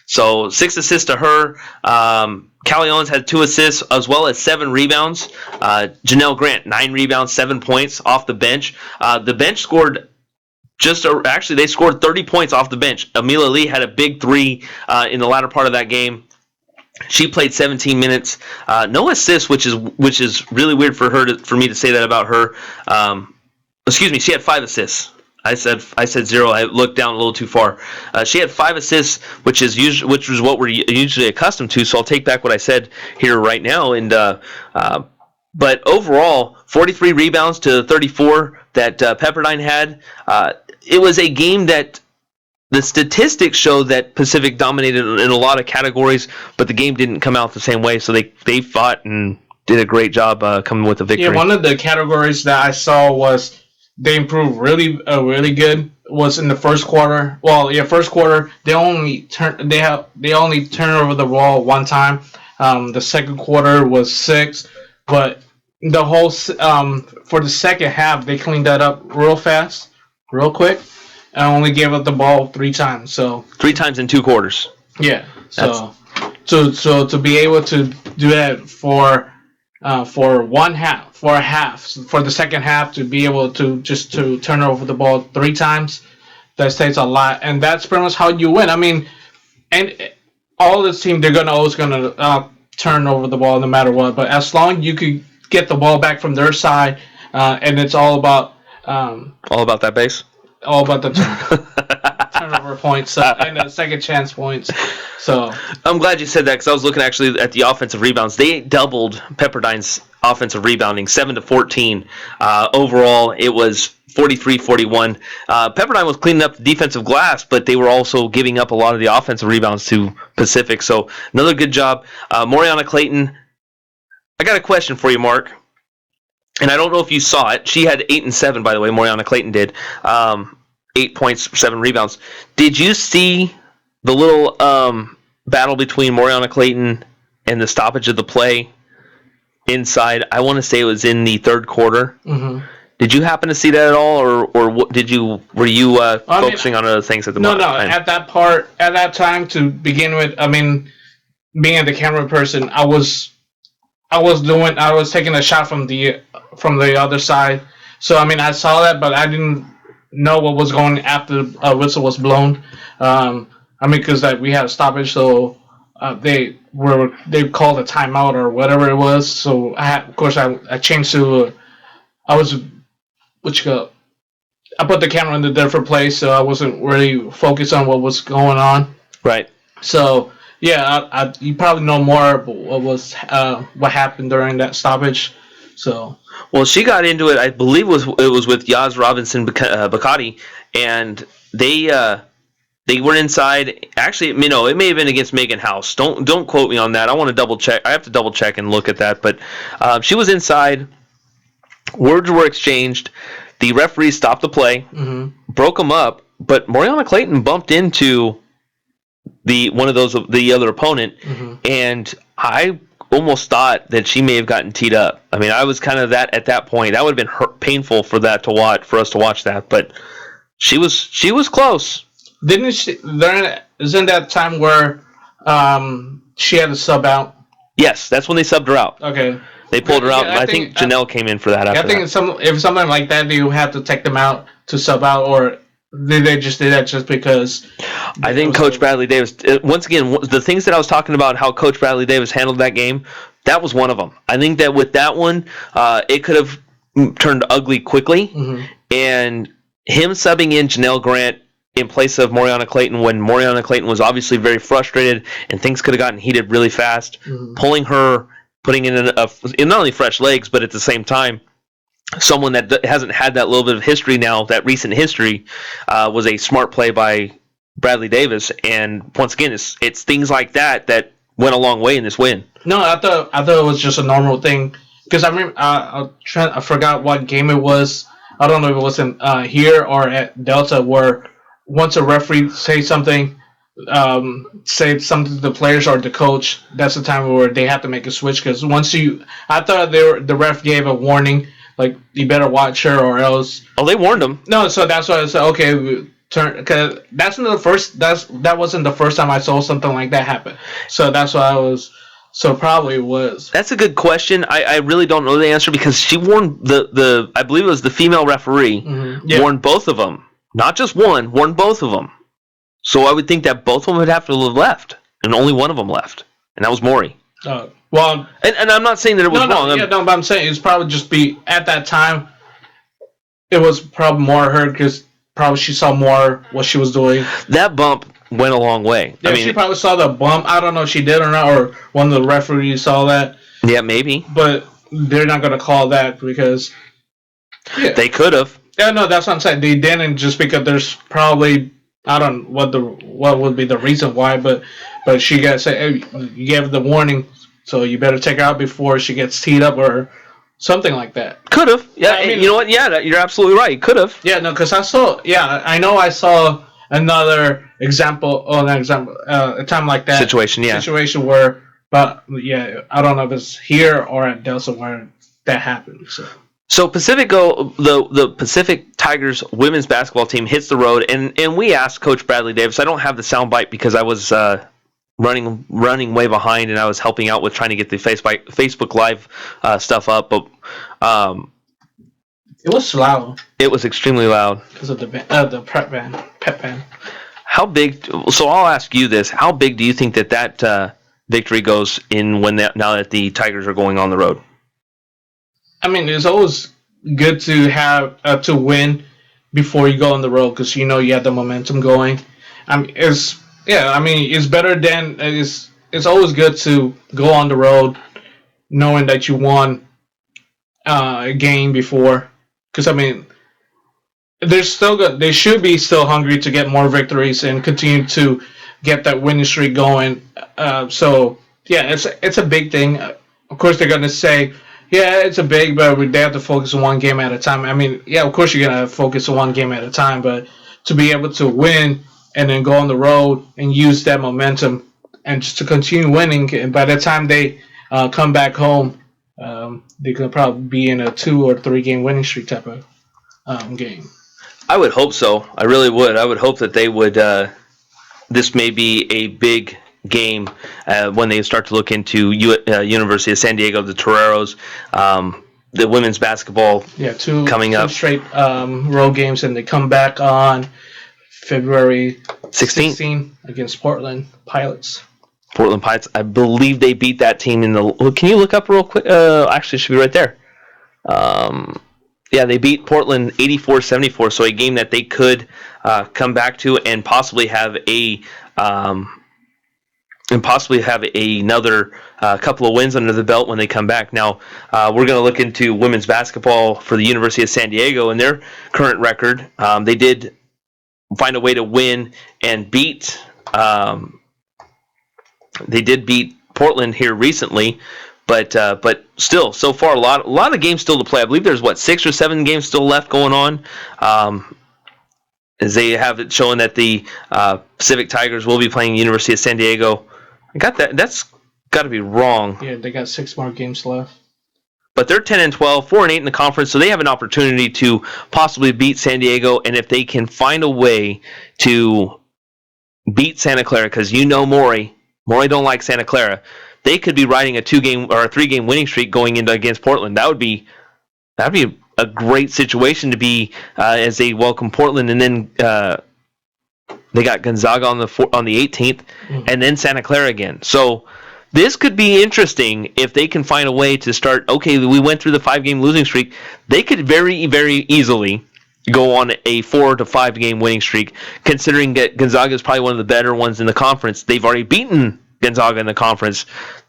So 6 assists to her. Callie Owens had 2 assists as well as 7 rebounds. Janelle Grant, 9 rebounds, 7 points off the bench. The bench scored they scored 30 points off the bench. Amelia Lee had a big 3 in the latter part of that game. She played 17 minutes. No assists, which is really weird for me to say that about her. Excuse me, she had 5 assists. I said 0. I looked down a little too far. She had 5 assists, which is what we're usually accustomed to. So I'll take back what I said here right now. And but overall, 43 rebounds to 34 that Pepperdine had. It was a game that the statistics show that Pacific dominated in a lot of categories, but the game didn't come out the same way. So they fought and did a great job coming with a victory. Yeah, one of the categories that I saw was they improved really good was in the first quarter. Well, yeah, first quarter they only turned over the ball one time. The second quarter was 6, but the whole for the second half they cleaned that up real fast, real quick, and only gave up the ball 3 times. So 3 times in 2 quarters. Yeah. So to be able to do that for the second half, to be able to just to turn over the ball 3 times, that takes a lot, and that's pretty much how you win. I mean, and all this team, they're always gonna turn over the ball no matter what. But as long as you could get the ball back from their side, and it's all about that base, all about the turnover points and the second chance points. So I'm glad you said that, because I was looking actually at the offensive rebounds. They doubled Pepperdine's offensive rebounding, 7 to 14. Overall, it was 43-41. Pepperdine was cleaning up the defensive glass, but they were also giving up a lot of the offensive rebounds to Pacific. So another good job. Moriana Clayton, I got a question for you, Mark. And I don't know if you saw it. She had 8 and 7, by the way. Moriana Clayton did. 8 points, 7 rebounds. Did you see the little battle between Moriana Clayton and the stoppage of the play inside? I want to say it was in the third quarter. Mm-hmm. Did you happen to see that at all, or were you focusing on other things at the moment? No. At that time, to begin with, I mean, being the camera person, I was taking a shot from the other side. So I mean, I saw that, but I didn't know what was going after a whistle was blown. I mean, because we had a stoppage, so they called a timeout or whatever it was. So I changed to I put the camera in a different place, so I wasn't really focused on what was going on. Right. So yeah, you probably know more about what happened during that stoppage. So. Well, she got into it. I believe it was with Yaz Robinson Bakati, and they They were inside. Actually, it may have been against Megan House. Don't quote me on that. I want to double check. I have to double check and look at that. But she was inside. Words were exchanged. The referee stopped the play, broke them up. But Moriana Clayton bumped into the other opponent, and I almost thought that she may have gotten teed up. I mean, I was kind of at that point. That would have been painful for us to watch that. But she was close. Didn't she? Isn't that time where she had to sub out? Yes, that's when they subbed her out. Okay. They pulled her out. I think Janelle came in for that. I think if something like that, do you have to take them out to sub out, or did they just do that just because? I think Coach Bradley Davis. Once again, the things that I was talking about, how Coach Bradley Davis handled that game, that was one of them. I think that with that one, it could have turned ugly quickly, and him subbing in Janelle Grant in place of Moriana Clayton when Moriana Clayton was obviously very frustrated and things could have gotten heated really fast. Pulling her, putting in not only fresh legs, but at the same time, someone that hasn't had that little bit of history now, that recent history, was a smart play by Bradley Davis. And once again, it's things like that went a long way in this win. No, I thought it was just a normal thing because I remember I forgot what game it was. I don't know if it was in here or at Delta where once a referee says something to the players or the coach, that's the time where they have to make a switch. Because I thought the ref gave a warning, like you better watch her or else. Oh, they warned them. No, so that's why I said okay, turn because that wasn't the first time I saw something like that happen. So that's why I was. So probably was. That's a good question. I really don't know the answer because she warned the I believe it was the female referee warned both of them. Not just one, warned both of them. So I would think that both of them would have to have left, and only one of them left, and that was Maury. Well, and I'm not saying that it was wrong. But I'm saying it's probably just at that time. It was probably more her because probably she saw more what she was doing. That bump went a long way. Yeah, she probably saw the bump. I don't know if she did or not, or one of the referees saw that. Yeah, maybe. But they're not going to call that because they could have. Yeah, no, that's what I'm saying. They didn't just because there's probably I don't know what would be the reason why, but she got to say hey, you gave the warning, so you better take her out before she gets teed up or something like that. Could have. Yeah, I mean, you know what? Yeah, you're absolutely right. Could have. Yeah, no, because I saw. Yeah, I know I saw another example. A time like that situation where, but yeah, I don't know if it's here or at Delta where that happened. So the Pacific Tigers women's basketball team hits the road, and we asked Coach Bradley Davis. I don't have the soundbite because I was running way behind, and I was helping out with trying to get the Facebook Live stuff up. But it was loud. It was extremely loud because of the pep band. How big? So I'll ask you this: how big do you think that victory goes in now that the Tigers are going on the road? I mean, it's always good to have to win before you go on the road because you have the momentum going. I mean, it's better than it's always good to go on the road knowing that you won a game before. Because I mean, they're still good. They should be still hungry to get more victories and continue to get that winning streak going. So yeah, it's a big thing. Of course, they're gonna say. Yeah, it's a big, but they have to focus on one game at a time. I mean, yeah, of course you're going to focus on one game at a time, but to be able to win and then go on the road and use that momentum and just to continue winning, and by the time they come back home, they could probably be in a 2 or 3 game winning streak type of game. I would hope so. I really would. I would hope that they would. This may be a big game when they start to look into University of San Diego, the Toreros, the women's basketball. Yeah, two up. Straight road games, and they come back on February 16 against Portland Pilots. Portland Pilots. I believe they beat that team in the. Can you look up real quick? Actually, it should be right there. Yeah, they beat Portland 84-74. So a game that they could come back to and possibly have another couple of wins under the belt when they come back. Now, we're going to look into women's basketball for the University of San Diego and their current record. They did find a way to win and beat. They did beat Portland here recently, but still, so far a lot of games still to play. I believe there's 6 or 7 games still left going on. As they have it showing that the Pacific Tigers will be playing University of San Diego. I got that. That's got to be wrong. Yeah, they got 6 more games left. But they're 10-12, 4-8 in the conference, so they have an opportunity to possibly beat San Diego. And if they can find a way to beat Santa Clara, because Maury don't like Santa Clara, they could be riding a 2-game or a 3-game winning streak going into against Portland. That'd be a great situation to be as they welcome Portland, and then they got Gonzaga on the 18th, and then Santa Clara again. So this could be interesting if they can find a way to start. Okay, we went through the 5-game losing streak. They could very, very easily go on a 4 to 5 game winning streak, considering that Gonzaga is probably one of the better ones in the conference. They've already beaten Gonzaga in the conference.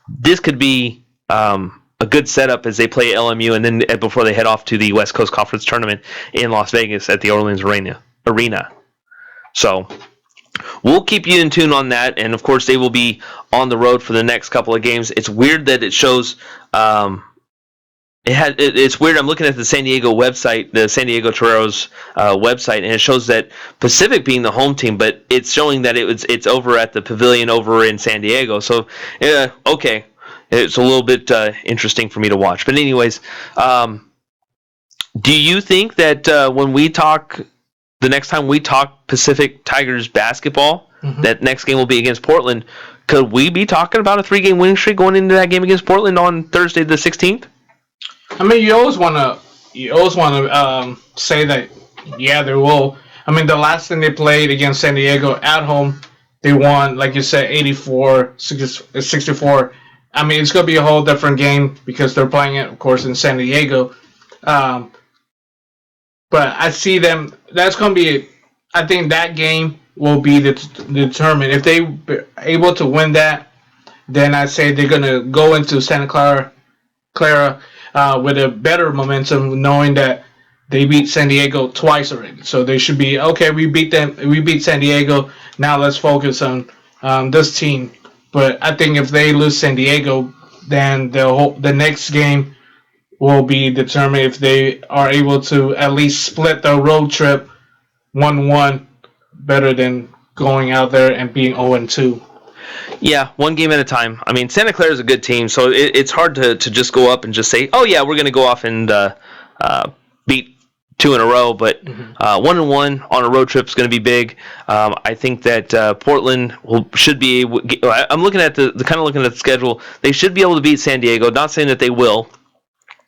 This could be a good setup as they play LMU, and then before they head off to the West Coast Conference Tournament in Las Vegas at the Orleans Arena. So we'll keep you in tune on that, and of course they will be on the road for the next couple of games. It's weird that it shows. It's weird. I'm looking at the San Diego website, the San Diego Toreros website, and it shows that Pacific being the home team, but it's showing that it's over at the Pavilion over in San Diego. So okay. It's a little bit interesting for me to watch. But anyways, do you think that when we talk, the next time we talk Pacific Tigers basketball, that next game will be against Portland, could we be talking about a 3-game winning streak going into that game against Portland on Thursday the 16th? I mean, you always want to say that, yeah, they will. I mean, the last thing they played against San Diego at home, they won, like you said, 64. I mean, it's going to be a whole different game because they're playing it, of course, in San Diego. But I see them. That's going to be. I think that game will be determined. If they able to win that, then I say they're going to go into Santa Clara with a better momentum, knowing that they beat San Diego twice already. So they should be okay. We beat them. We beat San Diego. Now let's focus on this team. But I think if they lose San Diego, then the next game will be determined if they are able to at least split the road trip 1-1 better than going out there and being 0-2. Yeah, one game at a time. I mean, Santa Clara is a good team, so it's hard to just go up and just say, oh, yeah, we're going to go off and beat 2 in a row, but 1-1 on a road trip is going to be big. I think that Portland should be able. I'm looking at the schedule. They should be able to beat San Diego. Not saying that they will,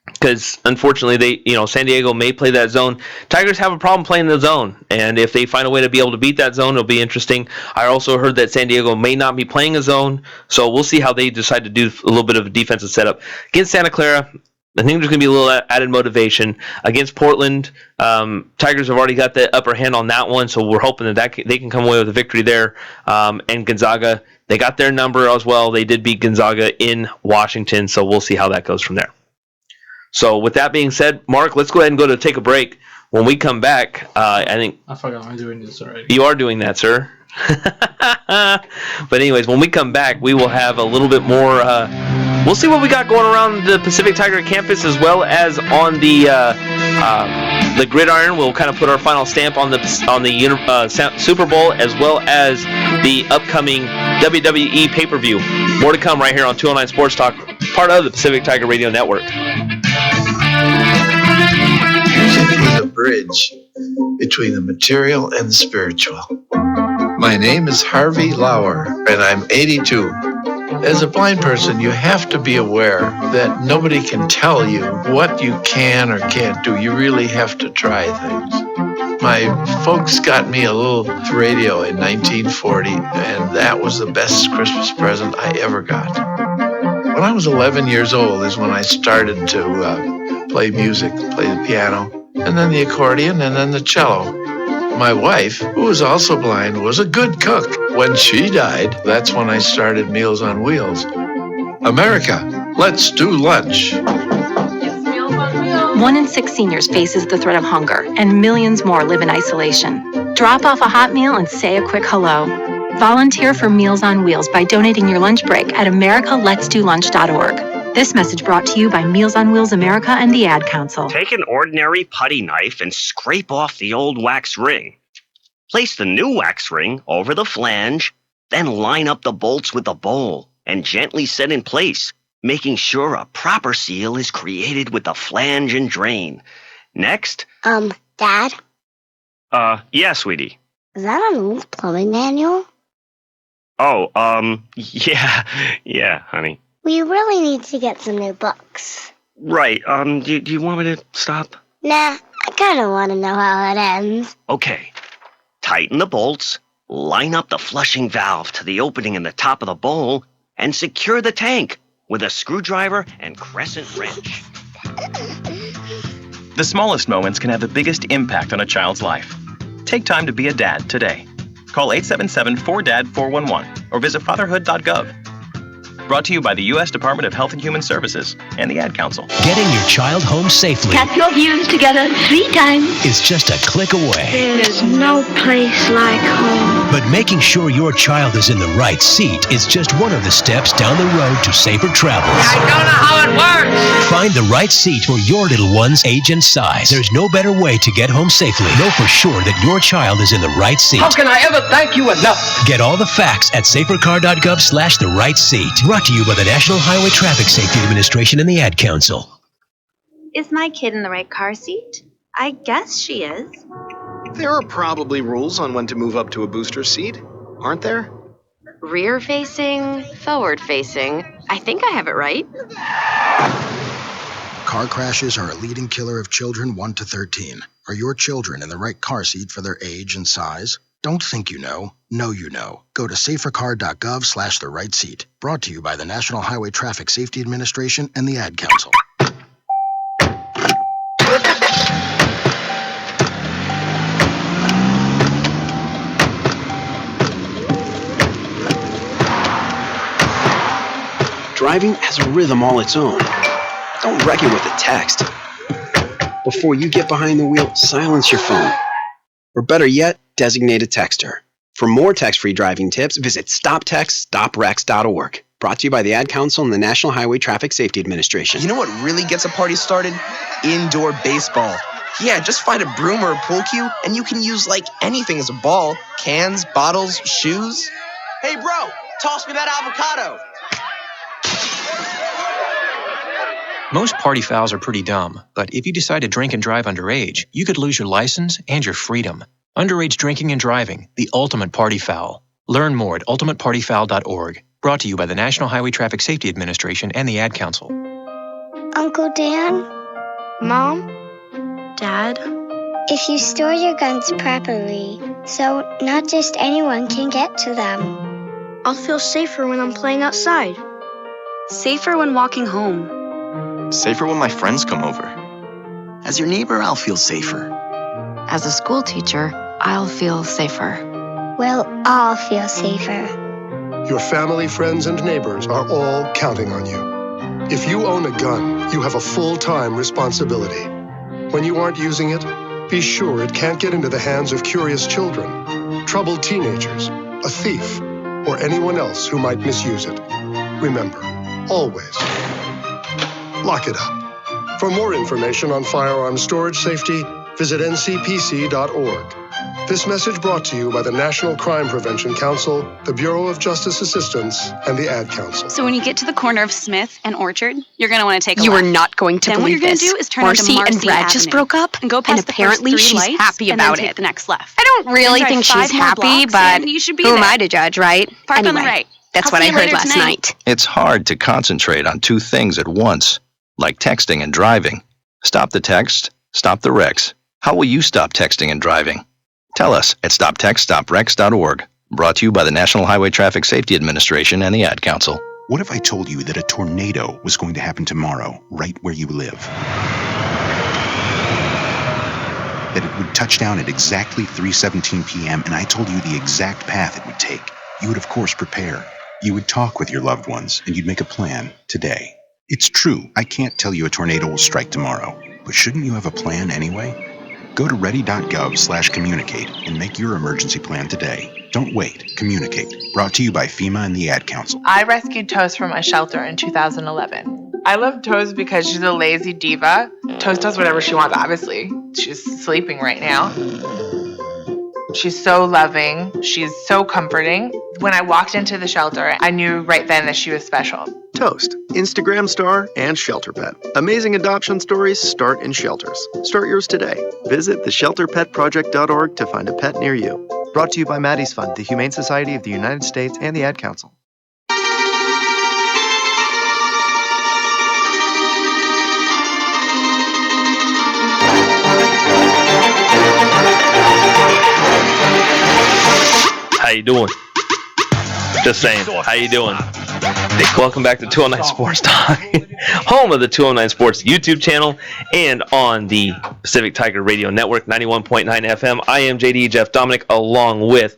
because unfortunately San Diego may play that zone. Tigers have a problem playing the zone, and if they find a way to be able to beat that zone, it'll be interesting. I also heard that San Diego may not be playing a zone, so we'll see how they decide to do a little bit of a defensive setup against Santa Clara. I think there's going to be a little added motivation. Against Portland, Tigers have already got the upper hand on that one, so we're hoping that they can come away with a victory there. And Gonzaga, they got their number as well. They did beat Gonzaga in Washington, so we'll see how that goes from there. So with that being said, Mark, let's go ahead and take a break. When we come back, I forgot I'm doing this already. You are doing that, sir. But anyways, when we come back, we will have a little bit more. We'll see what we got going around the Pacific Tiger campus, as well as on the gridiron. We'll kind of put our final stamp on the Super Bowl, as well as the upcoming WWE pay-per-view. More to come right here on 209 Sports Talk, part of the Pacific Tiger Radio Network. Music is a bridge between the material and the spiritual. My name is Harvey Lauer, and I'm 82. As a blind person, you have to be aware that nobody can tell you what you can or can't do. You really have to try things. My folks got me a little radio in 1940, and that was the best Christmas present I ever got. When I was 11 years old is when I started to play music, play the piano, and then the accordion, and then the cello. My wife, who was also blind, was a good cook. When she died, that's when I started Meals on Wheels. America, let's do lunch. 1 in 6 seniors faces the threat of hunger, and millions more live in isolation. Drop off a hot meal and say a quick hello. Volunteer for Meals on Wheels by donating your lunch break at americaletsdolunch.org. This message brought to you by Meals on Wheels America and the Ad Council. Take an ordinary putty knife and scrape off the old wax ring. Place the new wax ring over the flange, then line up the bolts with the bowl and gently set in place, making sure a proper seal is created with the flange and drain. Next. Dad? Yeah, sweetie. Is that an old plumbing manual? Oh, yeah, honey. We really need to get some new books. Right, do you want me to stop? Nah, I kinda wanna know how it ends. Okay. Tighten the bolts, line up the flushing valve to the opening in the top of the bowl, and secure the tank with a screwdriver and crescent wrench. The smallest moments can have the biggest impact on a child's life. Take time to be a dad today. Call 877-4DAD-411 or visit fatherhood.gov. Brought to you by the U.S. Department of Health and Human Services and the Ad Council. Getting your child home safely Tap your views together 3 times. is just a click away. There's no place like home. But making sure your child is in the right seat is just one of the steps down the road to safer travels. I don't know how it works. Find the right seat for your little one's age and size. There's no better way to get home safely. Know for sure that your child is in the right seat. How can I ever thank you enough? Get all the facts at safercar.gov/the right seat. Brought to you by the National Highway Traffic Safety Administration and the Ad Council. Is my kid in the right car seat? I guess she is. There are probably rules on when to move up to a booster seat, aren't there? Rear facing, forward facing. I think I have it right. Car crashes are a leading killer of children 1 to 13. Are your children in the right car seat for their age and size? Don't think you know you know. Go to safercar.gov/the right seat. Brought to you by the National Highway Traffic Safety Administration and the Ad Council. Driving has a rhythm all its own. Don't wreck it with a text. Before you get behind the wheel, silence your phone. Or better yet, designate a texter. For more text-free driving tips, visit stoptextstoprex.org. Brought to you by the Ad Council and the National Highway Traffic Safety Administration. You know what really gets a party started? Indoor baseball. Yeah, just find a broom or a pool cue, and you can use like anything as a ball. Cans, bottles, shoes. Hey bro, toss me that avocado. Most party fouls are pretty dumb, but if you decide to drink and drive underage, you could lose your license and your freedom. Underage drinking and driving, the ultimate party foul. Learn more at ultimatepartyfoul.org. Brought to you by the National Highway Traffic Safety Administration and the Ad Council. Uncle Dan? Mom? Dad? If you store your guns properly, so not just anyone can get to them, I'll feel safer when I'm playing outside. Safer when walking home. Safer when my friends come over. As your neighbor, I'll feel safer. As a school teacher, I'll feel safer. we'll all feel safer. Your family, friends, and neighbors are all counting on you. If you own a gun, you have a full-time responsibility. When you aren't using it, be sure it can't get into the hands of curious children, troubled teenagers, a thief, or anyone else who might misuse it. Remember, always, lock it up. For more information on firearms storage safety, visit ncpc.org. This message brought to you by the National Crime Prevention Council, the Bureau of Justice Assistance, and the Ad Council. So when you get to the corner of Smith and Orchard, you're going to want to take a You left. are not going to then believe what you're this. going to do is turn Marcy onto and Marcy Brad Avenue just broke up, and go past and the apparently first 3 she's lights, happy and then about take it. the next left. I don't really Then think drive she's 5 more happy, blocks, but and you should be who am there. I to judge, right? Park anyway, on the right. that's I'll what see I you heard later last tonight. night. It's hard to concentrate on two things at once, like texting and driving. Stop the text, stop the wrecks. How will you stop texting and driving? Tell us at stoptextstoprex.org. Brought to you by the National Highway Traffic Safety Administration and the Ad Council. What if I told you that a tornado was going to happen tomorrow, right where you live? That it would touch down at exactly 3:17 p.m., and I told you the exact path it would take. You would, of course, prepare. You would talk with your loved ones, and you'd make a plan today. It's true, I can't tell you a tornado will strike tomorrow, but shouldn't you have a plan anyway? Go to ready.gov/communicate and make your emergency plan today. Don't wait. Communicate. Brought to you by FEMA and the Ad Council. I rescued Toast from a shelter in 2011. I love Toast because she's a lazy diva. Toast does whatever she wants, obviously. She's sleeping right now. She's so loving. She's so comforting. When I walked into the shelter, I knew right then that she was special. Toast, Instagram star, and shelter pet. Amazing adoption stories start in shelters. Start yours today. Visit theshelterpetproject.org to find a pet near you. Brought to you by Maddie's Fund, the Humane Society of the United States, and the Ad Council. How you doing? Just saying. How you doing? Welcome back to 209 Sports Talk, home of the 209 Sports YouTube channel and on the Pacific Tiger Radio Network, 91.9 FM. I am JD Jeff Dominic, along with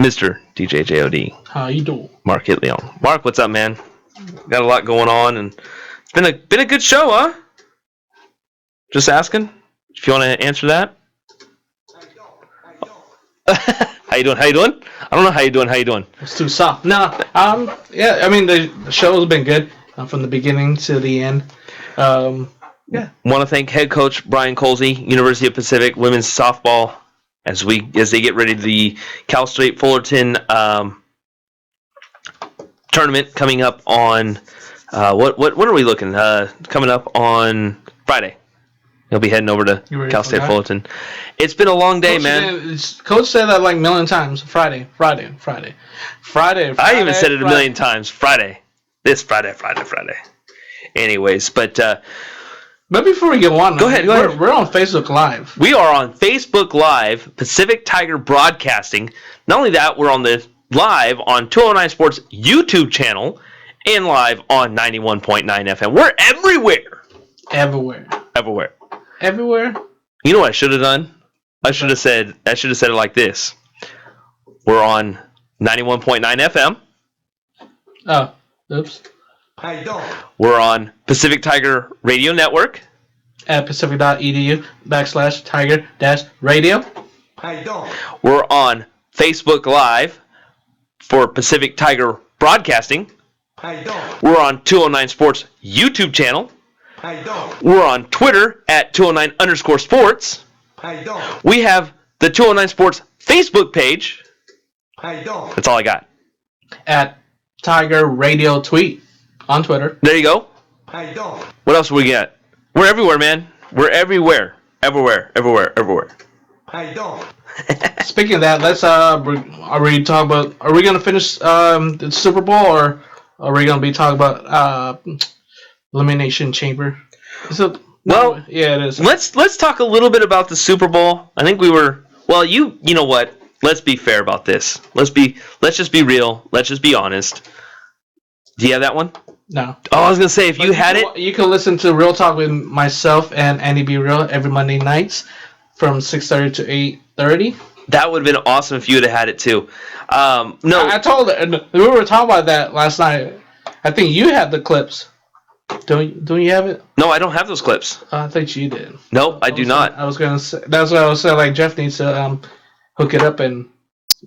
Mr. DJ JOD. How you doing? Mark Hitleon. Mark, what's up, man? Got a lot going on, and it's been a good show, huh? Just asking if you want to answer that. How you doing? How you doing? I don't know how you doing. How you doing? It's too soft. No, yeah. I mean, the show's been good from the beginning to the end. Yeah. Want to thank head coach Brian Colsey, University of Pacific women's softball, as they get ready to the Cal State Fullerton tournament coming up on what are we looking? Coming up on Friday. He'll be heading over to Cal State Fullerton. It's been a long day, man. Coach said that like a million times. Friday. I even said it a million times. Friday. This Friday. Anyways, but before we go on, go ahead. We're on Facebook Live. We are on Facebook Live, Pacific Tiger Broadcasting. Not only that, we're on the live on 209 Sports YouTube channel and live on 91.9 FM. We're everywhere. Everywhere. You know what I should have done? I should have said it like this. We're on 91.9 FM. Oh, oops. We're on Pacific Tiger Radio Network. At pacific.edu/tiger-radio. We're on Facebook Live for Pacific Tiger Broadcasting. We're on 209 Sports YouTube channel. We're on Twitter at 209_sports. We have the 209 Sports Facebook page. That's all I got. At Tiger Radio Tweet on Twitter. There you go. What else do we got? We're everywhere, man. We're everywhere. Everywhere. Speaking of that, let's are we gonna finish the Super Bowl, or are we gonna be talking about Elimination Chamber? Well, yeah, it is. Let's talk a little bit about the Super Bowl. I think we were. Well, you know what? Let's be fair about this. Let's just be real. Let's just be honest. Do you have that one? No. Oh, I was gonna say if you had it, you can listen to Real Talk with myself and Andy B. Real every Monday nights from 6:30 to 8:30. That would have been awesome if you would have had it too. No, I told her, we were talking about that last night. I think you had the clips. Don't you have it? No, I don't have those clips. I think you did. No, I do not. I was gonna say that's what I was saying. Like Jeff needs to hook it up and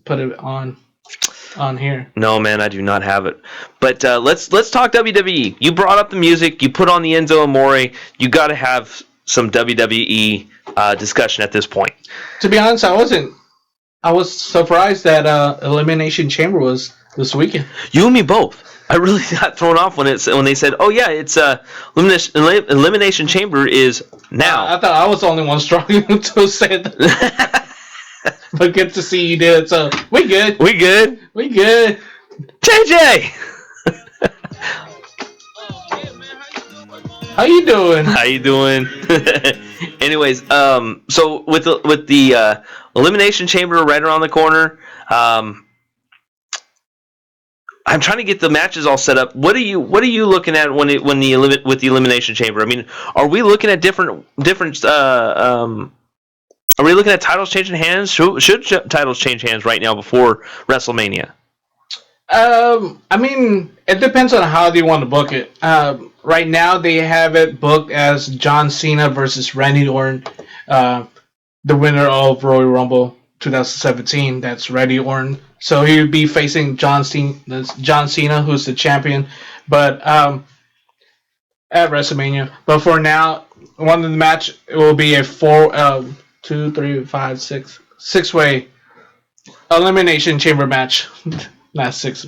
put it on here. No, man, I do not have it. But let's talk WWE. You brought up the music. You put on the Enzo Amore. You got to have some WWE discussion at this point. To be honest, I was surprised that Elimination Chamber was this weekend. You and me both. I really got thrown off when they said, "Oh yeah, it's Elimination Chamber is now." I thought I was the only one struggling to say that. But good to see you did it. So we good. JJ, how you doing? Anyways, so with the Elimination Chamber right around the corner, I'm trying to get the matches all set up. What are you looking at with the Elimination Chamber? I mean, are we looking at different? Are we looking at titles changing hands? Should titles change hands right now before WrestleMania? I mean, it depends on how they want to book it. Right now, they have it booked as John Cena versus Randy Orton, the winner of Royal Rumble 2017. That's Randy Orton. So he would be facing John Cena, who's the champion, but at WrestleMania. But for now, one of the match it will be a 6-way elimination chamber match. Not 6,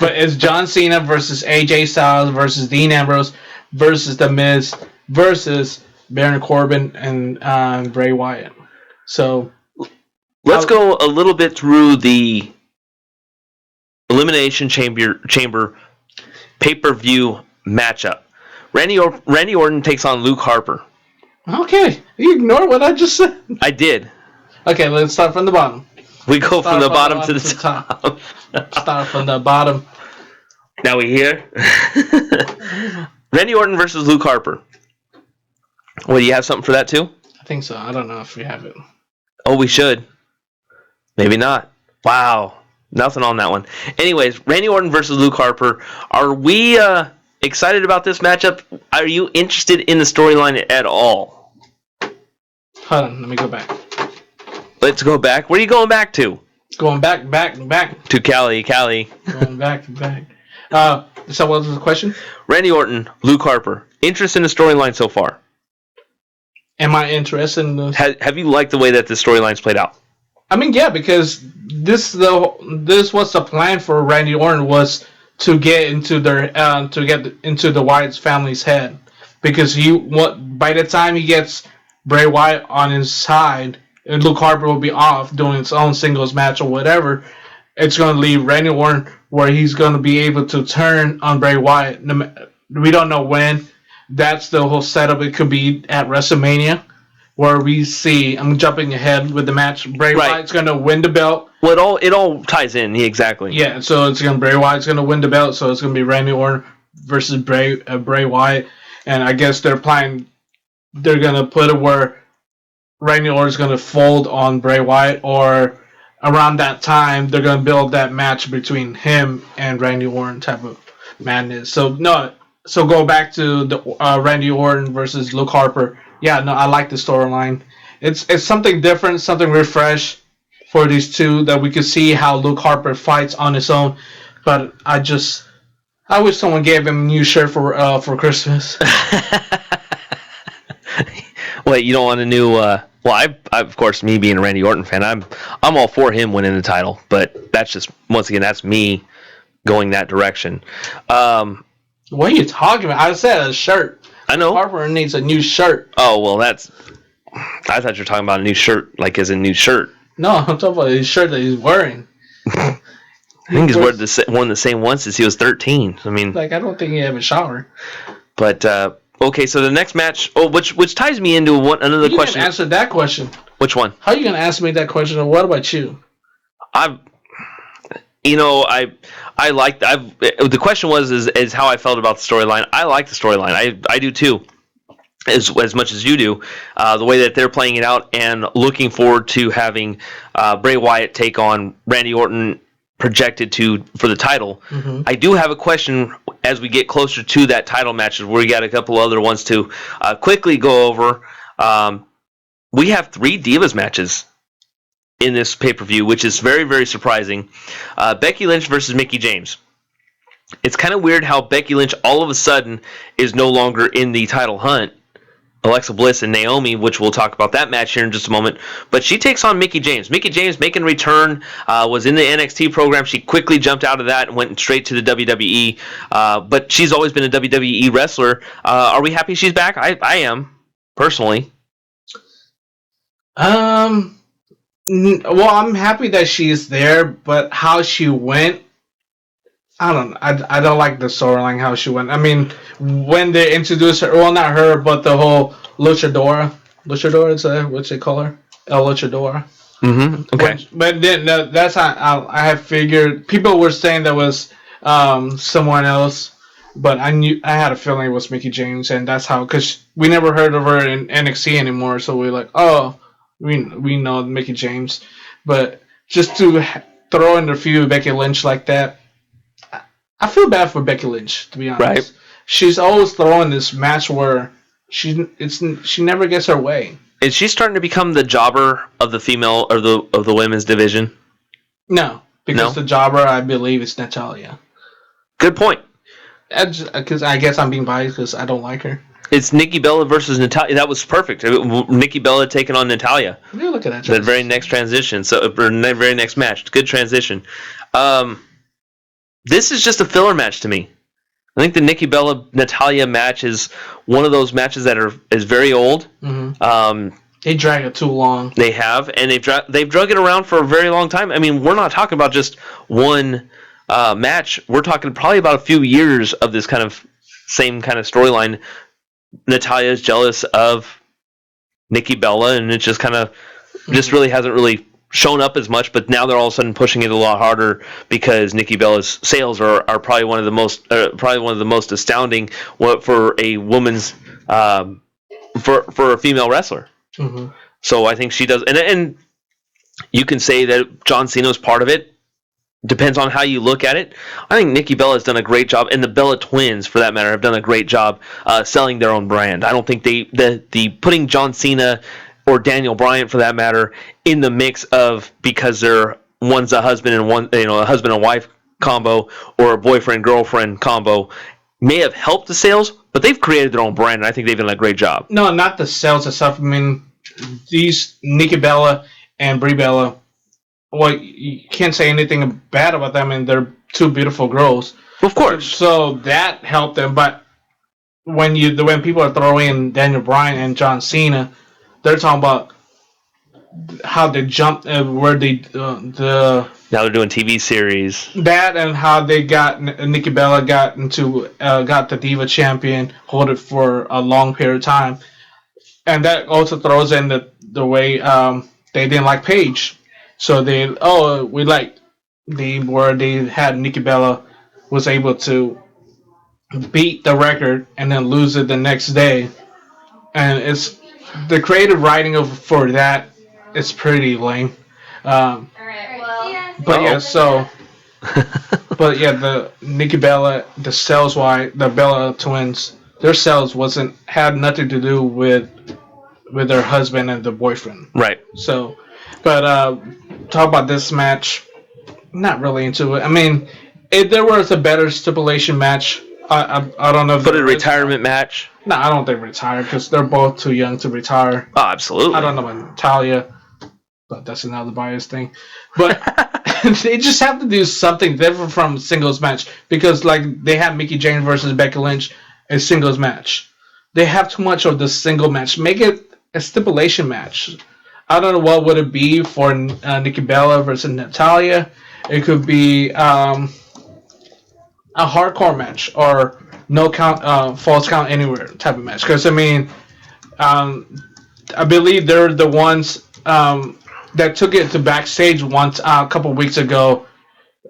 but it's John Cena versus AJ Styles versus Dean Ambrose versus The Miz versus Baron Corbin and Bray Wyatt. So let's go a little bit through the Elimination Chamber pay-per-view matchup. Randy Orton takes on Luke Harper. Okay, you ignore what I just said. I did. Okay, let's start from the bottom. We go from the bottom to the top. Start from the bottom. Now we here. Randy Orton versus Luke Harper. Well, do you have something for that too? I think so. I don't know if we have it. Oh, we should. Maybe not. Wow. Nothing on that one. Anyways, Randy Orton versus Luke Harper. Are we excited about this matchup? Are you interested in the storyline at all? Hold on. Let me go back. Let's go back. Where are you going back to? Going back. To Cali. Going back. So what was the question? Randy Orton, Luke Harper. Interest in the storyline so far? Am I interested in this? Have you liked the way that the storyline's played out? I mean, yeah, because this was the plan for Randy Orton was to get into the Wyatt family's head, because by the time he gets Bray Wyatt on his side, and Luke Harper will be off doing his own singles match or whatever, it's going to leave Randy Orton where he's going to be able to turn on Bray Wyatt. We don't know when. That's the whole setup. It could be at WrestleMania, where we see. I'm jumping ahead with the match. Bray Wyatt's going to win the belt. Well, it all ties in. Yeah, exactly. Yeah, so Bray Wyatt's going to win the belt. So it's going to be Randy Orton versus Bray Wyatt, and I guess they're going to put it where Randy Orton's going to fold on Bray Wyatt, or around that time they're going to build that match between him and Randy Orton type of madness. So go back to the Randy Orton versus Luke Harper. Yeah, no, I like the storyline. It's something different, something refresh for these two, that we could see how Luke Harper fights on his own. But I wish someone gave him a new shirt for Christmas. Wait, you don't want a new? Well, I of course, me being a Randy Orton fan, I'm all for him winning the title. But that's just, once again, that's me going that direction. What are you talking about? I said a shirt. I know. Harper needs a new shirt. Oh, well, I thought you were talking about a new shirt, like as a new shirt. No, I'm talking about his shirt that he's wearing. I think he's worn the same one since he was 13. I mean, I don't think he have a shower. But okay, so the next match, which ties me into another question. You didn't answer that question. Which one? How are you gonna ask me that question? Or what about you? The question was is how I felt about the storyline. I like the storyline. I do too, as much as you do. The way that they're playing it out, and looking forward to having Bray Wyatt take on Randy Orton, projected for the title. Mm-hmm. I do have a question as we get closer to that title matches, where we got a couple other ones to quickly go over. We have 3 Divas matches in this pay-per-view, which is very, very surprising. Becky Lynch versus Mickie James. It's kind of weird how Becky Lynch all of a sudden is no longer in the title hunt. Alexa Bliss and Naomi, which we'll talk about that match here in just a moment. But she takes on Mickie James. Mickie James making a return, was in the NXT program. She quickly jumped out of that and went straight to the WWE. But she's always been a WWE wrestler. Are we happy she's back? I am, personally. Well, I'm happy that she's there, but how she went, I don't know. I don't like the storyline, how she went. I mean, when they introduced her, well, not her, but the whole Luchadora, is that what they call her? El Luchadora. Mm-hmm. Okay. But then that's how I have figured. People were saying that was someone else, but I had a feeling it was Mickie James, and that's how, because we never heard of her in NXT anymore, so we're like, oh, we know Mickie James. But just to throw in the feud Becky Lynch like that, I feel bad for Becky Lynch, to be honest. Right. She's always throwing this match where she never gets her way. Is she starting to become the jobber of the female or of the women's division? No, because the jobber, I believe, is Natalya. Good point. Because I guess I'm being biased because I don't like her. It's Nikki Bella versus Natalya. That was perfect. Nikki Bella taking on Natalya. Yeah, look at that. The very next transition. So, or the very next match. Good transition. This is just a filler match to me. I think the Nikki Bella Natalya match is one of those matches that is very old. Mm-hmm. They drag it too long. They have, and they've drug it around for a very long time. I mean, we're not talking about just one match. We're talking probably about a few years of this kind of same kind of storyline. Natalya is jealous of Nikki Bella, and it just kind of just really hasn't really shown up as much. But now they're all of a sudden pushing it a lot harder because Nikki Bella's sales are probably one of the most astounding for a woman's for a female wrestler. Mm-hmm. So I think she does, and you can say that John Cena's part of it. Depends on how you look at it. I think Nikki Bella has done a great job, and the Bella twins, for that matter, have done a great job selling their own brand. I don't think the putting John Cena or Daniel Bryan, for that matter, in the mix of because one's a husband and a husband and wife combo or a boyfriend girlfriend combo may have helped the sales, but they've created their own brand, and I think they've done a great job. No, not the sales itself. I mean, these Nikki Bella and Brie Bella. Well, you can't say anything bad about them, and they're two beautiful girls. Of course. So that helped them. But when people are throwing in Daniel Bryan and John Cena, they're talking about how they jumped, where they now they're doing TV series. That and how they got Nikki Bella got the Diva Champion, hold it for a long period of time, and that also throws in the way they didn't like Paige. So they had Nikki Bella was able to beat the record and then lose it the next day, and it's the creative writing for that is pretty lame. But the Nikki Bella, the sales wise, the Bella twins, their sales had nothing to do with their husband and the boyfriend. Right. So, but talk about this match. Not really into it. I mean, if there was a better stipulation match, I don't know. If Put a retirement match. No, I don't think retire because they're both too young to retire. Oh, absolutely. I don't know about Natalya, but that's another bias thing. But they just have to do something different from singles match because, like, they have Mickie James versus Becky Lynch, a singles match. They have too much of the single match. Make it a stipulation match. I don't know what would it be for Nikki Bella versus Natalya. It could be a hardcore match or no count, false count anywhere type of match. Because I mean, I believe they're the ones that took it to backstage once a couple weeks ago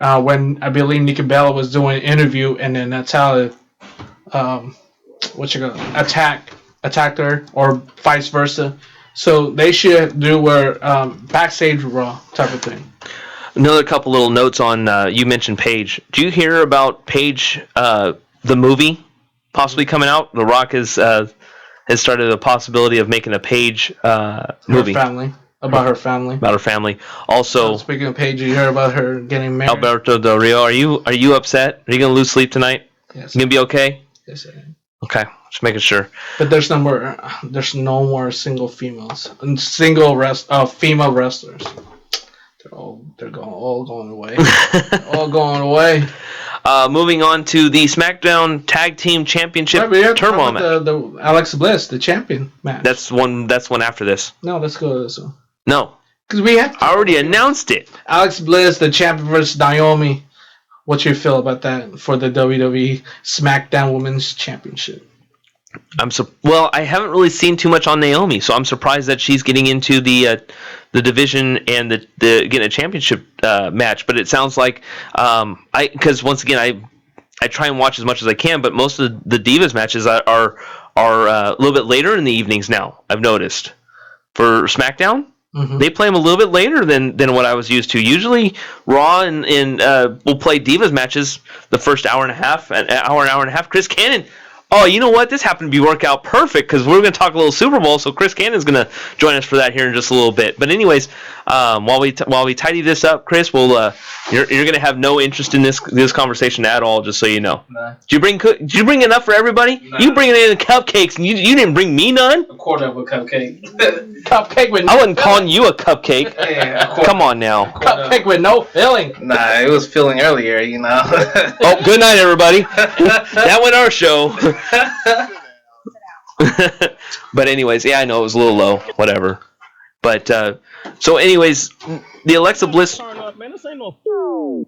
when I believe Nikki Bella was doing an interview and then Natalya, attacked her or vice versa. So they should do backstage Raw type of thing. Another couple little notes on you mentioned Paige. Do you hear about Paige, the movie, possibly coming out? The Rock has started a possibility of making a Paige movie. About her family. Also, speaking of Paige, you hear about her getting married? Alberto Del Rio. Are you upset? Are you gonna lose sleep tonight? Yes. You gonna be okay? Yes, I am. Okay, just making sure. But there's no more single females and female wrestlers. They're all going away. All going away. Moving on to the SmackDown Tag Team Championship Turmoil match. The Alexa Bliss, the champion match. That's one after this. No, let's go to this one. No, because we have I already announced it. Alexa Bliss, the champion versus Naomi. What you feel about that for the WWE SmackDown Women's Championship? I haven't really seen too much on Naomi, so I'm surprised that she's getting into the division and the getting a championship match. But it sounds like because once again I try and watch as much as I can, but most of the Divas matches are a little bit later in the evenings now. I've noticed for SmackDown. They play them a little bit later than what I was used to. Usually, Raw and will play Divas matches the first hour and a half. Chris Cannon. Oh, you know what? This happened to be work out perfect because we're going to talk a little Super Bowl. So Chris Cannon's going to join us for that here in just a little bit. But anyways, while we tidy this up, Chris, you're going to have no interest in this conversation at all. Just so you know. Nah. Did you bring enough for everybody? Nah. You bringing in cupcakes and you didn't bring me none. A quarter of a cupcake. Cupcake with. I wasn't calling you a cupcake. Yeah, Come on now. Cupcake with no filling. Nah, it was filling earlier, you know. Oh, good night, everybody. That went our show. But anyways, yeah, I know it was a little low. Whatever. But so anyways, the Alexa Bliss. Man, this ain't no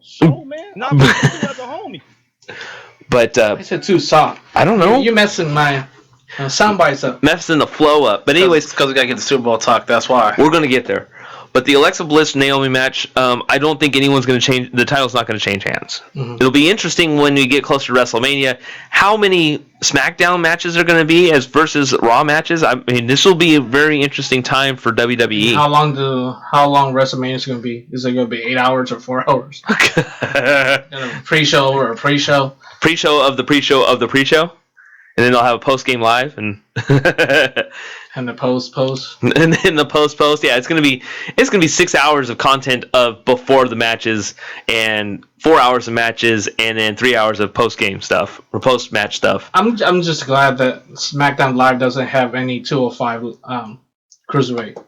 show, man. Not as a homie. But I said too soft. I don't know. You're messing my sound bites up. Messing the flow up. But anyways, because we gotta get the Super Bowl talk. That's why we're gonna get there. But the Alexa Bliss Naomi match, I don't think anyone's going to change. The title's not going to change hands. It'll be interesting when we get closer to WrestleMania. How many SmackDown matches are going to be as versus Raw matches? I mean, this will be a very interesting time for WWE. How long WrestleMania is going to be? Is it going to be 8 hours or 4 hours? Pre-show or a pre-show? Pre-show of the pre-show of the pre-show, and then they'll have a post-game live and. And the post. And then the post. Yeah, it's gonna be 6 hours of content of before the matches and 4 hours of matches and then 3 hours of post game stuff or post match stuff. I'm just glad that SmackDown Live doesn't have any 205 cruiserweight.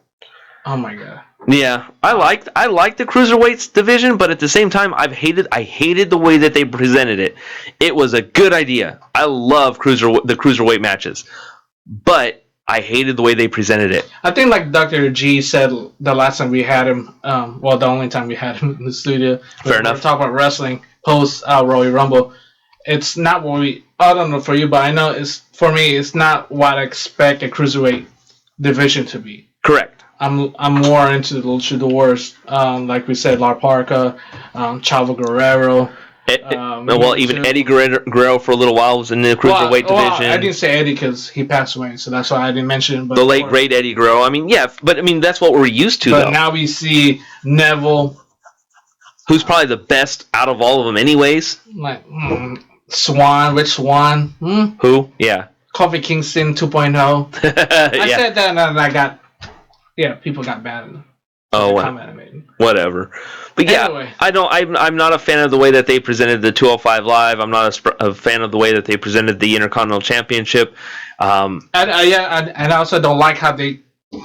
Oh my god. Yeah, I like the cruiserweights division, but at the same time, I hated the way that they presented it. It was a good idea. I love the cruiserweight matches, but I hated the way they presented it. I think like Dr. G said the last time we had him, the only time we had him in the studio. Fair enough. We were talking about wrestling post Royal Rumble. It's not what I don't know for you, but I know for me, it's not what I expect a cruiserweight division to be. Correct. I'm more into the luchadors, like we said, La Parca, Chavo Guerrero. Even Eddie Guerrero for a little while was in the cruiserweight division. I didn't say Eddie because he passed away, so that's why I didn't mention him. But the late great Eddie Guerrero. I mean, yeah, but I mean that's what we're used to. But though. Now we see Neville, who's probably the best out of all of them, anyways. Like Swan, Rich Swan. Who? Yeah. Kofi Kingston 2.0. I said that, and I got people got mad at him. Oh, whatever. But yeah, anyway. I'm not a fan of the way that they presented the 205 Live. I'm not a fan of the way that they presented the Intercontinental Championship. And I also don't like how they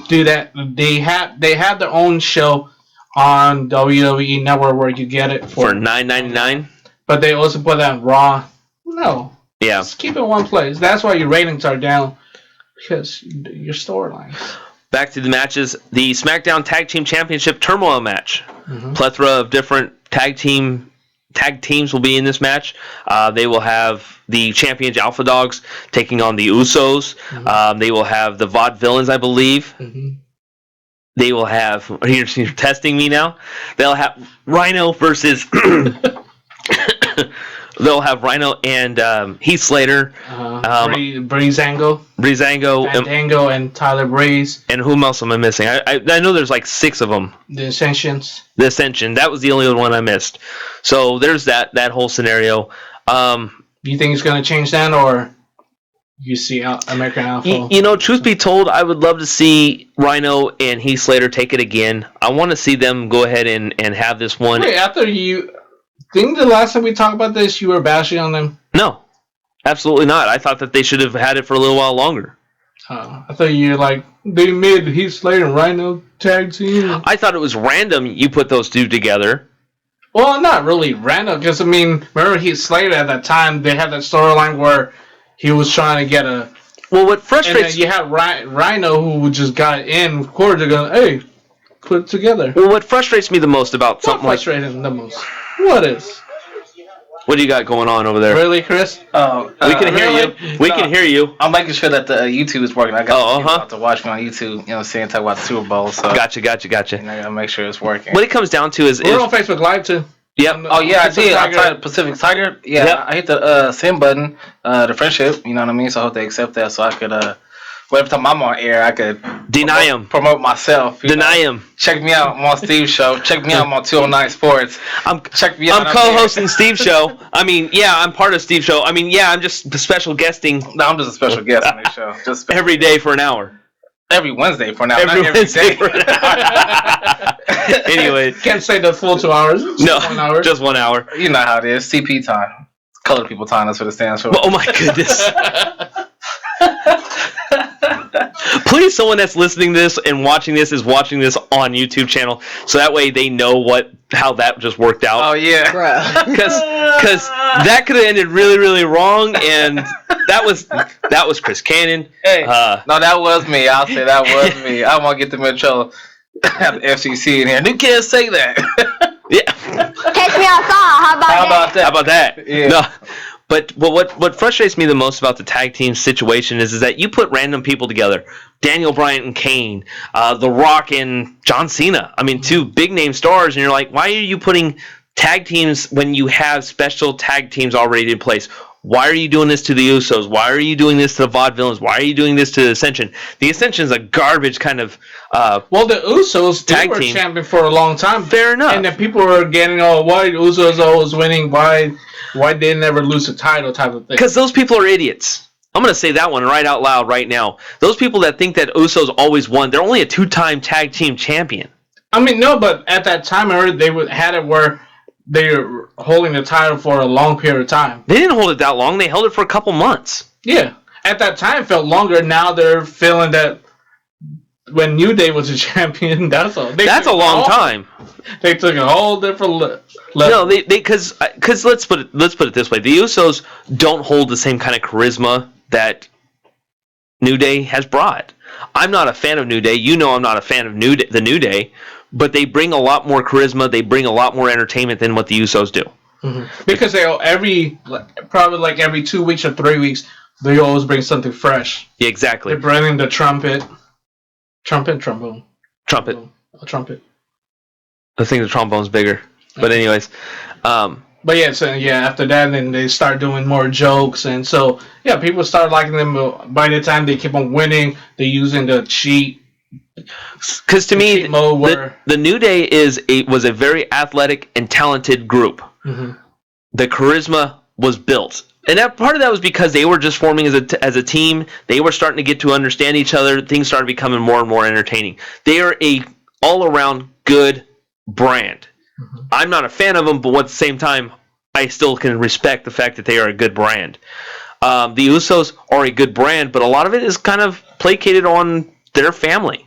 do that. They have their own show on WWE Network where you get it for $9.99. But they also put that on Raw. No. Yeah. Just keep it in one place. That's why your ratings are down because your storylines. Back to the matches. The SmackDown Tag Team Championship Turmoil match. Plethora of different tag teams will be in this match. They will have the champions Alpha Dogs taking on the Usos. They will have the Vaudevillains, I believe. They will have... You're testing me now? They'll have Rhino versus... They'll have Rhino and Heath Slater. Breezango. Fandango and Tyler Breeze. And whom else am I missing? I know there's like 6 of them. The Ascensions. That was the only one I missed. So there's that whole scenario. Do you think it's going to change that, or you see American Alpha? Truth be told, I would love to see Rhino and Heath Slater take it again. I want to see them go ahead and have this one. Wait, after you... Think the last time we talked about this, you were bashing on them? No, absolutely not. I thought that they should have had it for a little while longer. I thought you were like, they made Heath Slater and Rhino tag team. I thought it was random you put those two together. Well, not really random, because, remember Heath Slater at that time, they had that storyline where he was trying to get a... Well, what frustrates... And then you have Rhino who just got in, quarter going, hey, put it together. Well, what frustrates me the most about something like... What frustrates him the most? What is? What do you got going on over there? Really, Chris? We can hear you. We can hear you. I'm making sure that the YouTube is working. I got about to watch me on YouTube, talk about the Super Bowl. So Gotcha. I gotta make sure it's working. What it comes down to is... We're on Facebook Live, too. Yep. Oh, yeah, I did. I tried Pacific Tiger. Yeah, yep. I hit the send button, the friendship, you know what I mean? So I hope they accept that so I could... every time I'm on air, I could Deny him. Promote myself. Deny him. Check me out on Steve's show. Check me out on 209 Sports. Check me out. I'm co-hosting Steve's show. I mean, yeah, I'm part of Steve's show. I mean, yeah, I'm just special guesting. No, I'm just a special guest on this show. Just every day for an hour. Every Wednesday for an hour. Every not every Wednesday day. for an hour. Anyway. Can't say the full 2 hours. No, 1 hour. just 1 hour. You know how it is. CP time. Colored people time. That's what it stands for. Oh my goodness. Please, someone that's listening to this and watching this is watching this on YouTube channel, so that way they know how that just worked out. Oh yeah, because that could have ended really, really wrong, and that was Chris Cannon. Hey, no, that was me. I'll say that was me. I want to get them in trouble. Have the FCC in here. You can't say that. Yeah. Catch me outside. How about that? How about that? Yeah. No. But what frustrates me the most about the tag team situation is that you put random people together. Daniel Bryan and Kane, The Rock and John Cena. I mean, 2 big name stars, and you're like, why are you putting tag teams when you have special tag teams already in place? Why are you doing this to the Usos? Why are you doing this to the Vaudevillains? Why are you doing this to the Ascension? The Ascension is a garbage kind of well, the Usos they tag were team. champion for a long time. Fair enough. And then people were getting, why Usos always winning? Why they never lose a title type of thing? Because those people are idiots. I'm going to say that one right out loud right now. Those people that think that Usos always won, they're only a 2-time tag team champion. I mean, no, but at that time, I heard they had it where they were holding the title for a long period of time. They didn't hold it that long. They held it for a couple months. Yeah. At that time, it felt longer. Now they're feeling that when New Day was a champion, that's a long time. They took a whole different level. No, they because let's put it this way: the Usos don't hold the same kind of charisma that New Day has brought. I'm not a fan of New Day. You know, I'm not a fan of the New Day, but they bring a lot more charisma. They bring a lot more entertainment than what the Usos do. Mm-hmm. Because they probably every 2 weeks or 3 weeks, they always bring something fresh. Yeah, exactly. They're bringing the trombone. Trumpet. A trumpet. I think the trombone's bigger. But anyways, but yeah, so after that, then they start doing more jokes, and so people start liking them. By the time they keep on winning, they're using the cheat. Because to me, the New Day was a very athletic and talented group. Mm-hmm. The charisma was built, and part of that was because they were just forming as a team. They were starting to get to understand each other. Things started becoming more and more entertaining. They are a all around good brand. Mm-hmm. I'm not a fan of them, but at the same time, I still can respect the fact that they are a good brand. The Usos are a good brand, but a lot of it is kind of placated on their family.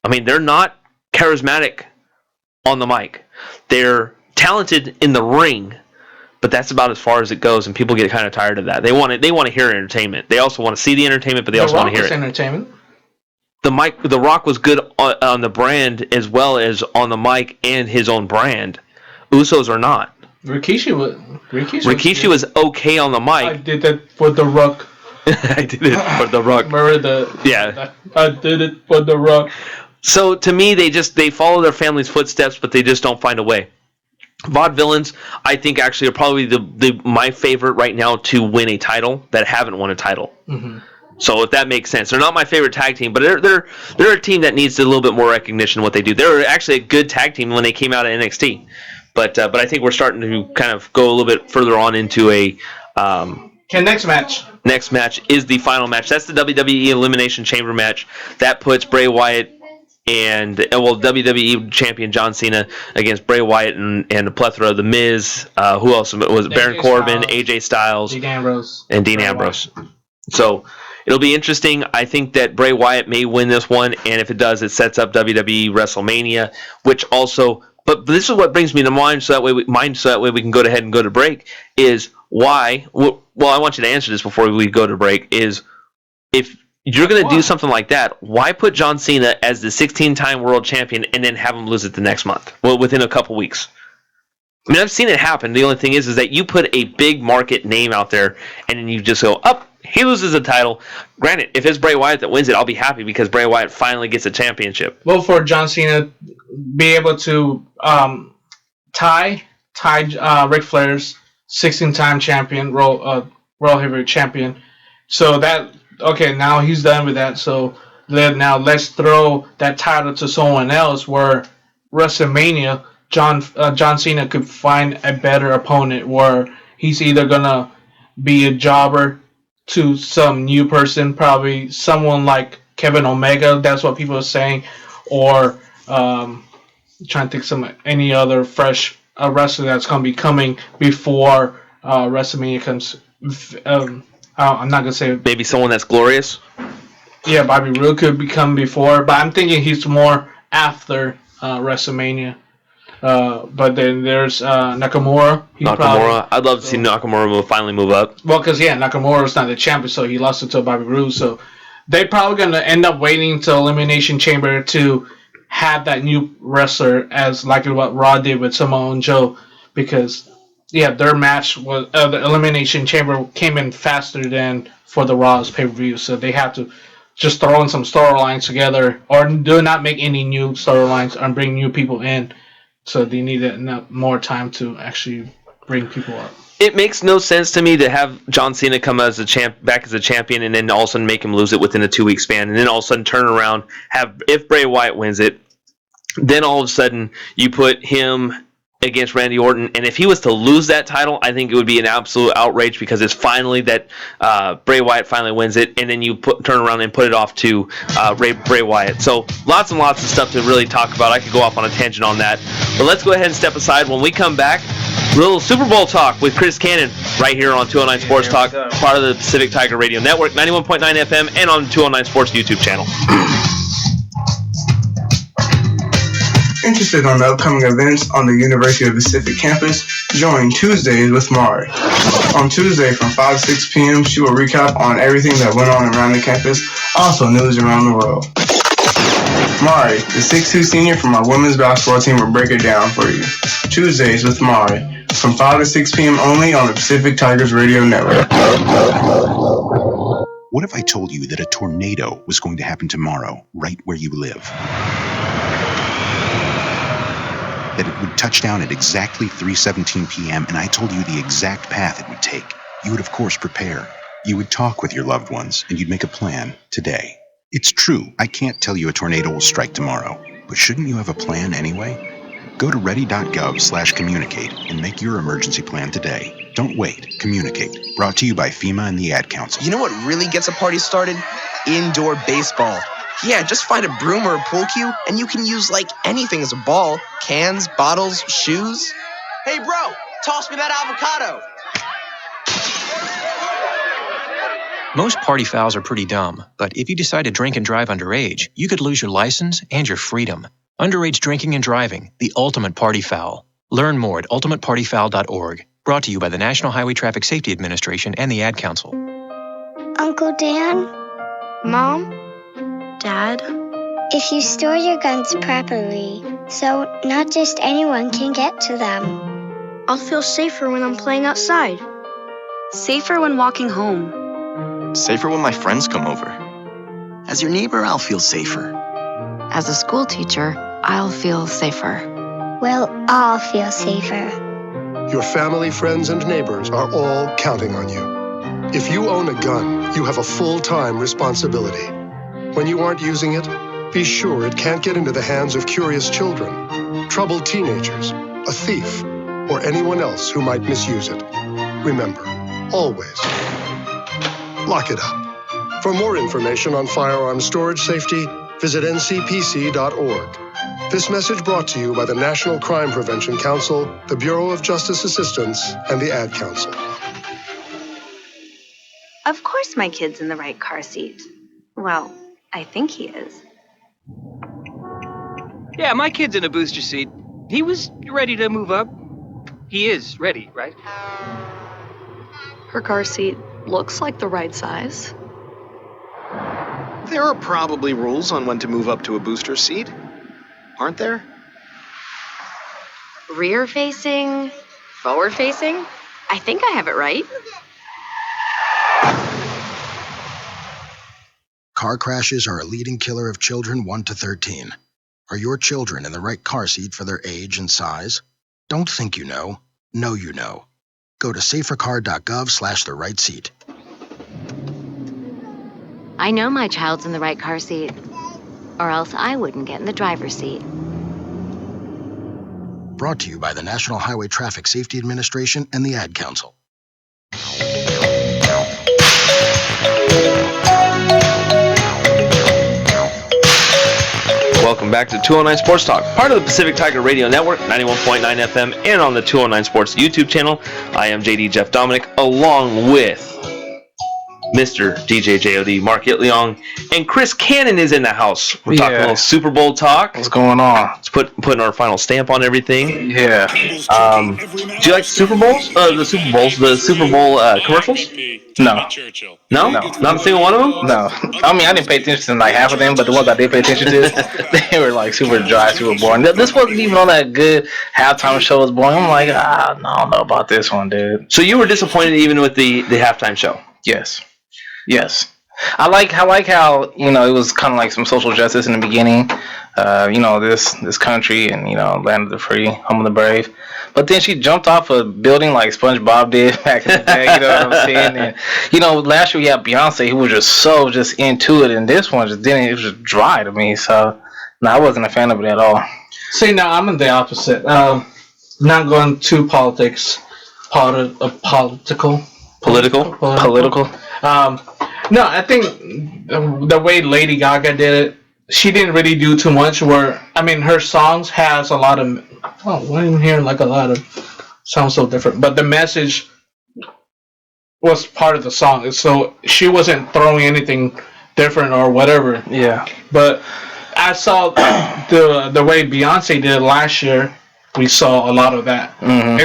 I mean, they're not charismatic on the mic. They're talented in the ring, but that's about as far as it goes, and people get kind of tired of that. They want to hear entertainment. They also want to see the entertainment, but they also want to hear it. Entertainment. The Rock was good on the brand as well as on the mic and his own brand. Usos are not. Rikishi was okay on the mic. I did that for The Rock. I did it for The Rock. Remember I did it for The Rock. So to me, they follow their family's footsteps, but they just don't find a way. Vaudevillains, I think, actually are probably my favorite right now to win a title that haven't won a title. Mm-hmm. So if that makes sense, they're not my favorite tag team, but they're a team that needs a little bit more recognition of what they do. They're actually a good tag team when they came out of NXT, but I think we're starting to kind of go a little bit further on into a. Next match. Next match is the final match. That's the WWE Elimination Chamber match. That puts Bray Wyatt and WWE Champion John Cena against Bray Wyatt and a plethora of The Miz. Who else was it? Baron Corbin, AJ Styles, Dean Ambrose, and Dean Ambrose. So it'll be interesting. I think that Bray Wyatt may win this one, and if it does, it sets up WWE WrestleMania, which also. But this is what brings me to mind, so that way we can go ahead and go to break. Is why? Well, I want you to answer this before we go to break. Is if you're going to do something like that, why put John Cena as the 16-time world champion and then have him lose it the next month? Well, within a couple weeks. I mean, I've seen it happen. The only thing is that you put a big market name out there, and then you just go, up, he loses the title. Granted, if it's Bray Wyatt that wins it, I'll be happy because Bray Wyatt finally gets a championship. Well, for John Cena, be able to tie Ric Flair's 16-time champion, World Heavyweight champion. So that, okay, now he's done with that. So then now let's throw that title to someone else. Where WrestleMania, John Cena could find a better opponent, where he's either gonna be a jobber to some new person, probably someone like Kevin Omega. That's what people are saying, or trying to think some any other fresh wrestler that's gonna be coming before WrestleMania comes. I'm not gonna say maybe someone that's glorious. Yeah, Bobby Roode could become before, but I'm thinking he's more after WrestleMania. But then there's Nakamura. I'd love to see Nakamura finally move up. Well, because Nakamura's not the champion, so he lost it to Bobby Roode. So they're probably gonna end up waiting till Elimination Chamber to have that new wrestler, as like what Raw did with Samoa Joe, because their match was the Elimination Chamber came in faster than for the Raw's pay-per-view, so they have to just throw in some storylines together, or do not make any new storylines and bring new people in. So they need more time to actually bring people up. It makes no sense to me to have John Cena come as back as a champion, and then all of a sudden make him lose it within a 2-week span, and then all of a sudden turn around, if Bray Wyatt wins it, then all of a sudden you put him against Randy Orton, and if he was to lose that title, I think it would be an absolute outrage, because it's finally that Bray Wyatt finally wins it, and then you turn around and put it off to Bray Wyatt. So lots and lots of stuff to really talk about. I could go off on a tangent on that, but let's go ahead and step aside. When we come back, little Super Bowl talk with Chris Cannon right here on 209 Sports Talk, part of the Pacific Tiger Radio Network, 91.9 FM, and on 209 Sports YouTube channel. Interested on the upcoming events on the University of Pacific campus? Join Tuesdays with Mari. On Tuesday from 5 to 6 p.m., she will recap on everything that went on around the campus, also news around the world. Mari, the 6'2" senior from our women's basketball team, will break it down for you. Tuesdays with Mari, from 5 to 6 p.m. only on the Pacific Tigers Radio Network. What if I told you that a tornado was going to happen tomorrow, right where you live? That it would touch down at exactly 3:17 p.m., and I told you the exact path it would take. You would, of course, prepare. You would talk with your loved ones, and you'd make a plan today. It's true, I can't tell you a tornado will strike tomorrow, but shouldn't you have a plan anyway? Go to ready.gov/communicate and make your emergency plan today. Don't wait. Communicate. Brought to you by FEMA and the Ad Council. You know what really gets a party started? Indoor baseball. Yeah, just find a broom or a pool cue, and you can use like anything as a ball. Cans, bottles, shoes. Hey bro, toss me that avocado. Most party fouls are pretty dumb, but if you decide to drink and drive underage, you could lose your license and your freedom. Underage drinking and driving, the ultimate party foul. Learn more at ultimatepartyfoul.org. Brought to you by the National Highway Traffic Safety Administration and the Ad Council. Uncle Dan? Mom? Dad? If you store your guns properly, so not just anyone can get to them, I'll feel safer when I'm playing outside. Safer when walking home. Safer when my friends come over. As your neighbor, I'll feel safer. As a school teacher, I'll feel safer. we'll all feel safer. Your family, friends, and neighbors are all counting on you. If you own a gun, you have a full-time responsibility. When you aren't using it, be sure it can't get into the hands of curious children, troubled teenagers, a thief, or anyone else who might misuse it. Remember, always, lock it up. For more information on firearm storage safety, visit ncpc.org. This message brought to you by the National Crime Prevention Council, the Bureau of Justice Assistance, and the Ad Council. Of course my kid's in the right car seat. Well, I think he is. Yeah, my kid's in a booster seat. He was ready to move up. He is ready, right? Her car seat looks like the right size. There are probably rules on when to move up to a booster seat, aren't there? Rear facing, forward facing. I think I have it right. Car crashes are a leading killer of children 1 to 13. Are your children in the right car seat for their age and size? Don't think you know. Know you know. Go to safercar.gov/the right seat. I know my child's in the right car seat, or else I wouldn't get in the driver's seat. Brought to you by the National Highway Traffic Safety Administration and the Ad Council. Welcome back to 209 Sports Talk, part of the Pacific Tiger Radio Network, 91.9 FM, and on the 209 Sports YouTube channel. I am JD Jeff Dominic, along with Mr. DJ JOD, Mark Itliong, and Chris Cannon is in the house. We're talking a little Super Bowl talk. What's going on? It's putting our final stamp on everything. Yeah. Do you like Super Bowls? The Super Bowl commercials? No. No? Not a single one of them? No. I mean, I didn't pay attention to like half of them, but the ones I did pay attention to, they were like super dry, super boring. This wasn't even on that good halftime show. Was boring. I'm like, no, I don't know about this one, dude. So you were disappointed even with the halftime show? Yes. I like how it was kind of like some social justice in the beginning. This country and land of the free, home of the brave. But then she jumped off a building like SpongeBob did back in the day. You know what I'm saying? And last year we had Beyonce, who was just into it, and this one just didn't. It was just dry to me. So no, I wasn't a fan of it at all. See, now I'm in the opposite. Not going to politics, political. No, I think the way Lady Gaga did it, she didn't really do too much. Her songs has a lot of. Oh, I'm hearing like a lot of. Sounds so different, but the message was part of the song, so she wasn't throwing anything different or whatever. Yeah. But I saw the way Beyonce did it last year. We saw a lot of that. Mm-hmm.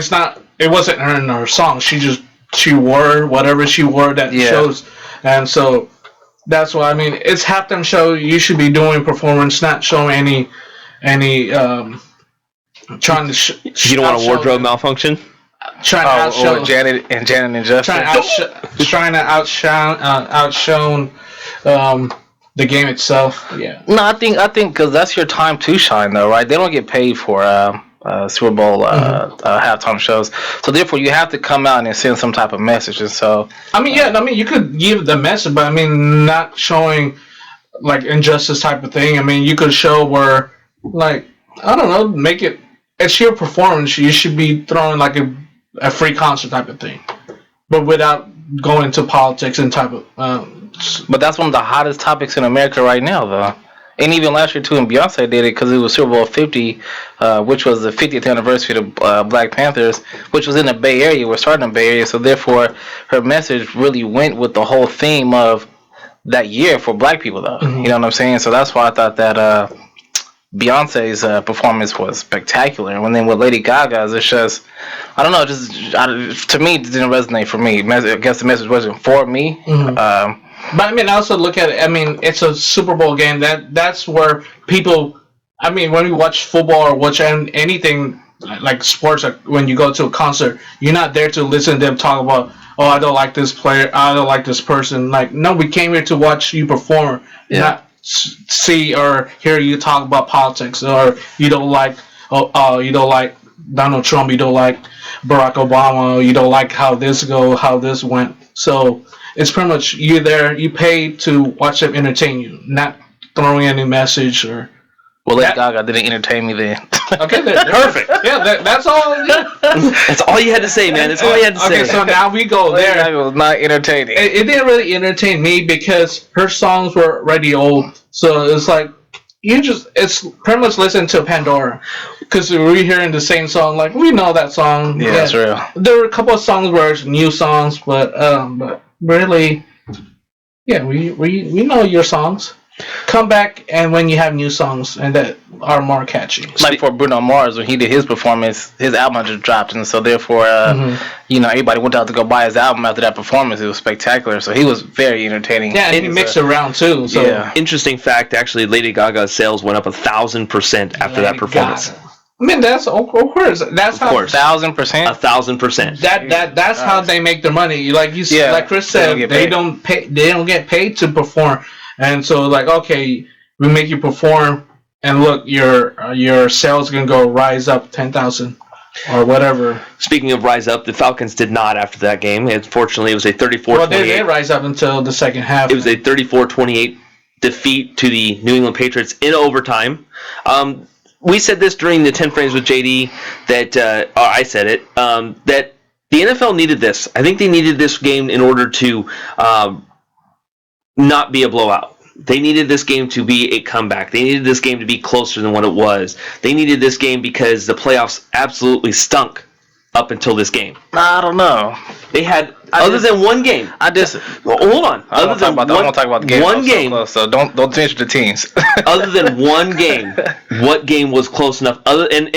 It wasn't her in her song. She wore whatever she wore that shows. And so that's why it's halftime show. You should be doing performance, not showing any trying to. You don't want a wardrobe malfunction. Trying to outshow Janet and Justin. Trying to outshone the game itself. Yeah. No, I think because that's your time to shine, though, right? They don't get paid for Super Bowl halftime shows, so therefore you have to come out and send some type of message. And so you could give the message, but not showing like injustice type of thing. You could show where, like, I don't know, make it. It's your performance. You should be throwing like a free concert type of thing, but without going into politics and type of. But that's one of the hottest topics in America right now, though. And even last year, too, and Beyonce did it because it was Super Bowl 50, which was the 50th anniversary of Black Panthers, which was in the Bay Area. We're starting in the Bay Area, so therefore her message really went with the whole theme of that year for Black people, though. Mm-hmm. You know what I'm saying? So that's why I thought that Beyonce's performance was spectacular. And then with Lady Gaga's, it's just, I don't know, to me, it didn't resonate for me. I guess the message wasn't for me. Mm-hmm. But I also look at it. It's a Super Bowl game. That's where people. When you watch football or watch anything like sports, like when you go to a concert, you're not there to listen to them talk about, oh, I don't like this player, I don't like this person. Like, no, we came here to watch you perform, not see or hear you talk about politics, or you don't like, you don't like Donald Trump, you don't like Barack Obama, you don't like how this went. So. It's pretty much you there. You pay to watch them entertain you, not throwing any message or. Well, Lady Gaga didn't entertain me then. Okay, perfect. Yeah, that's all. That's all you had to say, man. That's all you had to say. Okay, so now we go there. It was not entertaining. It didn't really entertain me because her songs were already old. So it's like it's pretty much listening to Pandora because we're hearing the same song. Like, we know that song. Yeah, that's real. There were a couple of songs where it's new songs, but really, we know your songs. Come back and when you have new songs and that are more catchy. Like for Bruno Mars, when he did his performance, his album just dropped, and so therefore, everybody went out to go buy his album after that performance. It was spectacular, so he was very entertaining. Yeah, and he mixed around too. So interesting fact, actually, Lady Gaga's sales went up 1,000% after that performance. That's of course. That's how 1,000%. 1,000%. That's how they make their money. Like like Chris said, they don't get paid to perform, and so like, okay, we make you perform, and look, your sales gonna rise up 10,000. or whatever. Speaking of rise up, the Falcons did not after that game. Unfortunately, it was a 34-28. Well, they did rise up until the second half. It was a 34-28 defeat to the New England Patriots in overtime. We said this during the 10 Frames with JD that I said it, that the NFL needed this. I think they needed this game in order to not be a blowout. They needed this game to be a comeback. They needed this game to be closer than what it was. They needed this game because the playoffs absolutely stunk up until this game. I don't know. They had, other than one game. Well, hold on. I want to talk about the game. One game. So don't finish the teams. Other than one game, what game was close enough? And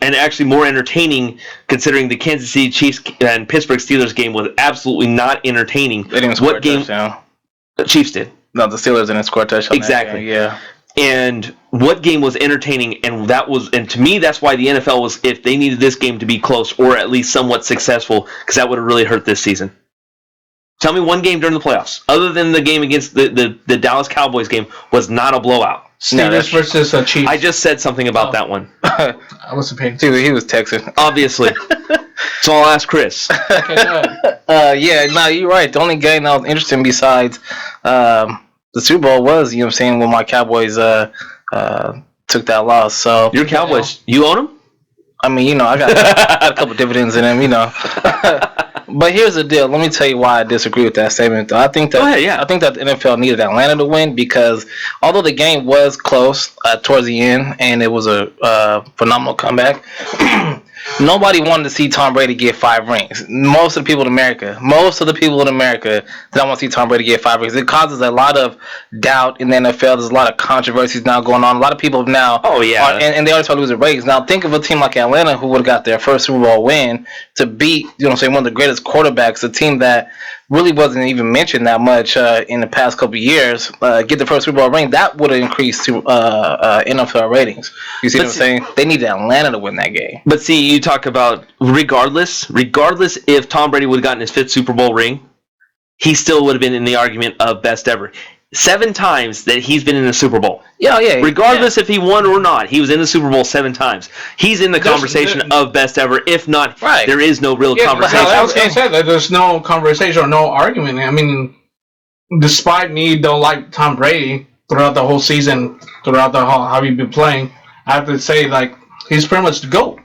actually more entertaining, considering the Kansas City Chiefs and Pittsburgh Steelers game was absolutely not entertaining. They didn't score a touchdown. The Chiefs did. No, the Steelers didn't score a touchdown. Exactly. Yeah. And what game was entertaining? And to me, that's why the NFL was, if they needed this game to be close or at least somewhat successful, because that would have really hurt this season. Tell me one game during the playoffs, other than the game against the Dallas Cowboys game, was not a blowout. Steelers versus Chiefs. I just said something about that one. I wasn't paying attention. He was texting. Obviously. So I'll ask Chris. Yeah, no, you're right. The only game that was interesting besides the Super Bowl was, you know what I'm saying, when my Cowboys took that loss. So your Cowboys, you own them? I mean, you know, I got a couple dividends in them, you know. But here's the deal. Let me tell you why I disagree with that statement. I think that I think that the NFL needed Atlanta to win because although the game was close towards the end and it was a phenomenal comeback, nobody wanted to see Tom Brady get 5 rings. Most of the people in America did not want to see Tom Brady get 5 rings. It causes a lot of doubt in the NFL. There's a lot of controversies now going on. A lot of people now and they always try to lose the ratings. Now think of a team like Atlanta who would have got their first Super Bowl win to beat, you know what I'm saying, one of the greatest quarterbacks, a team that really wasn't even mentioned that much in the past couple of years, get the first Super Bowl ring. That would have increased to NFL ratings. You see what I'm saying? They needed Atlanta to win that game. But see, you talk about regardless if Tom Brady would have gotten his 5th Super Bowl ring, he still would have been in the argument of best ever. 7 times that he's been in the Super Bowl. Yeah. Regardless if he won or not, he was in the Super Bowl 7 times. He's in the conversation of best ever. If not, there is no real conversation. I was going to say that there's no conversation or no argument. I mean, despite me don't like Tom Brady throughout the whole season, throughout the whole how he's been playing, I have to say like he's pretty much the GOAT.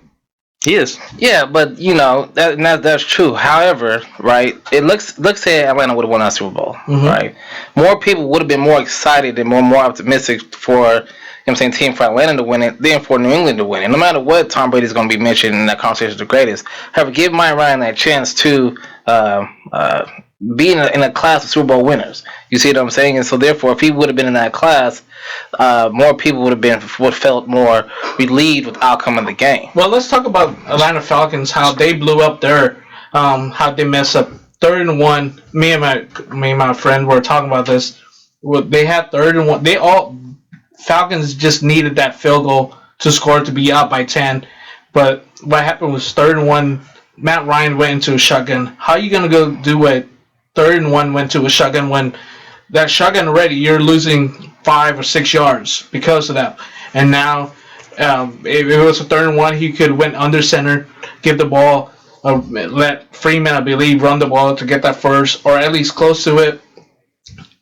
He is. Yeah, but you know that's true. However, right? Let's say Atlanta would have won that Super Bowl, right? More people would have been more excited and more optimistic for, you know what I'm saying, team for Atlanta to win it than for New England to win it. No matter what, Tom Brady's going to be mentioned in that conversation as the greatest. However, give Mike Ryan that chance to be in a class of Super Bowl winners. You see what I'm saying? And so therefore, if he would have been in that class, more people would have felt more relieved with the outcome of the game. Well, let's talk about Atlanta Falcons, how they blew up their, how they messed up 3rd and 1. Me and my friend were talking about this. They had 3rd and 1. Falcons just needed that field goal to score to be up by 10. But what happened was 3rd and 1. Matt Ryan went into a shotgun. How are you gonna go do it? 3rd and 1 went to a shotgun when that shotgun already you're losing 5 or 6 yards because of that. And now, if it was a 3rd and 1, he could went under center, give the ball, let Freeman, I believe, run the ball to get that first, or at least close to it.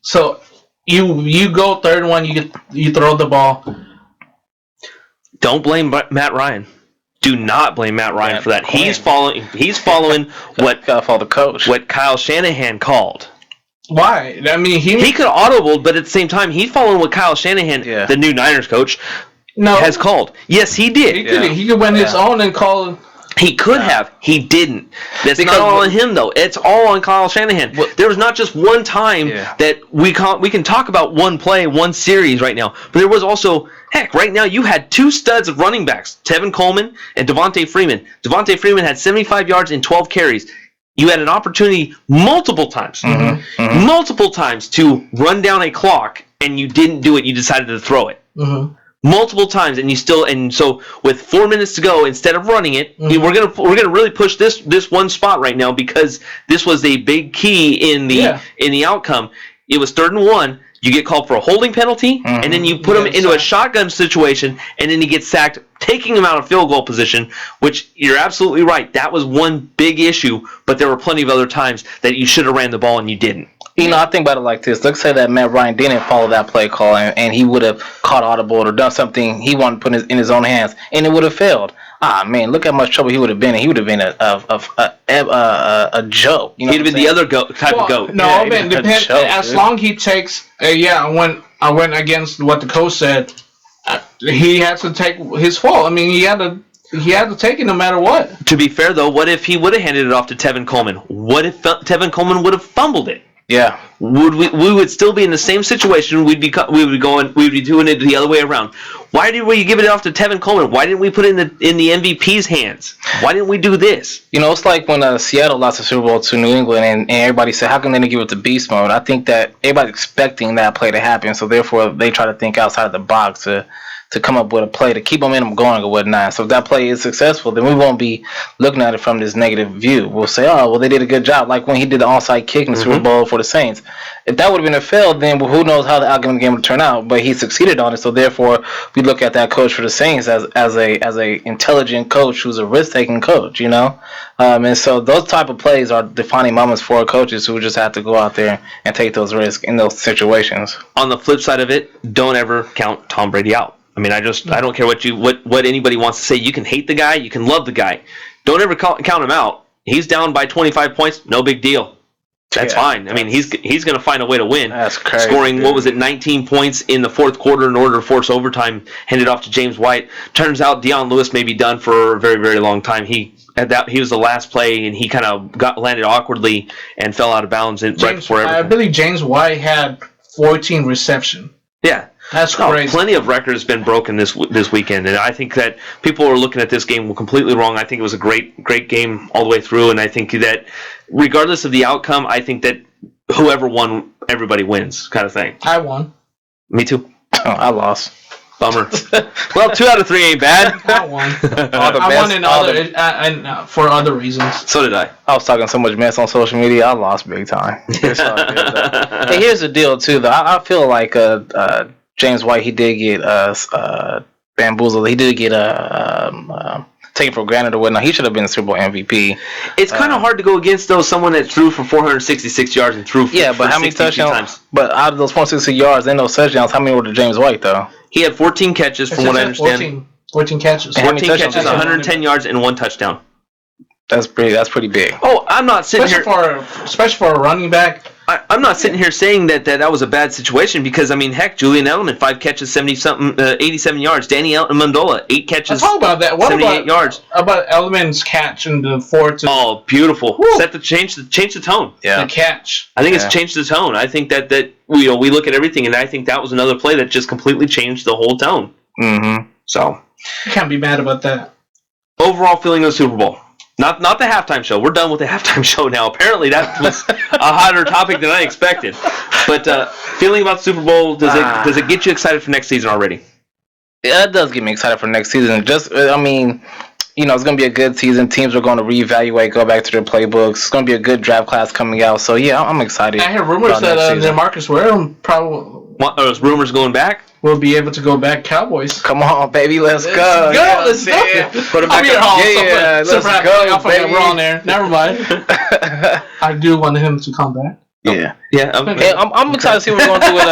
So you go 3rd and 1, you throw the ball. Don't blame Matt Ryan. Do not blame Matt Ryan for that. He's following what the coach. What Kyle Shanahan called. Why? I mean, he could have audibled, but at the same time, he's following what Kyle Shanahan, the new Niners coach, has called. Yes, he did. He could win his own and call. He could have. He didn't. That's not all on him, though. It's all on Kyle Shanahan. There was not just one time that we can talk about one play, one series right now. But there was also, heck, right now you had 2 studs of running backs, Tevin Coleman and Devontae Freeman. Devontae Freeman had 75 yards and 12 carries. You had an opportunity multiple times to run down a clock, and you didn't do it. You decided to throw it. Multiple times, and so with 4 minutes to go, instead of running it, we're gonna really push this one spot right now because this was a big key in the outcome. It was 3rd and 1. You get called for a holding penalty, and then you put him into a shotgun situation, and then he gets sacked taking him out of field goal position, which you're absolutely right. That was one big issue, but there were plenty of other times that you should have ran the ball and you didn't. I think about it like this. Let's say that Matt Ryan didn't follow that play call and he would have caught audible or done something he wanted to put in his own hands, and it would have failed. Man, look how much trouble he would have been in. He would have been a joke. You know, he'd have been the other type of goat. No, Yeah, man, depends. as long he takes. I went against what the coach said. He has to take his fault. I mean, he had to take it no matter what. To be fair, though, what if he would have handed it off to Tevin Coleman? What if Tevin Coleman would have fumbled it? Yeah. We would still be in the same situation. We'd be doing it the other way around. Why did we give it off to Tevin Coleman? Why didn't we put it in the MVP's hands? Why didn't we do this? It's like when Seattle lost the Super Bowl to New England, and everybody said, "How come they didn't give it to beast mode?" I think that everybody's expecting that play to happen, so therefore they try to think outside of the box to come up with a play to keep momentum going or whatnot. So if that play is successful, then we won't be looking at it from this negative view. We'll say, "Oh, well, they did a good job," like when he did the onside kick in the Super Bowl for the Saints. If that would have been a fail, then who knows how the outcome of the game would turn out? But he succeeded on it, so therefore we look at that coach for the Saints as a intelligent coach who's a risk-taking coach, and so those type of plays are defining moments for coaches who just have to go out there and take those risks in those situations. On the flip side of it, don't ever count Tom Brady out. I mean, I don't care what anybody wants to say. You can hate the guy, you can love the guy. Don't ever count him out. He's down by 25 points, no big deal. That's fine. I mean, he's going to find a way to win. That's crazy. Scoring, 19 points in the fourth quarter in order to force overtime, handed off to James White. Turns out Dion Lewis may be done for a very, very long time. He was the last play, and he kind of landed awkwardly and fell out of bounds right before everything. I believe James White had 14 reception. Yeah. That's crazy. Plenty of records been broken this weekend, and I think that people are looking at this game completely wrong. I think it was a great game all the way through, and I think that regardless of the outcome, I think that whoever won, everybody wins, kind of thing. I won. Me too. Oh, I lost. Bummer. Well, 2 out of 3 ain't bad. I won. I won for other reasons. So did I. I was talking so much mess on social media, I lost big time. Hey, here's the deal too, though. I feel like James White, he did get bamboozled. He did get taken for granted or whatnot. He should have been the Super Bowl MVP. It's kind of hard to go against someone that threw for 466 yards and threw for but how many touchdowns? Times. But out of those 460 yards and those touchdowns, how many were to James White though? He had 14 catches, from what I understand. 14 catches. 14 catches, 110 yards, and 1 touchdown. That's pretty big. Oh, I'm not sitting especially for a running back. I'm not sitting here saying that was a bad situation because, I mean, heck, Julian Edelman, 5 catches, 87 yards. Danny Amendola, 8 catches, talk about that. 78 yards. About Edelman's catch in the fourth? Oh, beautiful! Change the tone. Yeah, the catch. I think it's changed the tone. I think that we look at everything, and I think that was another play that just completely changed the whole tone. Mm-hmm. So you can't be mad about that. Overall feeling of the Super Bowl. Not the halftime show. We're done with the halftime show now. Apparently, that was a hotter topic than I expected. But feeling about the Super Bowl, does it get you excited for next season already? Yeah, it does get me excited for next season. It's going to be a good season. Teams are going to reevaluate, go back to their playbooks. It's going to be a good draft class coming out. So, yeah, I'm excited. I hear rumors that Marcus Ware probably... Those rumors going back? We'll be able to go back Cowboys. Come on, baby, let's go. Let's go. Put him back on. Let's go, baby. We're on there. Never mind. I do want him to come back. Yeah. I'm excited to see what we're going to do with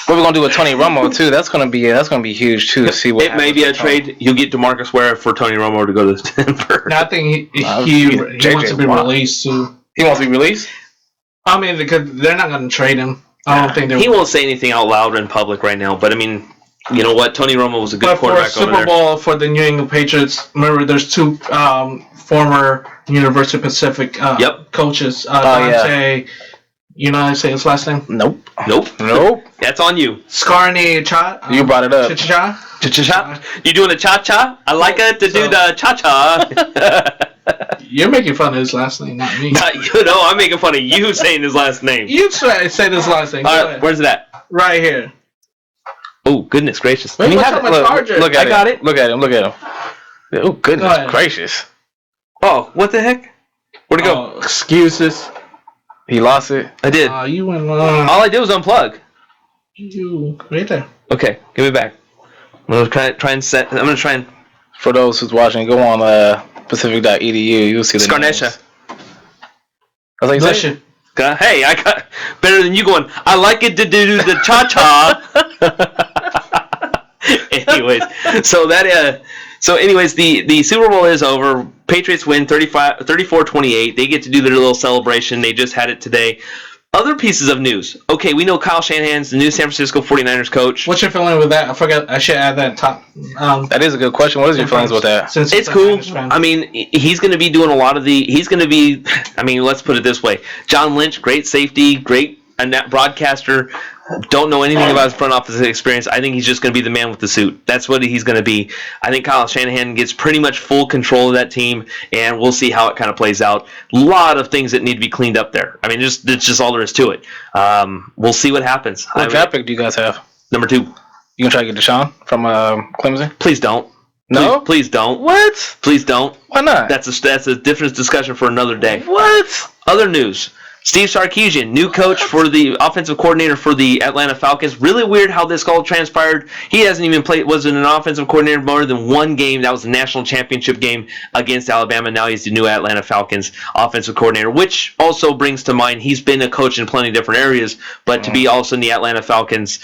what we're going to do with Tony Romo too. That's going to be huge too. To see what it may be a trade. You'll get DeMarcus Ware for Tony Romo to go to Denver. No, I think he wants to be released too. He wants to be released. I mean, because they're not going to trade him. I don't think he won't say anything out loud in public right now. But I mean, you know what? Tony Romo was a good quarterback over there. For Super Bowl for the New England Patriots, remember there's 2 former University of Pacific coaches. Dante, you know how to say his last name? Nope. That's on you. Scarney Cha. You brought it up. Cha-cha. You doing the cha-cha? I like it to do the cha-cha. You're making fun of his last name, not me. I'm making fun of you saying his last name. You try to say his last name. All right, where's it at? Right here. Oh, goodness gracious. Look at him. Look at him. Oh, goodness gracious. Oh, what the heck? Where'd it go? Excuses. He lost it. I did. You went all I did was unplug. You right there. Okay, give me back. I'm gonna try and. For those who's watching, go on Pacific.edu. You'll see the Scarneccia. That's how you say it? Hey, I got better than you going. I like it to do the cha cha. Anyways, the Super Bowl is over. Patriots win 34-28. They get to do their little celebration. They just had it today. Other pieces of news. Okay, we know Kyle Shanahan's the new San Francisco 49ers coach. What's your feeling with that? I forgot. I should add that top. That is a good question. What is your feelings with that? It's cool. I mean, he's going to be doing a lot of the. He's going to be. I mean, let's put it this way: John Lynch, great safety, great broadcaster. Don't know anything about his front office experience. I think he's just going to be the man with the suit. That's what he's going to be. I think Kyle Shanahan gets pretty much full control of that team, and we'll see how it kind of plays out. A lot of things that need to be cleaned up there. I mean, it's just all there is to it. We'll see what happens. What draft pick do you guys have? Number 2. You gonna try to get Deshaun from Clemson? Please don't. No? Please don't. What? Please don't. Why not? That's a different discussion for another day. What? Other news. Steve Sarkisian, new coach for the offensive coordinator for the Atlanta Falcons. Really weird how this all transpired. He hasn't even wasn't an offensive coordinator more than one game. That was the national championship game against Alabama. Now he's the new Atlanta Falcons offensive coordinator, which also brings to mind he's been a coach in plenty of different areas, but to be also in the Atlanta Falcons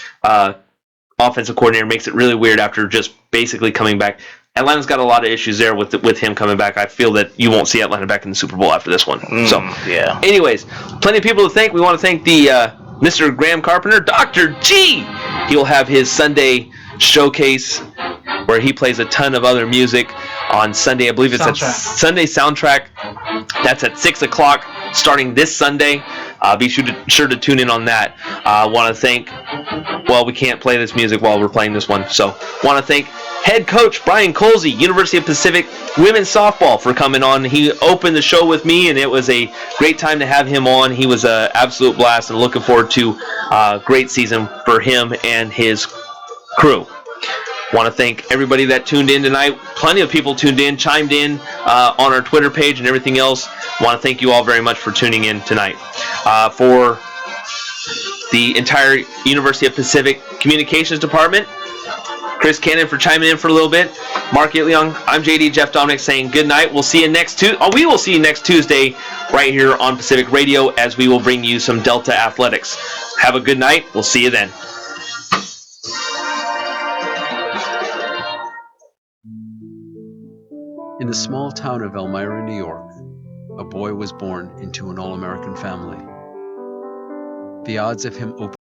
offensive coordinator makes it really weird after just basically coming back. Atlanta's got a lot of issues there with him coming back. I feel that you won't see Atlanta back in the Super Bowl after this one. Yeah. Anyways, plenty of people to thank. We want to thank the Mr. Graham Carpenter, Dr. G. He'll have his Sunday showcase where he plays a ton of other music on Sunday. I believe it's at Sunday Soundtrack. That's at 6 o'clock starting this Sunday. Be sure to tune in on that. Want to thank, well, we can't play this music while we're playing this one, so want to thank head coach Brian Colsey, University of Pacific women's softball, for coming on. He opened the show with me, and it was a great time to have him on. He was an absolute blast, and looking forward to a great season for him and his crew. Want to thank everybody that tuned in tonight. Plenty of people tuned in, chimed in on our Twitter page and everything else. Want to thank you all very much for tuning in tonight. For the entire University of Pacific Communications Department, Chris Cannon for chiming in for a little bit. Mark Young, I'm JD Jeff Dominic saying good night. We'll see you we will see you next Tuesday right here on Pacific Radio as we will bring you some Delta Athletics. Have a good night. We'll see you then. In the small town of Elmira, New York, a boy was born into an all-American family. The odds of him opening